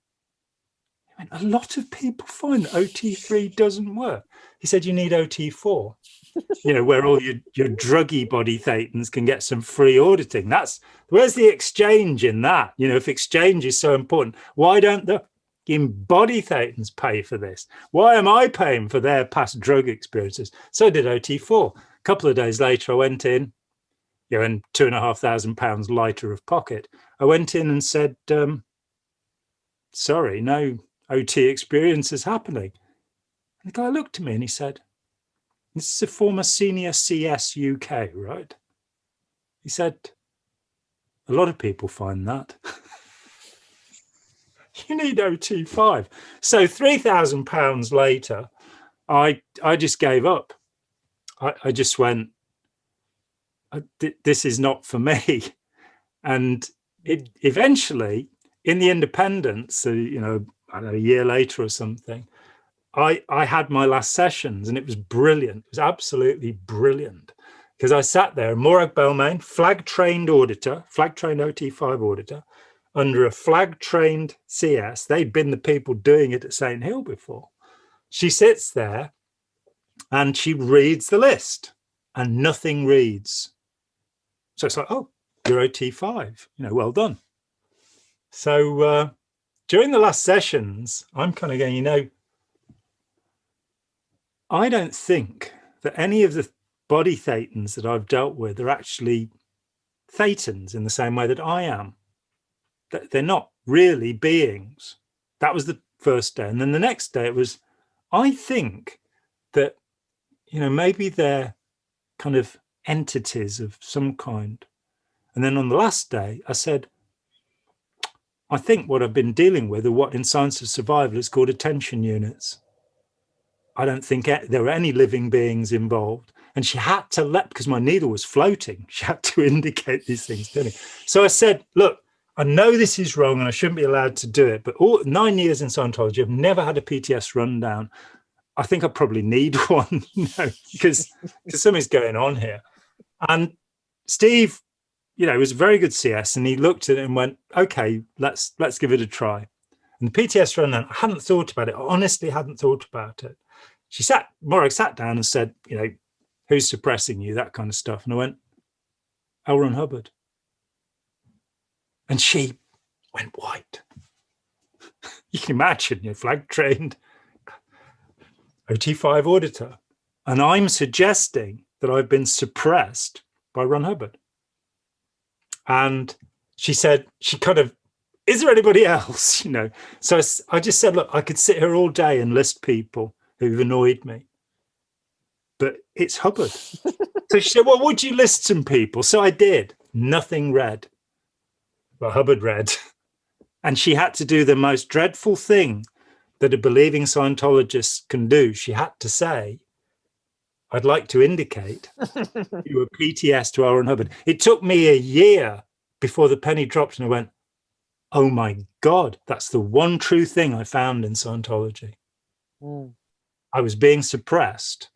A lot of people find that OT3 doesn't work. He said, you need OT4, where all your druggy body thetans can get some free auditing. Where's the exchange in that? If exchange is so important, why don't the body thetans pay for this? Why am I paying for their past drug experiences? So did OT4. A couple of days later, I went in, and £2,500 lighter of pocket. I went in and said, sorry, no OT experience is happening. And the guy looked at me and he said, this is a former senior CS UK, right? He said, a lot of people find that. You need OT5. So £3,000 later, I just gave up. I just went, this is not for me. And it eventually, in the independence, I don't know, a year later or something, I had my last sessions, and it was brilliant. It was absolutely brilliant, because I sat there, Morag Belmain, flag-trained auditor, flag-trained OT5 auditor, under a flag-trained CS. They'd been the people doing it at St. Hill before. She sits there and she reads the list, and nothing reads. So it's like, oh, you're OT5, well done. So during the last sessions, I'm kind of going, I don't think that any of the body thetans that I've dealt with are actually thetans in the same way that I am. they're not really beings. That was the first day. And then the next day it was, I think that, maybe they're kind of entities of some kind. And then on the last day, I said, I think what I've been dealing with are what in science of survival is called attention units. I don't think there were any living beings involved. And she had to because my needle was floating, she had to indicate these things to me. So I said, look, I know this is wrong and I shouldn't be allowed to do it, but all 9 years in Scientology, I've never had a PTS rundown. I think I probably need one, because something's going on here. And Steve, was a very good CS, and he looked at it and went, okay, let's give it a try. And the PTS rundown, I hadn't thought about it. I honestly hadn't thought about it. Morag sat down and said, who's suppressing you, that kind of stuff. And I went, L. Ron Hubbard. And she went white. You can imagine, flag trained OT5 auditor. And I'm suggesting that I've been suppressed by Ron Hubbard. And she said, is there anybody else? So I just said, look, I could sit here all day and list people who've annoyed me, but it's Hubbard. So she said, well, would you list some people? So I did. Nothing read. Well, Hubbard read. And she had to do the most dreadful thing that a believing Scientologist can do. She had to say, I'd like to indicate you were PTS to L. Ron Hubbard. It took me a year before the penny dropped and I went, oh my God, that's the one true thing I found in Scientology. I was being suppressed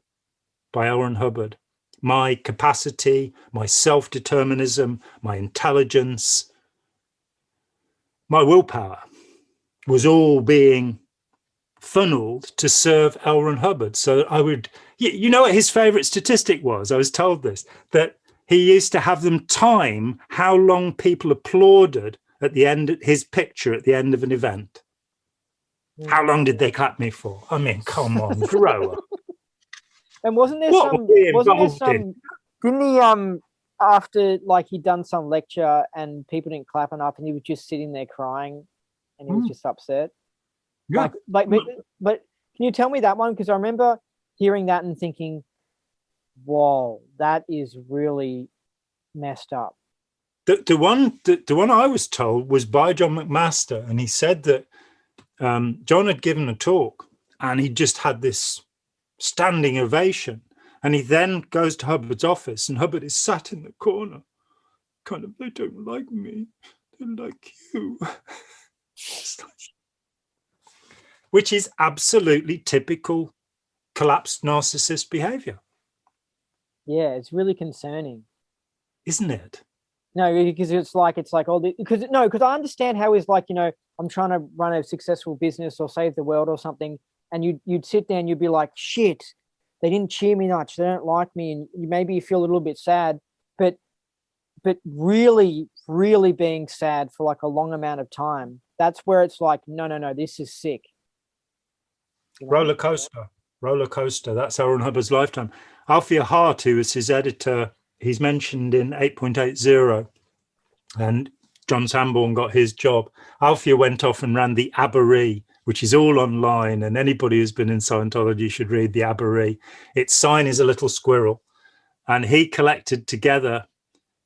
by L. Ron Hubbard. My capacity, my self-determinism, my intelligence, my willpower was all being funneled to serve L. Ron Hubbard. So I would, what his favorite statistic was? I was told this, that he used to have them time how long people applauded at the end of his picture at the end of an event. How long did they clap me for? I mean, come on, grow up. And wasn't there didn't he after he'd done some lecture and people didn't clap enough and he was just sitting there crying and he was just upset? Yeah. But can you tell me that one? Because I remember hearing that and thinking, whoa, that is really messed up. The one I was told was by John McMaster, and he said that John had given a talk and he just had this standing ovation, and he then goes to Hubbard's office and Hubbard is sat in the corner kind of, they don't like me, they like you. Which is absolutely typical collapsed narcissist behavior. Yeah, it's really concerning, isn't it? No, because it's like because I understand how he's I'm trying to run a successful business or save the world or something, and you'd sit there and you'd be like, shit, they didn't cheer me much, they don't like me, and maybe you feel a little bit sad, but really, really being sad for a long amount of time, that's where it's like, no, this is sick. Roller coaster. That's L. Ron Hubbard's lifetime. Althea Hart, who was his editor, he's mentioned in 8.80, and John Sanborn got his job. Althea went off and ran the Aberree, which is all online, and anybody who's been in Scientology should read the Aberree. Its sign is a little squirrel, and he collected together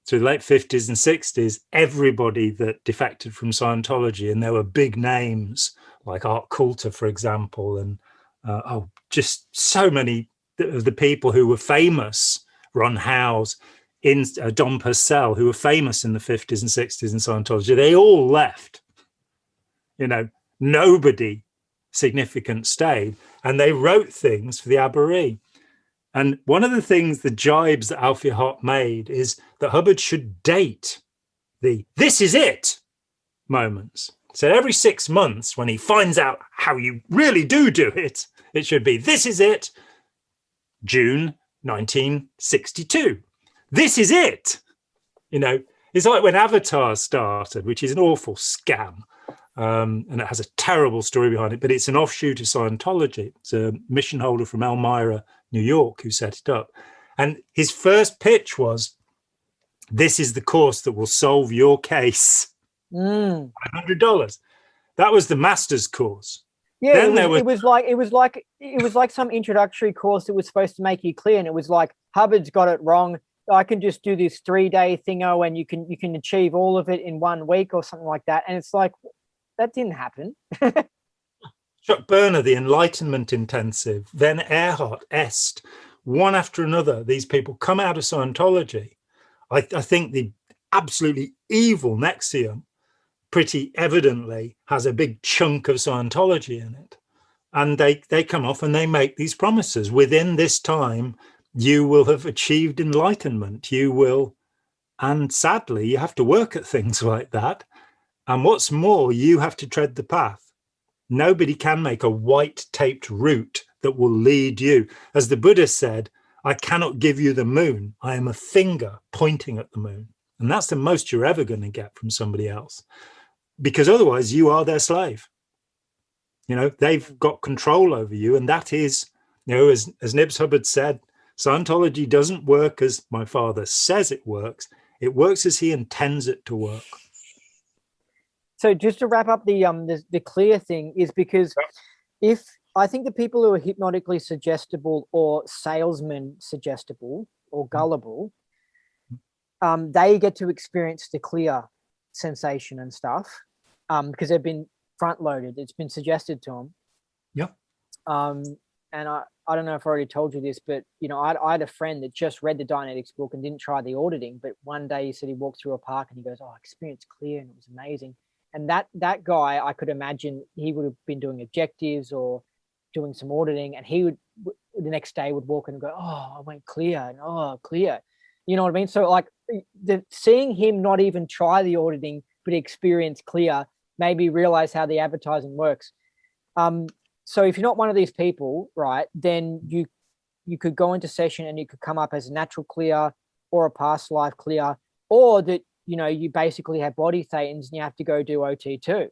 through the late 50s and 60s everybody that defected from Scientology, and there were big names like Art Coulter, for example, and just so many of the people who were famous, Ron Howes, Don Purcell, who were famous in the 50s and 60s in Scientology, they all left. Nobody significant stayed, and they wrote things for the Aberree. And one of the things, the jibes that Althea Hart made, is that Hubbard should date the "this is it" moments. So every 6 months, when he finds out how you really do it, it should be, "This is it, June 1962. This is it." It's like when Avatar started, which is an awful scam. And it has a terrible story behind it, but it's an offshoot of Scientology. It's a mission holder from Elmira, New York, who set it up. And his first pitch was, "This is the course that will solve your case." $100. That was the master's course. Yeah, Then it was like some introductory course that was supposed to make you clear, and it was like, Hubbard's got it wrong. I can just do this 3-day thingo, and you can achieve all of it in 1 week or something like that. And it's like, that didn't happen. Chuck Berner, the Enlightenment Intensive, then Earhart, Est, one after another, these people come out of Scientology. I think the absolutely evil Nexium pretty evidently has a big chunk of Scientology in it. And they come off and they make these promises. Within this time, you will have achieved enlightenment. You will, and sadly, you have to work at things like that. And what's more, you have to tread the path. Nobody can make a white taped route that will lead you. As the Buddha said, I cannot give you the moon. I am a finger pointing at the moon. And that's the most you're ever going to get from somebody else, because otherwise you are their slave. You know, they've got control over you. And that is, you know, as Nibs Hubbard said, Scientology doesn't work as my father says it works. It works as he intends it to work. So just to wrap up the clear thing, is because if I think the people who are hypnotically suggestible or salesman suggestible or gullible, they get to experience the clear sensation and stuff because they've been front loaded. It's been suggested to them. Yeah. And I don't know if I already told you this, but you know, I had a friend that just read the Dianetics book and didn't try the auditing, but one day he said he walked through a park and he goes, "Oh, I experienced clear and it was amazing." And that guy, I could imagine he would have been doing objectives or doing some auditing, and he would the next day would walk in and go, "Oh, I went clear," and "Oh, clear." You know what I mean? So like seeing him not even try the auditing but experience clear made me realize how the advertising works. So if you're not one of these people, right, then you could go into session and you could come up as a natural clear or a past life clear, or that, you know, you basically have body thetans and you have to go do OT2.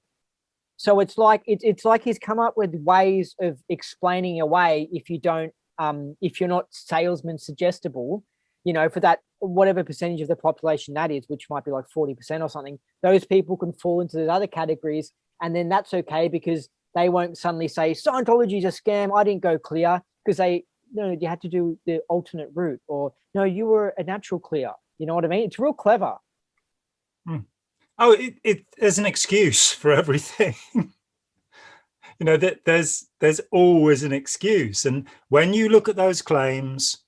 So it's like he's come up with ways of explaining away if you don't, if you're not salesman suggestible, you know, for that whatever percentage of the population that is, which might be like 40% or something, those people can fall into those other categories, and then that's okay because they won't suddenly say Scientology is a scam, I didn't go clear, because you had to do the alternate route, or no, you were a natural clear. You know what I mean? It's real clever. Oh, there's an excuse for everything. You know, that there's always an excuse. And when you look at those claims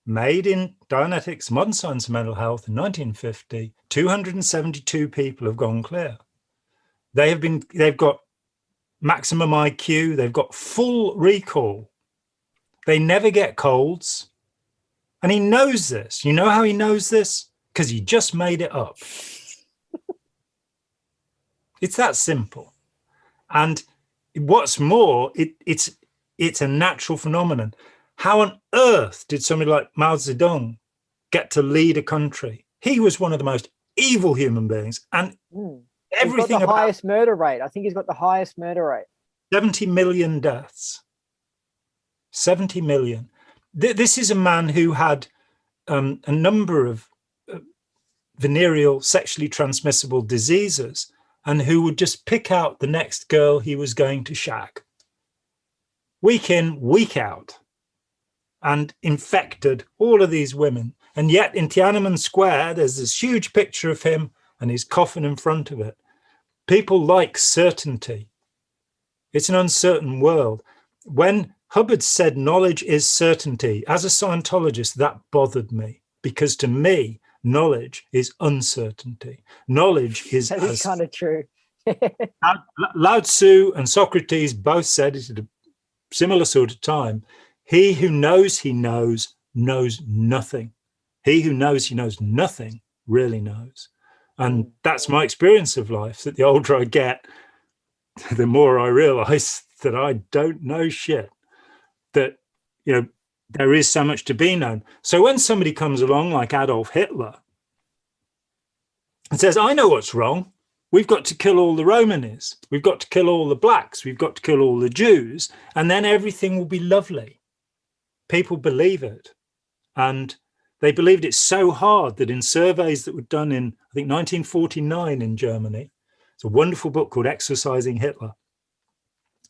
made in Dianetics, Modern Science of Mental Health in 1950, 272 people have gone clear. They've got maximum IQ, they've got full recall. They never get colds. And he knows this. You know how he knows this? Because he just made it up. It's that simple. And what's more, it's a natural phenomenon. How on earth did somebody like Mao Zedong get to lead a country? He was one of the most evil human beings, and everything he's got the highest murder rate. I think he's got the highest murder rate. 70 million deaths. 70 million. This is a man who had a number of venereal sexually transmissible diseases, and who would just pick out the next girl he was going to shag. Week in, week out. And infected all of these women. And yet in Tiananmen Square, there's this huge picture of him and his coffin in front of it. People like certainty. It's an uncertain world. When Hubbard said knowledge is certainty, as a Scientologist, that bothered me, because to me, knowledge is uncertainty. Knowledge is... That is kind of true. Lao Tzu and Socrates both said it at a similar sort of time. He who knows he knows nothing. He who knows he knows nothing really knows. And that's my experience of life, that the older I get, the more I realize that I don't know shit. That, you know, there is so much to be known. So when somebody comes along like Adolf Hitler and says, I know what's wrong. We've got to kill all the Romanies. We've got to kill all the blacks. We've got to kill all the Jews. And then everything will be lovely. People believe it. And they believed it so hard that in surveys that were done in, I think, 1949 in Germany, It's a wonderful book called Exercising Hitler.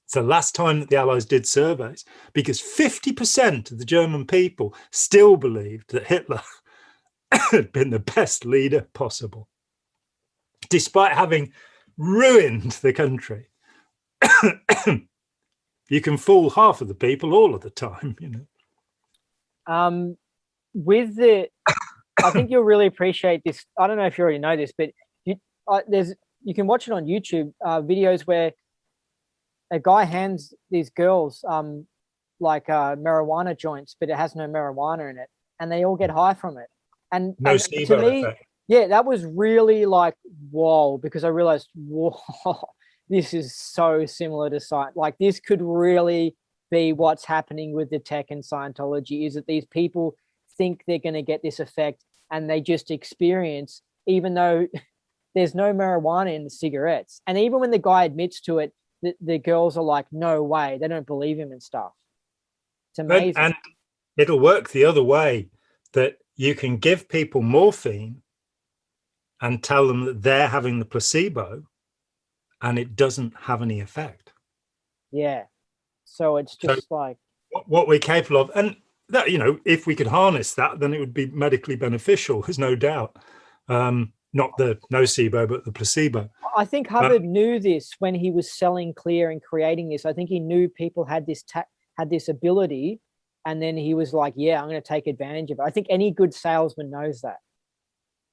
It's the last time that the Allies did surveys, because 50% of the German people still believed that Hitler had been the best leader possible, despite having ruined the country. You can fool half of the people all of the time, you know. With the, I think you'll really appreciate this. I don't know if you already know this, but you can watch it on YouTube, videos where a guy hands these girls marijuana joints, but it has no marijuana in it, and they all get high from it. And to me, effect. Yeah, that was really like, whoa, because I realized, whoa, this is so similar to science. Like, this could really be what's happening with the tech and Scientology, is that these people think they're going to get this effect, and they just experience, even though there's no marijuana in the cigarettes. And even when the guy admits to it, the girls are like, no way, they don't believe him and stuff. It's amazing. And it'll work the other way, that you can give people morphine and tell them that they're having the placebo, and it doesn't have any effect. Yeah. So it's just like what we're capable of. And that, you know, if we could harness that, then it would be medically beneficial, there's no doubt. Not the nocebo, but the placebo. I think Hubbard knew this when he was selling Clear and creating this. I think he knew people had this ability, and then he was like, yeah, I'm going to take advantage of it. I think any good salesman knows that.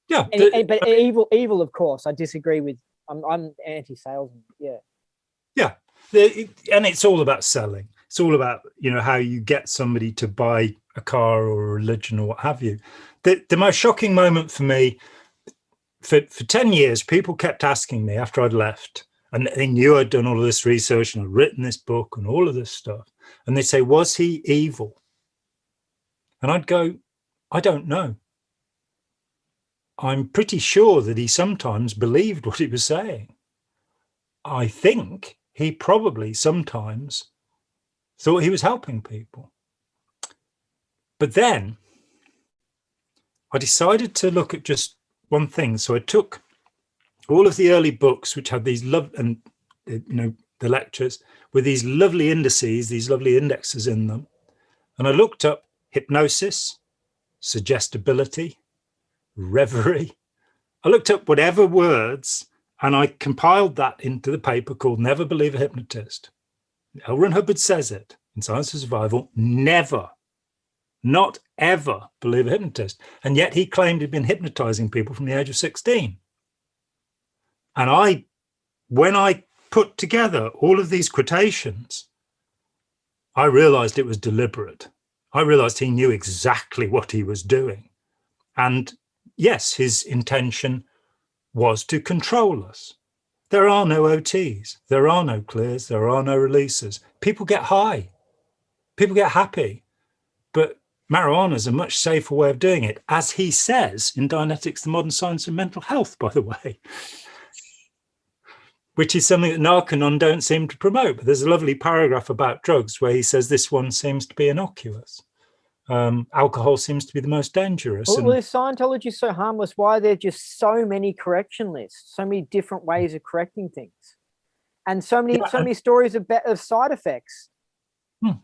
Yeah. But evil, of course, I disagree with. I'm anti-salesman. Yeah. Yeah. And it's all about selling. It's all about, you know, how you get somebody to buy a car or a religion or what have you. The most shocking moment for me, for 10 years, people kept asking me after I'd left, and they knew I'd done all of this research and I'd written this book and all of this stuff. And they'd say, was he evil? And I'd go, I don't know. I'm pretty sure that he sometimes believed what he was saying. I think he probably sometimes thought he was helping people. But then I decided to look at just one thing. So I took all of the early books, which had these the lectures with these lovely indices, these lovely indexes in them. And I looked up hypnosis, suggestibility, reverie. I looked up whatever words, and I compiled that into the paper called Never Believe a Hypnotist. L. Ron Hubbard says it in Science of Survival, never, not ever believe a hypnotist. And yet he claimed he'd been hypnotizing people from the age of 16. And when I put together all of these quotations, I realized it was deliberate. I realized he knew exactly what he was doing. And yes, his intention was to control us. There are no OTs, there are no clears, there are no releases. People get high, people get happy, but marijuana is a much safer way of doing it, as he says in Dianetics, the Modern Science of Mental Health, by the way, which is something that Narconon don't seem to promote. But there's a lovely paragraph about drugs where he says this one seems to be innocuous. Alcohol seems to be the most dangerous. Well, if Scientology is so harmless, why are there just so many correction lists, so many different ways of correcting things, and so many stories of side effects? You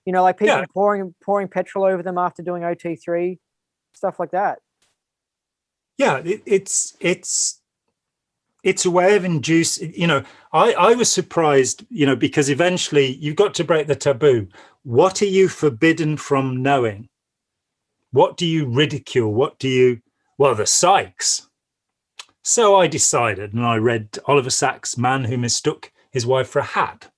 know, like people pouring petrol over them after doing OT3, stuff like that. Yeah, it's a way of inducing. You know, I was surprised. You know, because eventually you've got to break the taboo. What are you forbidden from knowing? What do you ridicule? Well, the psychs. So I decided, and I read Oliver Sacks' Man Who Mistook His Wife for a Hat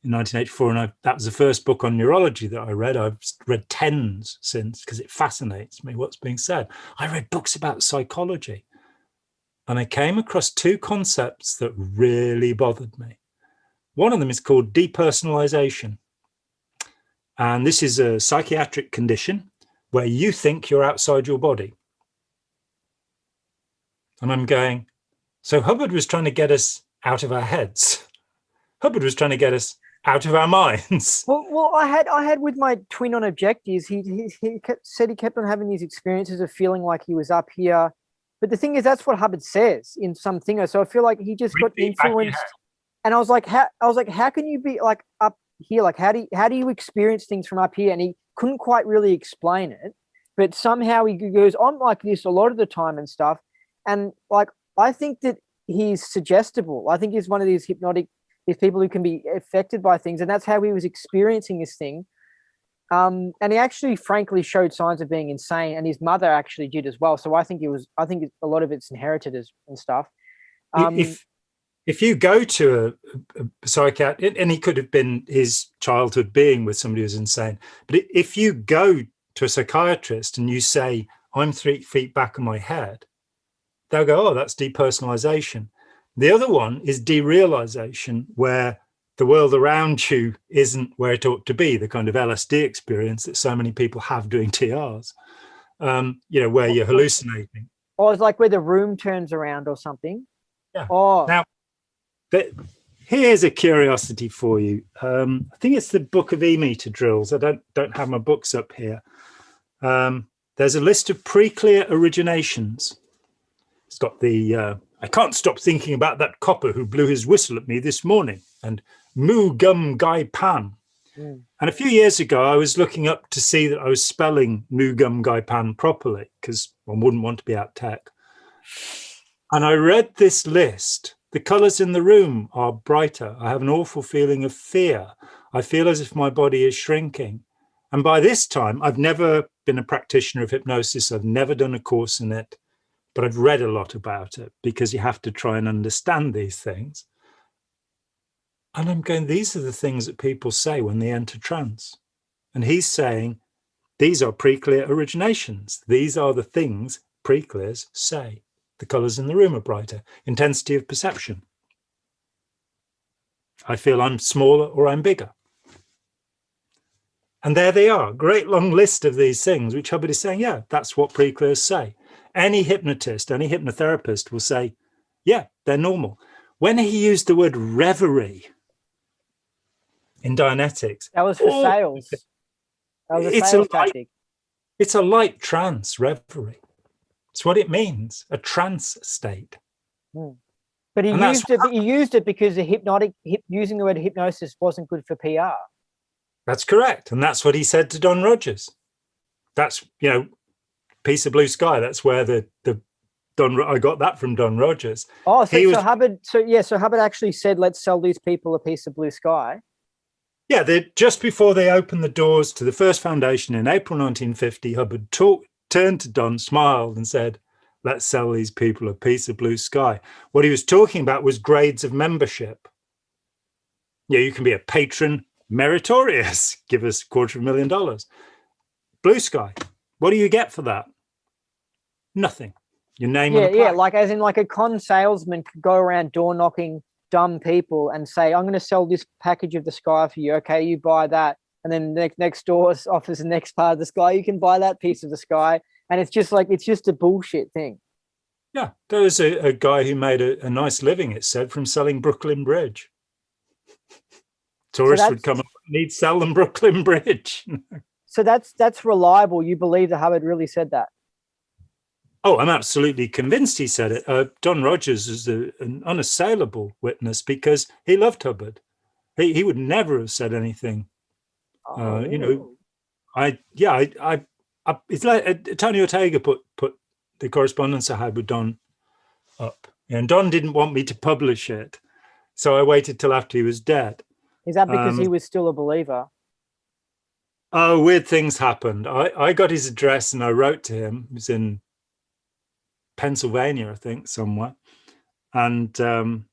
in 1984. And that was the first book on neurology that I read. I've read tens since, because it fascinates me what's being said. I read books about psychology. And I came across two concepts that really bothered me. One of them is called depersonalization. And this is a psychiatric condition where you think you're outside your body. And I'm going, so Hubbard was trying to get us out of our heads. Hubbard was trying to get us out of our minds. Well, I had with my twin on objectives, he said he kept on having these experiences of feeling like he was up here But the thing is, that's what Hubbard says in something. So I feel like he just got Repeat back your influenced. head. And I was like, how can you be like up here? Like, how do you experience things from up here? And he couldn't quite really explain it, but somehow he goes, I'm like this a lot of the time and stuff. And like, I think that he's suggestible. I think he's one of these people who can be affected by things. And that's how he was experiencing this thing. And he actually frankly showed signs of being insane, and his mother actually did as well. So I think a lot of it's inherited and stuff. If you go to a psychiatrist, and he could have been his childhood being with somebody who's insane, but if you go to a psychiatrist and you say, I'm 3 feet back of my head, they'll go, oh, that's depersonalization. The other one is derealization, where the world around you isn't where it ought to be, the kind of LSD experience that so many people have doing TRs, where you're hallucinating. Or it's like where the room turns around or something. Yeah. Oh. Now, here's a curiosity for you. I think it's the Book of E-meter drills. I don't have my books up here. There's a list of pre-clear originations. It's got the I can't stop thinking about that copper who blew his whistle at me this morning, and Mu Gum Gai Pan. And a few years ago, I was looking up to see that I was spelling Mu Gum Gai Pan properly, because one wouldn't want to be out tech. And I read this list. The colors in the room are brighter. I have an awful feeling of fear. I feel as if my body is shrinking. And by this time, I've never been a practitioner of hypnosis. I've never done a course in it, but I've read a lot about it, because you have to try and understand these things. And I'm going, these are the things that people say when they enter trance. And he's saying, these are pre-clear originations. These are the things pre-clears say. The colors in the room are brighter. Intensity of perception. I feel I'm smaller or I'm bigger. And there they are. Great long list of these things, which Hubbard is saying, yeah, that's what pre-clears say. Any hypnotist, any hypnotherapist will say, yeah, they're normal. When he used the word reverie in Dianetics. That was for sales. That was a sales tactic. It's a light trance reverie. It's what it means, a trance state. But he used it because using the word hypnosis wasn't good for PR. That's correct. And that's what he said to Don Rogers. That's, piece of blue sky. That's where I got that from Don Rogers. Oh, so Hubbard actually said, let's sell these people a piece of blue sky. Yeah, just before they opened the doors to the first foundation in April 1950, Hubbard turned to Don, smiled and said, let's sell these people a piece of blue sky. What he was talking about was grades of membership. Yeah, you can be a patron, meritorious, give us $250,000. Blue sky, what do you get for that? Nothing. Your name on a plaque. Yeah, like as in like a con salesman could go around door knocking dumb people and say, I'm going to sell this package of the sky for you. Okay, you buy that. And then next door offers the next part of the sky. You can buy that piece of the sky. And it's just a bullshit thing. Yeah, there was a guy who made a nice living, it said, from selling Brooklyn Bridge. Tourists would come up and he'd sell them Brooklyn Bridge. So that's reliable. You believe that Hubbard really said that? Oh, I'm absolutely convinced he said it. Don Rogers is an unassailable witness because he loved Hubbard. He would never have said anything. It's like Tony Ortega put the correspondence I had with Don up, and Don didn't want me to publish it, so I waited till after he was dead. Is that because he was still a believer? Oh, weird things happened. I got his address and I wrote to him. It was in Pennsylvania, I think, somewhere, and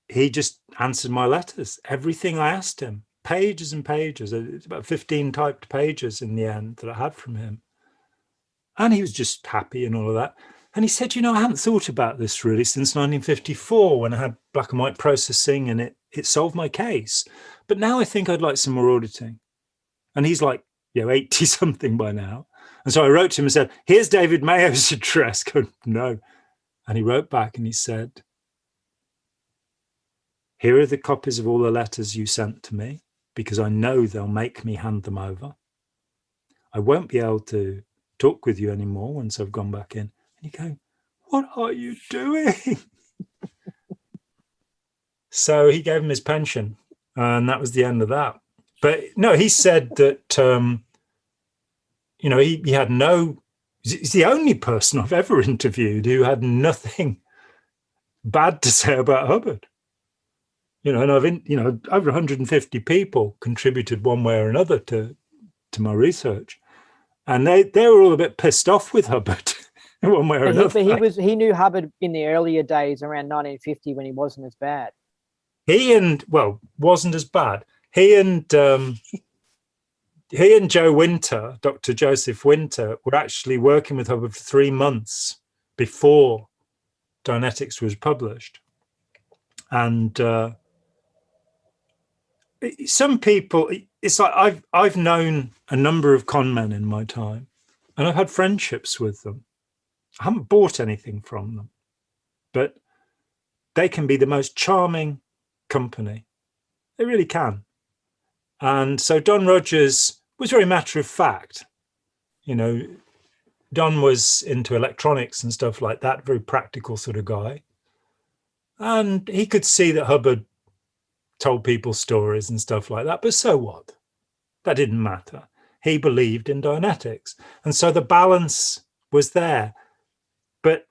he just answered my letters, everything I asked him. Pages and pages. It's about 15 typed pages in the end that I had from him. And he was just happy and all of that. And he said, I hadn't thought about this really since 1954 when I had black and white processing and it solved my case. But now I think I'd like some more auditing. And he's like, 80 something by now. And so I wrote to him and said, here's David Mayo's address. Go, no. And he wrote back and he said, here are the copies of all the letters you sent to me, because I know they'll make me hand them over. I won't be able to talk with you anymore once I've gone back in. And you go, what are you doing? So he gave him his pension, and that was the end of that. But no, he said that, he had he's the only person I've ever interviewed who had nothing bad to say about Hubbard. And over 150 people contributed one way or another to my research. And they were all a bit pissed off with Hubbard one way or another. But he knew Hubbard in the earlier days around 1950 when he wasn't as bad. Wasn't as bad. He and Joe Winter, Dr. Joseph Winter, were actually working with Hubbard for 3 months before Dianetics was published. And some people, it's like I've known a number of con men in my time, and I've had friendships with them. I haven't bought anything from them, but they can be the most charming company. They really can. And so Don Rogers was very matter of fact. Don was into electronics and stuff like that, very practical sort of guy. And he could see that Hubbard told people stories and stuff like that, but so what? That didn't matter. He believed in Dianetics. And so the balance was there. But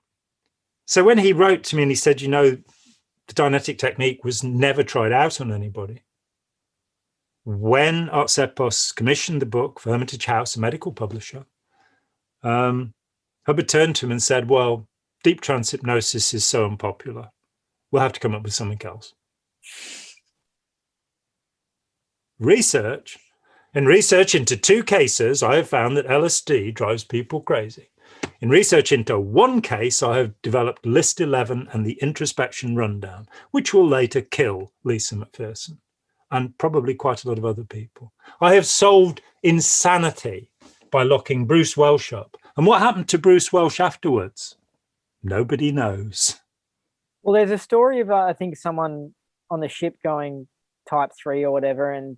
so when he wrote to me and he said, the Dianetic technique was never tried out on anybody. When Art Sepos commissioned the book for Hermitage House, a medical publisher, Hubbard turned to him and said, well, deep trance hypnosis is so unpopular. We'll have to come up with something else. In research into 2 cases, I have found that LSD drives people crazy. In research into 1 case, I have developed List 11 and the Introspection Rundown, which will later kill Lisa McPherson and probably quite a lot of other people. I have solved insanity by locking Bruce Welch up. And what happened to Bruce Welch afterwards? Nobody knows. Well, there's a story of, I think, someone on the ship going type 3 or whatever, and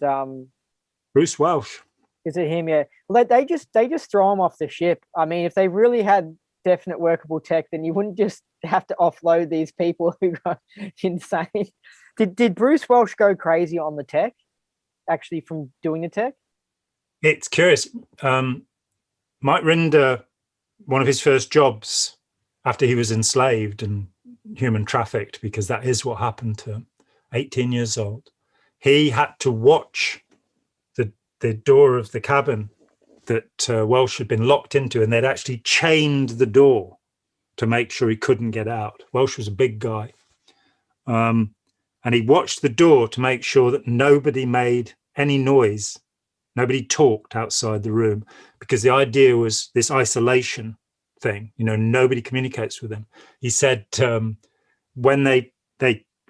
Bruce Welch. Is it him? Yeah. Well, they just throw him off the ship. I mean, if they really had definite workable tech, then you wouldn't just have to offload these people who go insane. Did Bruce Welch go crazy on the tech, actually, from doing the tech? It's curious. Mike Rinder, one of his first jobs after he was enslaved and human trafficked, because that is what happened to him, 18 years old, he had to watch the door of the cabin that Welsh had been locked into, and they'd actually chained the door to make sure he couldn't get out. Welsh was a big guy. And he watched the door to make sure that nobody made any noise. Nobody talked outside the room, because the idea was this isolation thing. Nobody communicates with him. He said when they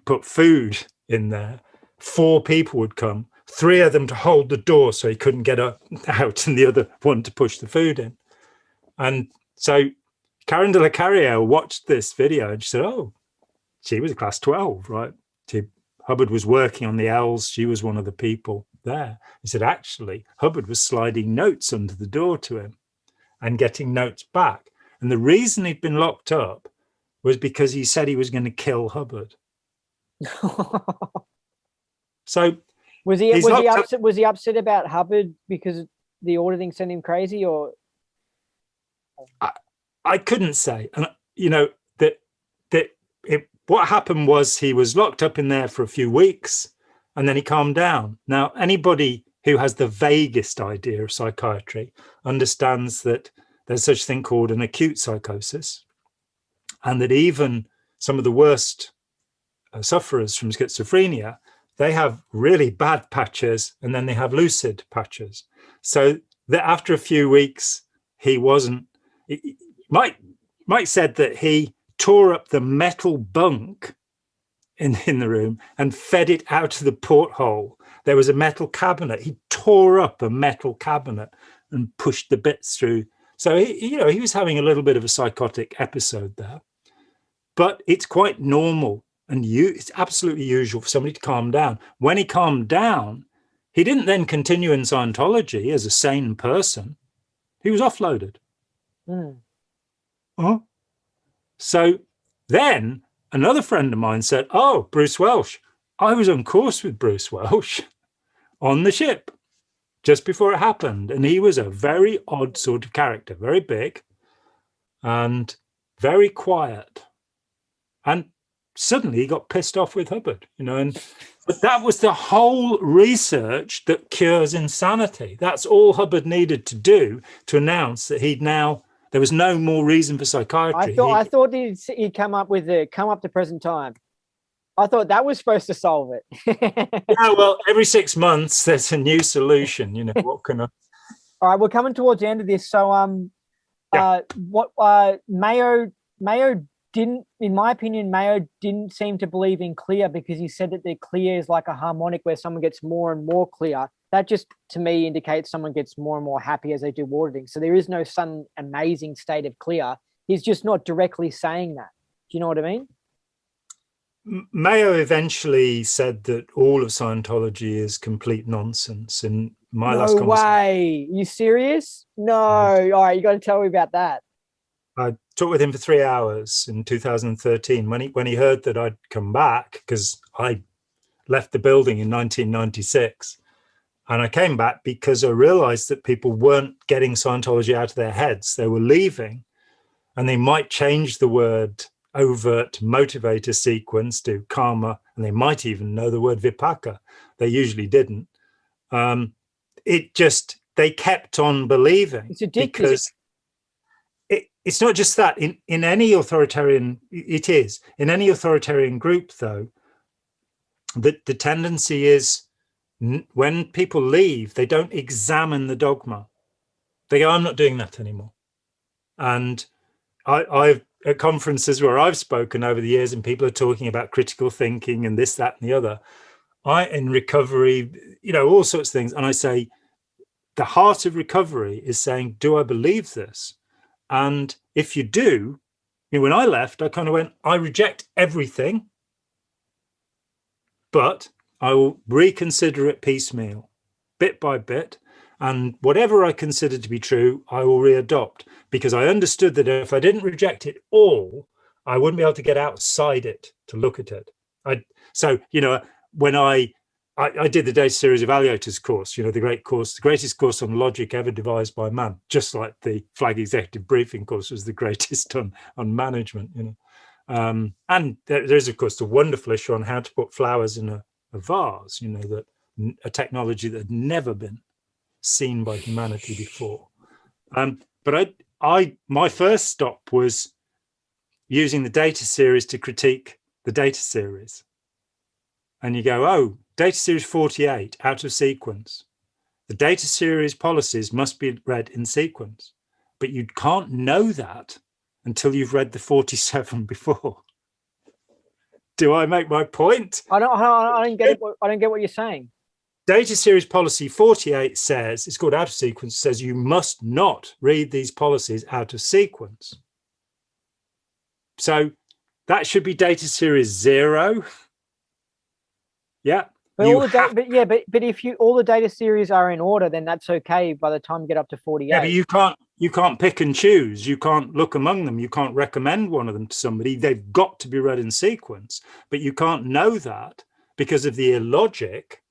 put food in there, 4 people would come, 3 of them to hold the door so he couldn't get out, and the other one to push the food in. And so Karen de la Carrière watched this video and she said, oh, she was a class 12, right? Hubbard was working on the L's. She was one of the people there. He said, actually, Hubbard was sliding notes under the door to him and getting notes back. And the reason he'd been locked up was because he said he was going to kill Hubbard. So was he upset about Hubbard because the auditing sent him crazy, or? I couldn't say. And what happened was he was locked up in there for a few weeks and then he calmed down. Now, anybody who has the vaguest idea of psychiatry understands that there's such a thing called an acute psychosis, and that even some of the worst sufferers from schizophrenia, they have really bad patches and then they have lucid patches. So that after a few weeks, he wasn't. Mike said that he tore up the metal bunk in the room and fed it out of the porthole. There was a metal cabinet. He tore up a metal cabinet and pushed the bits through. So he was having a little bit of a psychotic episode there. But it's quite normal, and it's absolutely usual for somebody to calm down. When he calmed down, he didn't then continue in Scientology as a sane person. He was offloaded. Oh. So then another friend of mine said, oh, Bruce Welch. I was on course with Bruce Welch on the ship just before it happened. And he was a very odd sort of character, very big and very quiet. And suddenly he got pissed off with Hubbard, but that was the whole research that cures insanity. That's all Hubbard needed to do to announce that there was no more reason for psychiatry. I thought he'd come up to present time. I thought that was supposed to solve it. Yeah, well, every 6 months there's a new solution. What can I? All right, we're coming towards the end of this. So, Mayo didn't, in my opinion, Mayo didn't seem to believe in clear because he said that the clear is like a harmonic where someone gets more and more clear. That just, to me, indicates someone gets more and more happy as they do auditing. So there is no some amazing state of clear. He's just not directly saying that. Do you know what I mean? Mayo eventually said that all of Scientology is complete nonsense. In my last conversation, no way. You serious? No. All right, you got to tell me about that. I talked with him for 3 hours in 2013 when he heard that I'd come back, because I left the building in 1996. And I came back because I realized that people weren't getting Scientology out of their heads. They were leaving, and they might change the word overt motivator sequence to karma, and they might even know the word vipaka. They usually didn't. They kept on believing. It's ridiculous. Because it's not just that. In any authoritarian, it is. In any authoritarian group, though, the tendency is when people leave, they don't examine the dogma. They go, I'm not doing that anymore. And I've at conferences where I've spoken over the years and people are talking about critical thinking and this, that, and the other, in recovery, all sorts of things. And I say, the heart of recovery is saying, do I believe this? And if you do, when I left, I kind of went, I reject everything, but I will reconsider it piecemeal, bit by bit. And whatever I consider to be true, I will readopt, because I understood that if I didn't reject it all, I wouldn't be able to get outside it to look at it. When I did the Data Series Evaluators course, the greatest course on logic ever devised by man, just like the Flag Executive Briefing course was the greatest on management, And there's, of course, the wonderful issue on how to put flowers in a vase, that a technology that had never been seen by humanity before. But my first stop was using the data series to critique the data series. And you go, oh, data series 48 out of sequence. The data series policies must be read in sequence, but you can't know that until you've read the 47 before. Do I make my point? I don't get it. I don't get what you're saying. Data series policy 48 says, it's called out of sequence, says you must not read these policies out of sequence. So that should be data series 0. Yeah. But if all the data series are in order, then that's okay by the time you get up to 48. Yeah, but you can't pick and choose. You can't look among them. You can't recommend one of them to somebody. They've got to be read in sequence. But you can't know that because of the illogic,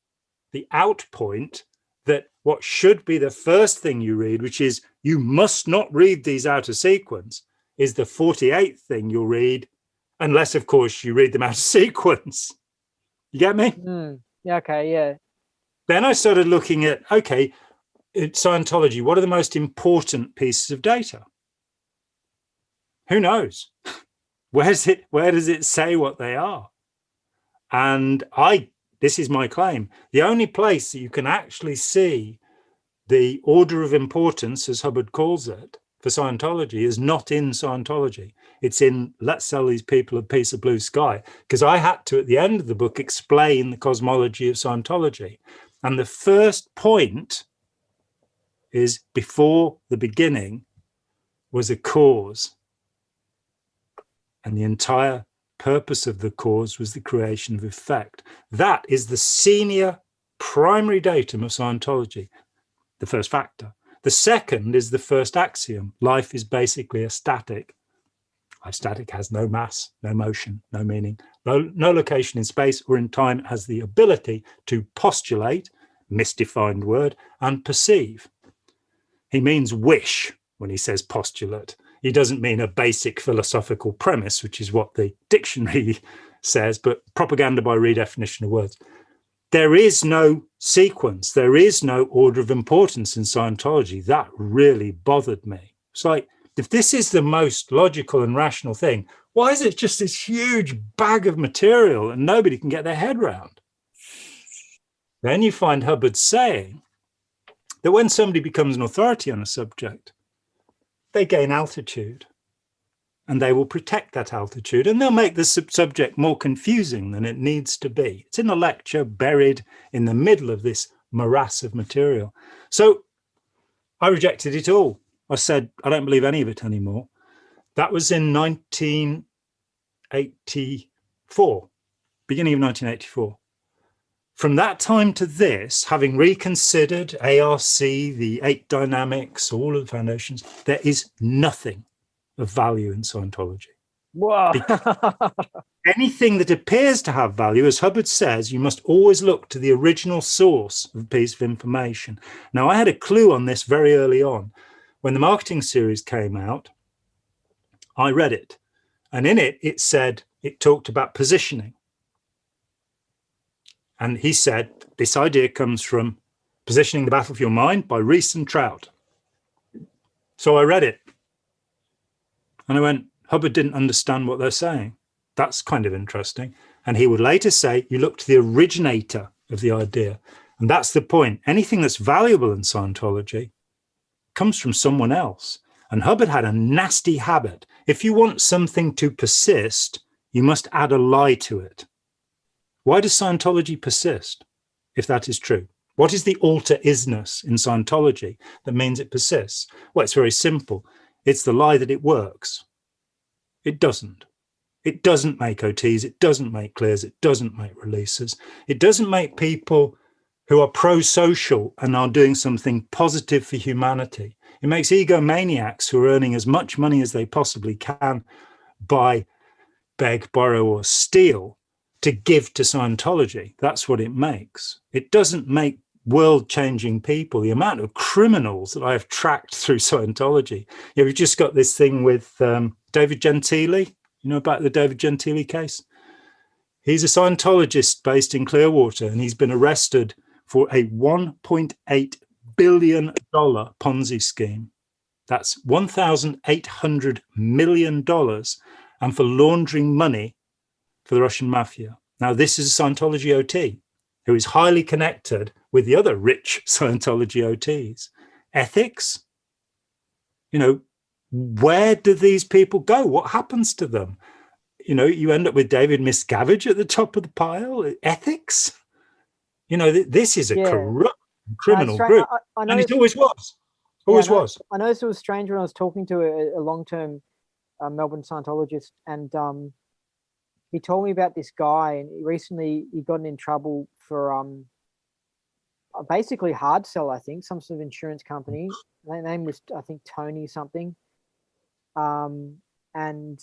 the out point, that what should be the first thing you read, which is you must not read these out of sequence, is the 48th thing you'll read, unless, of course, you read them out of sequence. You get me? Yeah, okay, yeah. Then I started looking at, okay, in Scientology, what are the most important pieces of data? Who knows? Where does it say what they are? And this is my claim. The only place that you can actually see the order of importance, as Hubbard calls it, for Scientology is not in Scientology. It's in Let's Sell These People a Piece of Blue Sky, because I had to, at the end of the book, explain the cosmology of Scientology. And the first point is, before the beginning was a cause. And the entire purpose of the cause was the creation of effect. That is the senior primary datum of Scientology, the first factor. The second is the first axiom. Life is basically a static. Life static has no mass, no motion, no meaning, no location in space or in time. It has the ability to postulate, misdefined word, and perceive. He means wish when he says postulate. He doesn't mean a basic philosophical premise, which is what the dictionary says, but propaganda by redefinition of words. There is no sequence. There is no order of importance in Scientology. That really bothered me. It's like, if this is the most logical and rational thing, why is it just this huge bag of material and nobody can get their head around? Then you find Hubbard saying that when somebody becomes an authority on a subject, they gain altitude and they will protect that altitude and they'll make the subject more confusing than it needs to be. It's in a lecture buried in the middle of this morass of material. So I rejected it all. I said, I don't believe any of it anymore. That was in 1984, beginning of 1984. From that time to this, having reconsidered ARC, the 8 dynamics, all of the foundations, there is nothing of value in Scientology. Wow. Anything that appears to have value, as Hubbard says, you must always look to the original source of a piece of information. Now, I had a clue on this very early on. When the marketing series came out, I read it. And in it, it talked about positioning. And he said, this idea comes from Positioning the Battle for Your Mind by Rees and Trout. So I read it. And I went, Hubbard didn't understand what they're saying. That's kind of interesting. And he would later say, you look to the originator of the idea. And that's the point. Anything that's valuable in Scientology comes from someone else. And Hubbard had a nasty habit. If you want something to persist, you must add a lie to it. Why does Scientology persist, if that is true? What is the alter isness in Scientology that means it persists? Well, it's very simple. It's the lie that it works. It doesn't. It doesn't make OTs. It doesn't make clears. It doesn't make releases. It doesn't make people who are pro-social and are doing something positive for humanity. It makes egomaniacs who are earning as much money as they possibly can by beg, borrow, or steal to give to Scientology. That's what it makes. It doesn't make world-changing people. The amount of criminals that I have tracked through Scientology. Yeah, we've just got this thing with David Gentili. You know about the David Gentili case? He's a Scientologist based in Clearwater, and he's been arrested for a $1.8 billion Ponzi scheme. That's $1,800 million, and for laundering money for the Russian mafia. Now, this is a Scientology OT who is highly connected with the other rich Scientology OTs. Ethics, you know, where do these people go? What happens to them? You know, you end up with David Miscavige at the top of the pile. Ethics? You know, this is a corrupt criminal group. I know, and it always was. Always was. I know this was strange when I was talking to a long-term Melbourne Scientologist, and he told me about this guy, and recently he gotten in trouble for basically hard sell, I think, some sort of insurance company. Their name was, I think, Tony something. And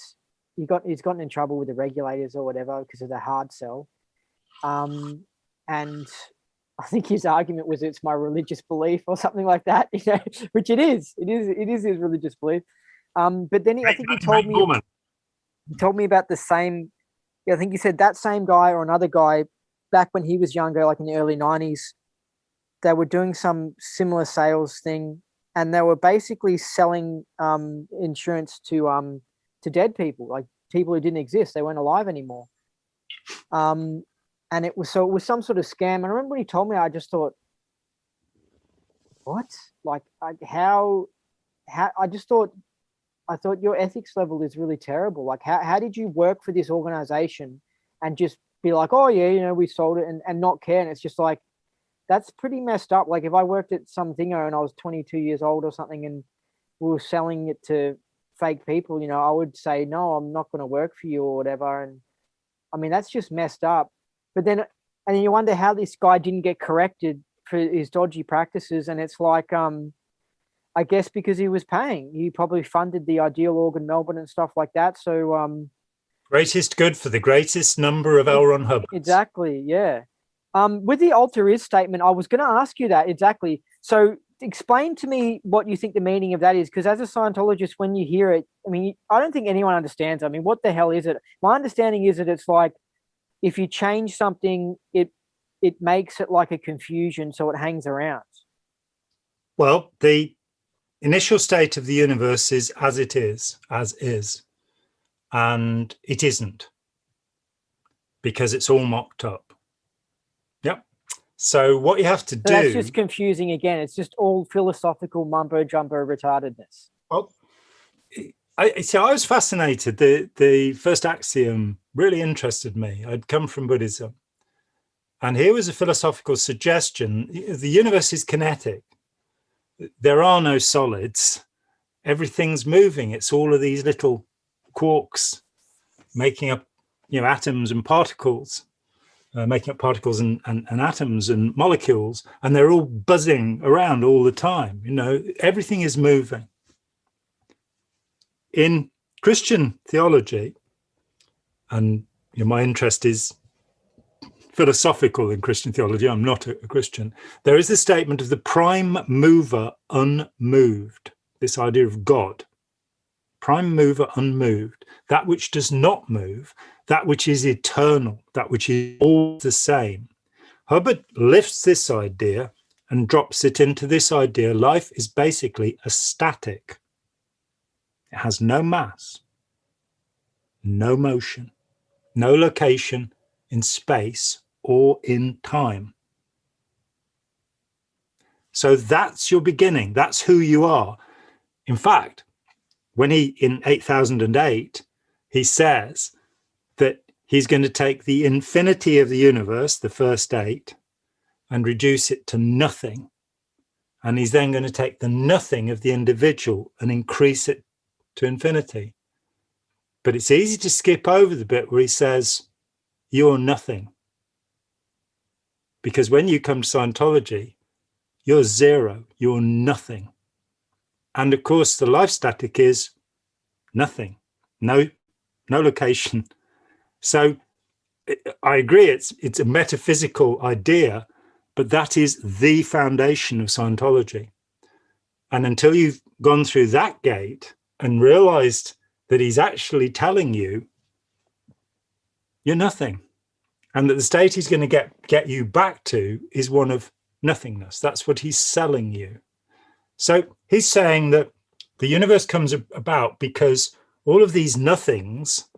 he's gotten in trouble with the regulators or whatever because of the hard sell. And I think his argument was it's my religious belief or something like that, you know, which it is his religious belief. But then I think he told me about the same. I think he said that same guy or another guy back when he was younger, like in the early 90s, they were doing some similar sales thing, and they were basically selling insurance to dead people, like people who didn't exist. They weren't alive anymore. And it was some sort of scam. And I remember when he told me, I just thought, what? Like, how I thought your ethics level is really terrible. Like, how did you work for this organization and just be like, oh yeah, you know, we sold it and not care? And it's just like, that's pretty messed up. Like, if I worked at some thingo and I was 22 years old or something and we were selling it to fake people, you know, I would say, no, I'm not going to work for you or whatever. And I mean, that's just messed up. But then, and then you wonder how this guy didn't get corrected for his dodgy practices. And it's like, I guess because he was paying. He probably funded the Ideal Org in Melbourne and stuff like that. So greatest good for the greatest number of L. Ron Hubbards. Exactly, yeah. With the alter is statement, I was going to ask you that exactly. So explain to me what you think the meaning of that is, because as a Scientologist, when you hear it, I mean, I don't think anyone understands. I mean, what the hell is it? My understanding is that it's like if you change something, it makes it like a confusion, so it hangs around. Well, the initial state of the universe is as it is, and it isn't, because it's all mocked up. Yep. So what you have to do... That's just confusing again. It's just all philosophical mumbo-jumbo retardedness. Well, I was fascinated. The first axiom really interested me. I'd come from Buddhism. And here was a philosophical suggestion. The universe is kinetic. There are no solids. Everything's moving. It's all of these little quarks making up, atoms and particles, making up particles and atoms and molecules, and they're all buzzing around all the time. Everything is moving. In Christian theology, and my interest is philosophical in Christian theology, I'm not a Christian, there is the statement of the prime mover unmoved, this idea of God. Prime mover unmoved, that which does not move, that which is eternal, that which is all the same. Hubbard lifts this idea and drops it into this idea: life is basically a static. It has no mass, no motion, no location in space or in time. So that's your beginning. That's who you are. In fact, when in 8008, he says that he's going to take the infinity of the universe, the first 8, and reduce it to nothing. And he's then going to take the nothing of the individual and increase it to infinity. But it's easy to skip over the bit where he says, you're nothing. Because when you come to Scientology, you're zero, you're nothing. And of course, the life static is nothing, no location. So I agree, it's a metaphysical idea, but that is the foundation of Scientology. And until you've gone through that gate and realized that he's actually telling you you're nothing, and that the state he's going to get you back to is one of nothingness. That's what he's selling you. So he's saying that the universe comes about because all of these nothings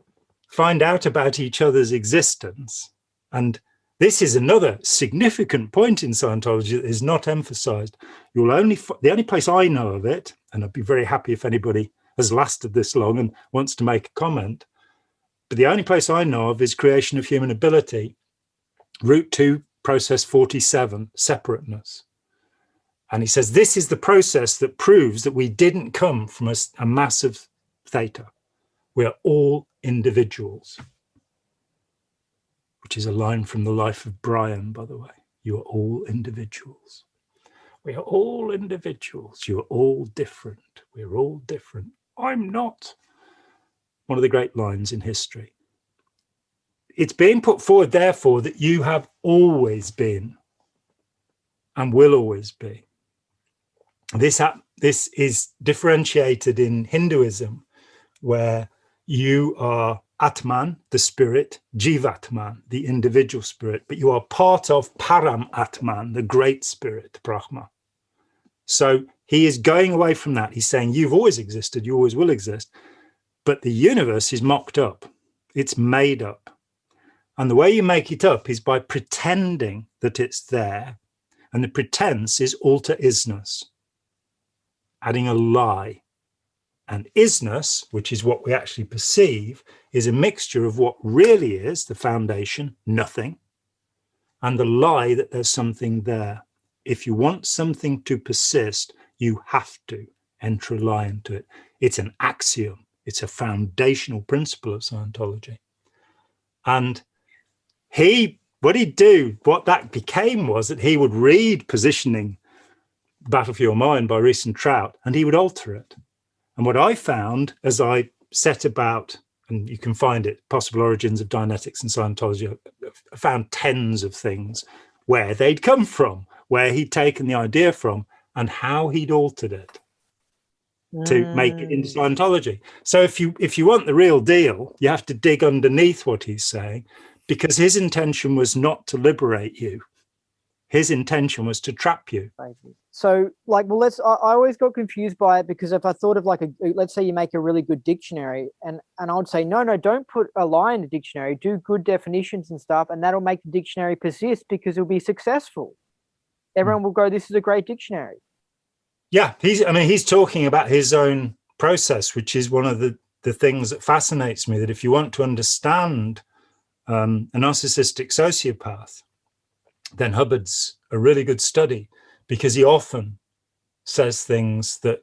find out about each other's existence. And this is another significant point in Scientology that is not emphasized. The only place I know of it, and I'd be very happy if anybody has lasted this long and wants to make a comment, but the only place I know of is Creation of Human Ability, Route 2, Process 47, Separateness. And he says this is the process that proves that we didn't come from a massive theta. We are all individuals, which is a line from the life of Brian, by the way. You are all individuals. We are all individuals. You are all different. We're all different. I'm not. One of the great lines in history. It's being put forward, therefore, that you have always been and will always be. This is differentiated in Hinduism, where you are Atman, the spirit, Jivatman, the individual spirit, but you are part of Param Atman, the great spirit, Brahma. So he is going away from that. He's saying you've always existed, you always will exist, but the universe is mocked up. It's made up. And the way you make it up is by pretending that it's there. And the pretense is alter isness, adding a lie. And isness, which is what we actually perceive, is a mixture of what really is the foundation, nothing, and the lie that there's something there. If you want something to persist, you have to enter a lie into it. It's an axiom. It's a foundational principle of Scientology. And what that became was that he would read positioning Battle for Your Mind by Rees and Trout, and he would alter it. And what I found as I set about, and you can find it, Possible Origins of Dianetics and Scientology, I found tens of things where they'd come from, where he'd taken the idea from, and how he'd altered it to make it into Scientology. So if you want the real deal, you have to dig underneath what he's saying, because his intention was not to liberate you. His intention was to trap you. So, like, well, I always got confused by it, because if I thought of like let's say you make a really good dictionary, and I would say, no, don't put a lie in the dictionary, do good definitions and stuff, and that'll make the dictionary persist because it'll be successful. Everyone will go, this is a great dictionary. Yeah, he's talking about his own process, which is one of the things that fascinates me, that if you want to understand a narcissistic sociopath, then Hubbard's a really good study, because he often says things that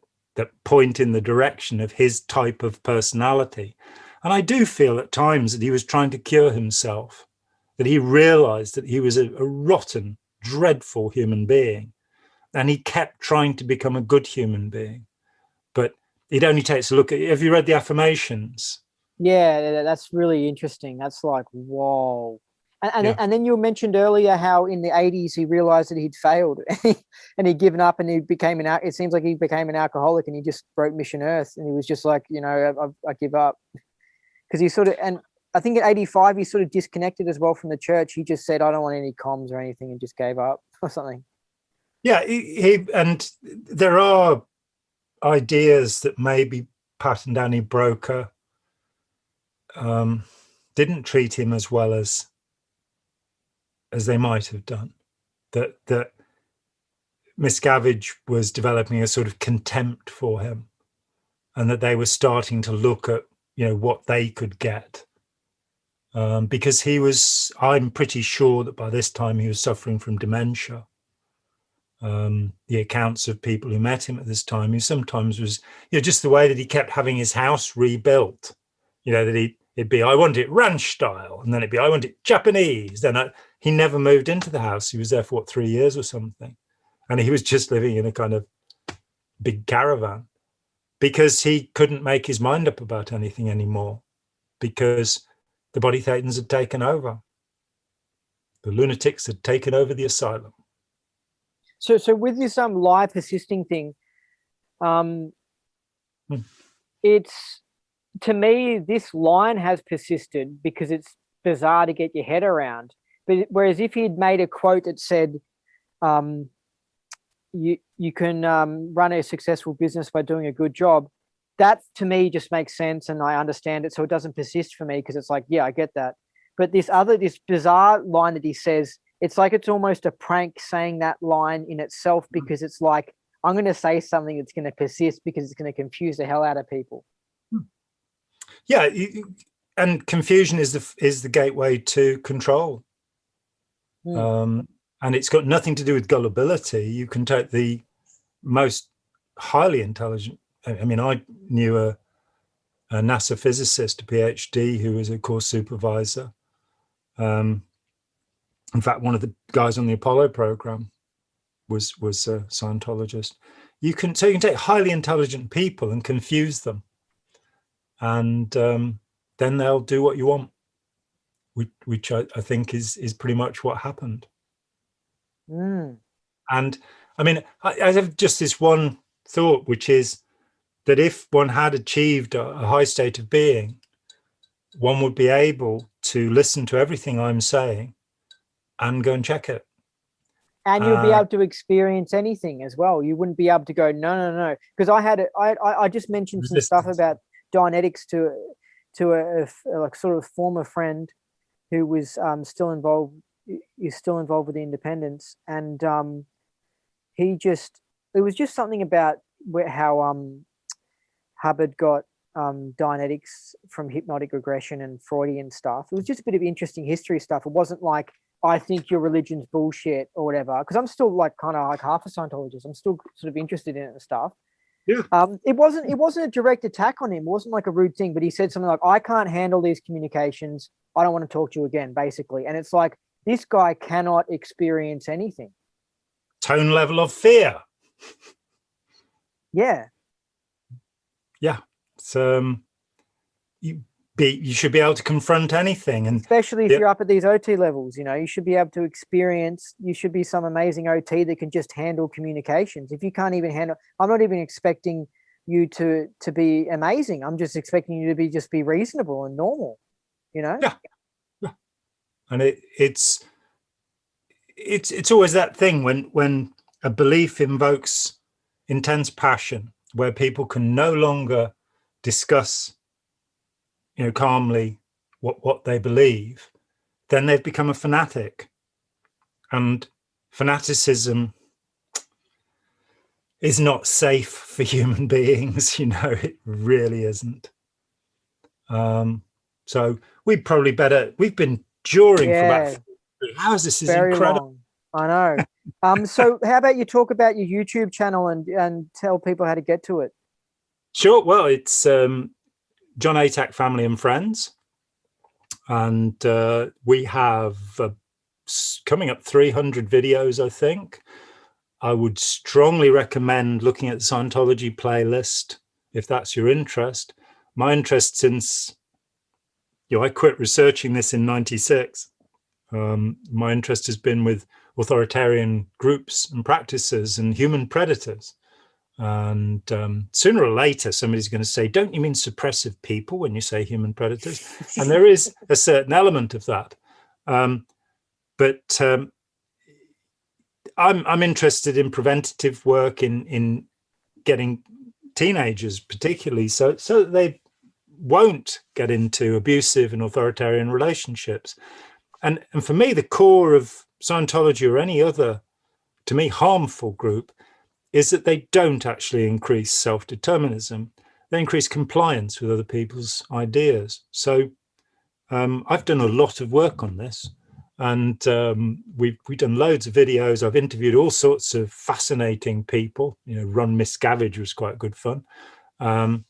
point in the direction of his type of personality. And I do feel at times that he was trying to cure himself, that he realized that he was a rotten, dreadful human being, and he kept trying to become a good human being. But it only takes a look at, have you read the affirmations? Yeah, that's really interesting. That's like, whoa. And then you mentioned earlier how in the 80s he realized that he'd failed and he'd given up, and he became it seems like he became an alcoholic, and he just wrote Mission Earth, and he was just like, I give up. Because he sort of, and I think at 85 he sort of disconnected as well from the church. He just said, I don't want any comms or anything, and just gave up or something. Yeah, and there are ideas that maybe Pat and Danny Broker didn't treat him as well as they might have done. That Miscavige was developing a sort of contempt for him, and that they were starting to look at what they could get, because I'm pretty sure that by this time he was suffering from dementia. The accounts of people who met him at this time, he sometimes was, just the way that he kept having his house rebuilt, that it'd be, I want it ranch style, and then it'd be, I want it Japanese. Then he never moved into the house. He was there for 3 years or something, and he was just living in a kind of big caravan, because he couldn't make his mind up about anything anymore, because the body thetans had taken over. The lunatics had taken over the asylum. So with this lie persisting thing, it's, to me, this line has persisted because it's bizarre to get your head around. But whereas if he'd made a quote that said, you can run a successful business by doing a good job, that to me just makes sense, and I understand it, so it doesn't persist for me, because it's like, yeah, I get that. But this bizarre line that he says, it's like it's almost a prank saying that line in itself, because it's like, I'm going to say something that's going to persist because it's going to confuse the hell out of people. Yeah, and confusion is the gateway to control. And it's got nothing to do with gullibility. You can take the most highly intelligent. I mean, I knew a NASA physicist, a PhD, who was a course supervisor. In fact, one of the guys on the Apollo program was a Scientologist. You can take highly intelligent people and confuse them, and then they'll do what you want, which I think is pretty much what happened. And I mean, I have just this one thought, which is that if one had achieved a high state of being, one would be able to listen to everything I'm saying and go and check it. And you'll be able to experience anything as well. You wouldn't be able to go, no. Because I just mentioned some stuff about Dianetics to a sort of former friend who was still involved with the independents. And it was just something about how Hubbard got Dianetics from hypnotic regression and Freudian stuff. It was just a bit of interesting history stuff. It wasn't like, I think your religion's bullshit or whatever, because I'm still like kind of like half a Scientologist. I'm still sort of interested in it and stuff. Yeah. It wasn't a direct attack on him. It wasn't like a rude thing, but he said something like, I can't handle these communications. I don't want to talk to you again, basically. And it's like, this guy cannot experience anything. Tone level of fear. Yeah. Yeah. So you should be able to confront anything, and especially if you're up at these OT levels, you know, you should be able to experience, you should be some amazing OT that can just handle communications. If you can't even handle, I'm not even expecting you to be amazing. I'm just expecting you to just be reasonable and normal, you know? Yeah. And it's always that thing when a belief invokes intense passion, where people can no longer discuss, you know, calmly what they believe, then they've become a fanatic. And fanaticism is not safe for human beings, you know, it really isn't. So we'd probably better, we've been during for about 3 hours. This is very incredible. Long. I know. So how about you talk about your YouTube channel and tell people how to get to it? Sure. Well, it's Jon AtackPART Family and Friends. And we have coming up 300 videos, I think. I would strongly recommend looking at the Scientology playlist if that's your interest. My interest since, you know, I quit researching this in '96. My interest has been with authoritarian groups and practices and human predators. And sooner or later, somebody's going to say, don't you mean suppressive people when you say human predators? And there is a certain element of that. But I'm interested in preventative work in getting teenagers, particularly, so that they won't get into abusive and authoritarian relationships. And for me, the core of Scientology or any other, to me, harmful group is that they don't actually increase self-determinism. They increase compliance with other people's ideas. So I've done a lot of work on this, and we've done loads of videos. I've interviewed all sorts of fascinating people. You know, Run Miscavige was quite good fun. And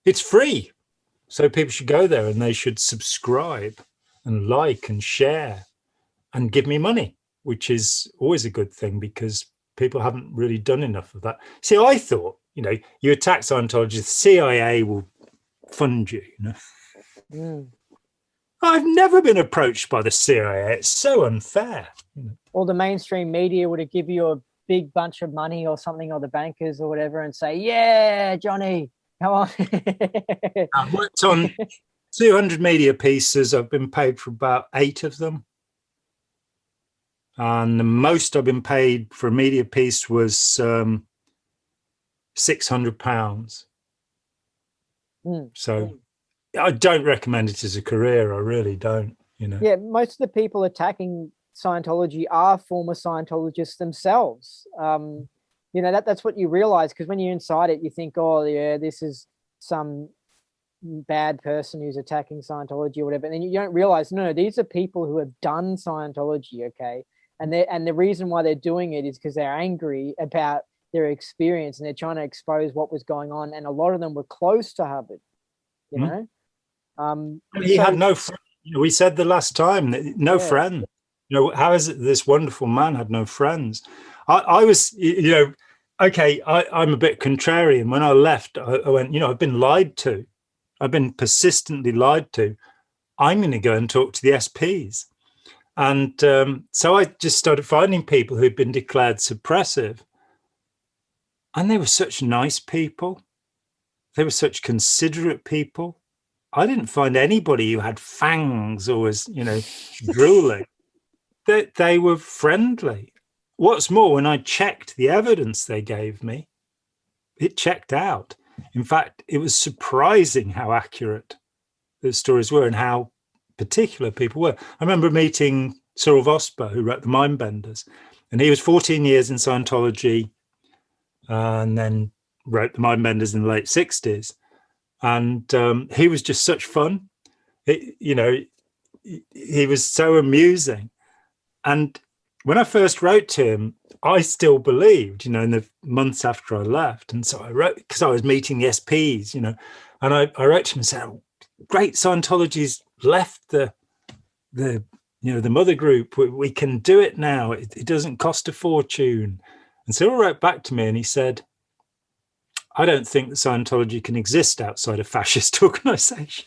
it's free. So people should go there and they should subscribe and like and share and give me money, which is always a good thing because people haven't really done enough of that. See, I thought, you know, you attack Scientology, the CIA will fund you, you know. I've never been approached by the CIA. It's so unfair. Or the mainstream media would have given you a big bunch of money or something, or the bankers or whatever, and say, yeah, Johnny, come on. I've worked on 200 media pieces. I've been paid for about 8 of them. And the most I've been paid for a media piece was £600. So I don't recommend it as a career. I really don't, you know. Yeah, most of the people attacking Scientology are former Scientologists themselves. You know, that's what you realize, because when you're inside it, you think, oh, yeah, this is some bad person who's attacking Scientology or whatever. And then you don't realize, no, these are people who have done Scientology, okay? And the reason why they're doing it is because they're angry about their experience and they're trying to expose what was going on. And a lot of them were close to Harvard, you know? He had no friend. We said the last time that no friend. You know, how is it this wonderful man had no friends? I was, you know, okay, I'm a bit contrarian. When I left, I went, you know, I've been lied to. I've been persistently lied to. I'm going to go and talk to the SPs. And so I just started finding people who'd been declared suppressive. And they were such nice people. They were such considerate people. I didn't find anybody who had fangs or was, you know, drooling. They were friendly. What's more, when I checked the evidence they gave me, it checked out. In fact, it was surprising how accurate the stories were and how particular people were. I remember meeting Cyril Vosper, who wrote The Mindbenders, and he was 14 years in Scientology and then wrote The Mindbenders in the late 60s. And he was just such fun. You know, he was so amusing. And when I first wrote to him, I still believed, you know, in the months after I left. And so I wrote, because I was meeting the SPs, you know, and I wrote to him and said, oh, great, Scientology's left the you know, the mother group. We can do it now. It doesn't cost a fortune. And Cyril wrote back to me and he said, I don't think that Scientology can exist outside a fascist organization.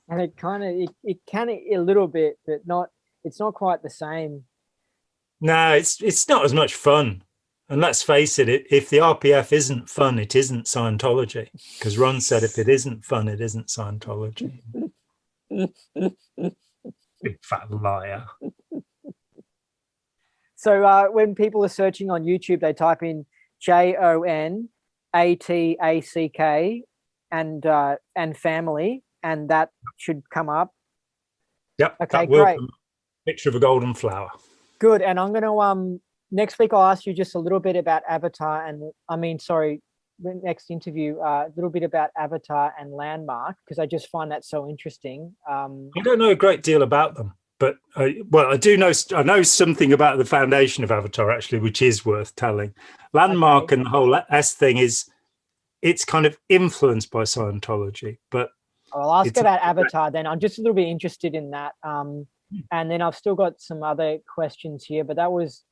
And it kind of, it can a little bit, but not, it's not quite the same. No, it's not as much fun. And let's face it, if the RPF isn't fun, it isn't Scientology. Because Ron said if it isn't fun, it isn't Scientology. Big fat liar. So when people are searching on YouTube, they type in JON ATACK and family, and that should come up. Yep. Okay, great. Picture of a golden flower. Good. And I'm going to next week I'll ask you just a little bit about Avatar and next interview a little bit about Avatar and Landmark, because I just find that so interesting. I don't know a great deal about them, but I know something about the foundation of Avatar actually, which is worth telling. Landmark and the whole S thing it's kind of influenced by Scientology, but I'll ask about Avatar then. I'm just a little bit interested in that. And then I've still got some other questions here, but that was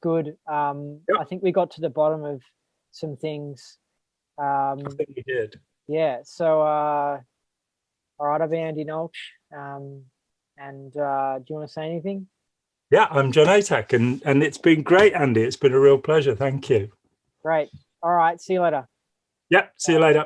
good. Yep. I think we got to the bottom of some things. I think we did. Yeah. So, all right, I've been Andy Nolch. And do you want to say anything? Yeah, I'm Jon Atack, and it's been great, Andy. It's been a real pleasure. Thank you. Great. All right. See you later. Yep. See you later.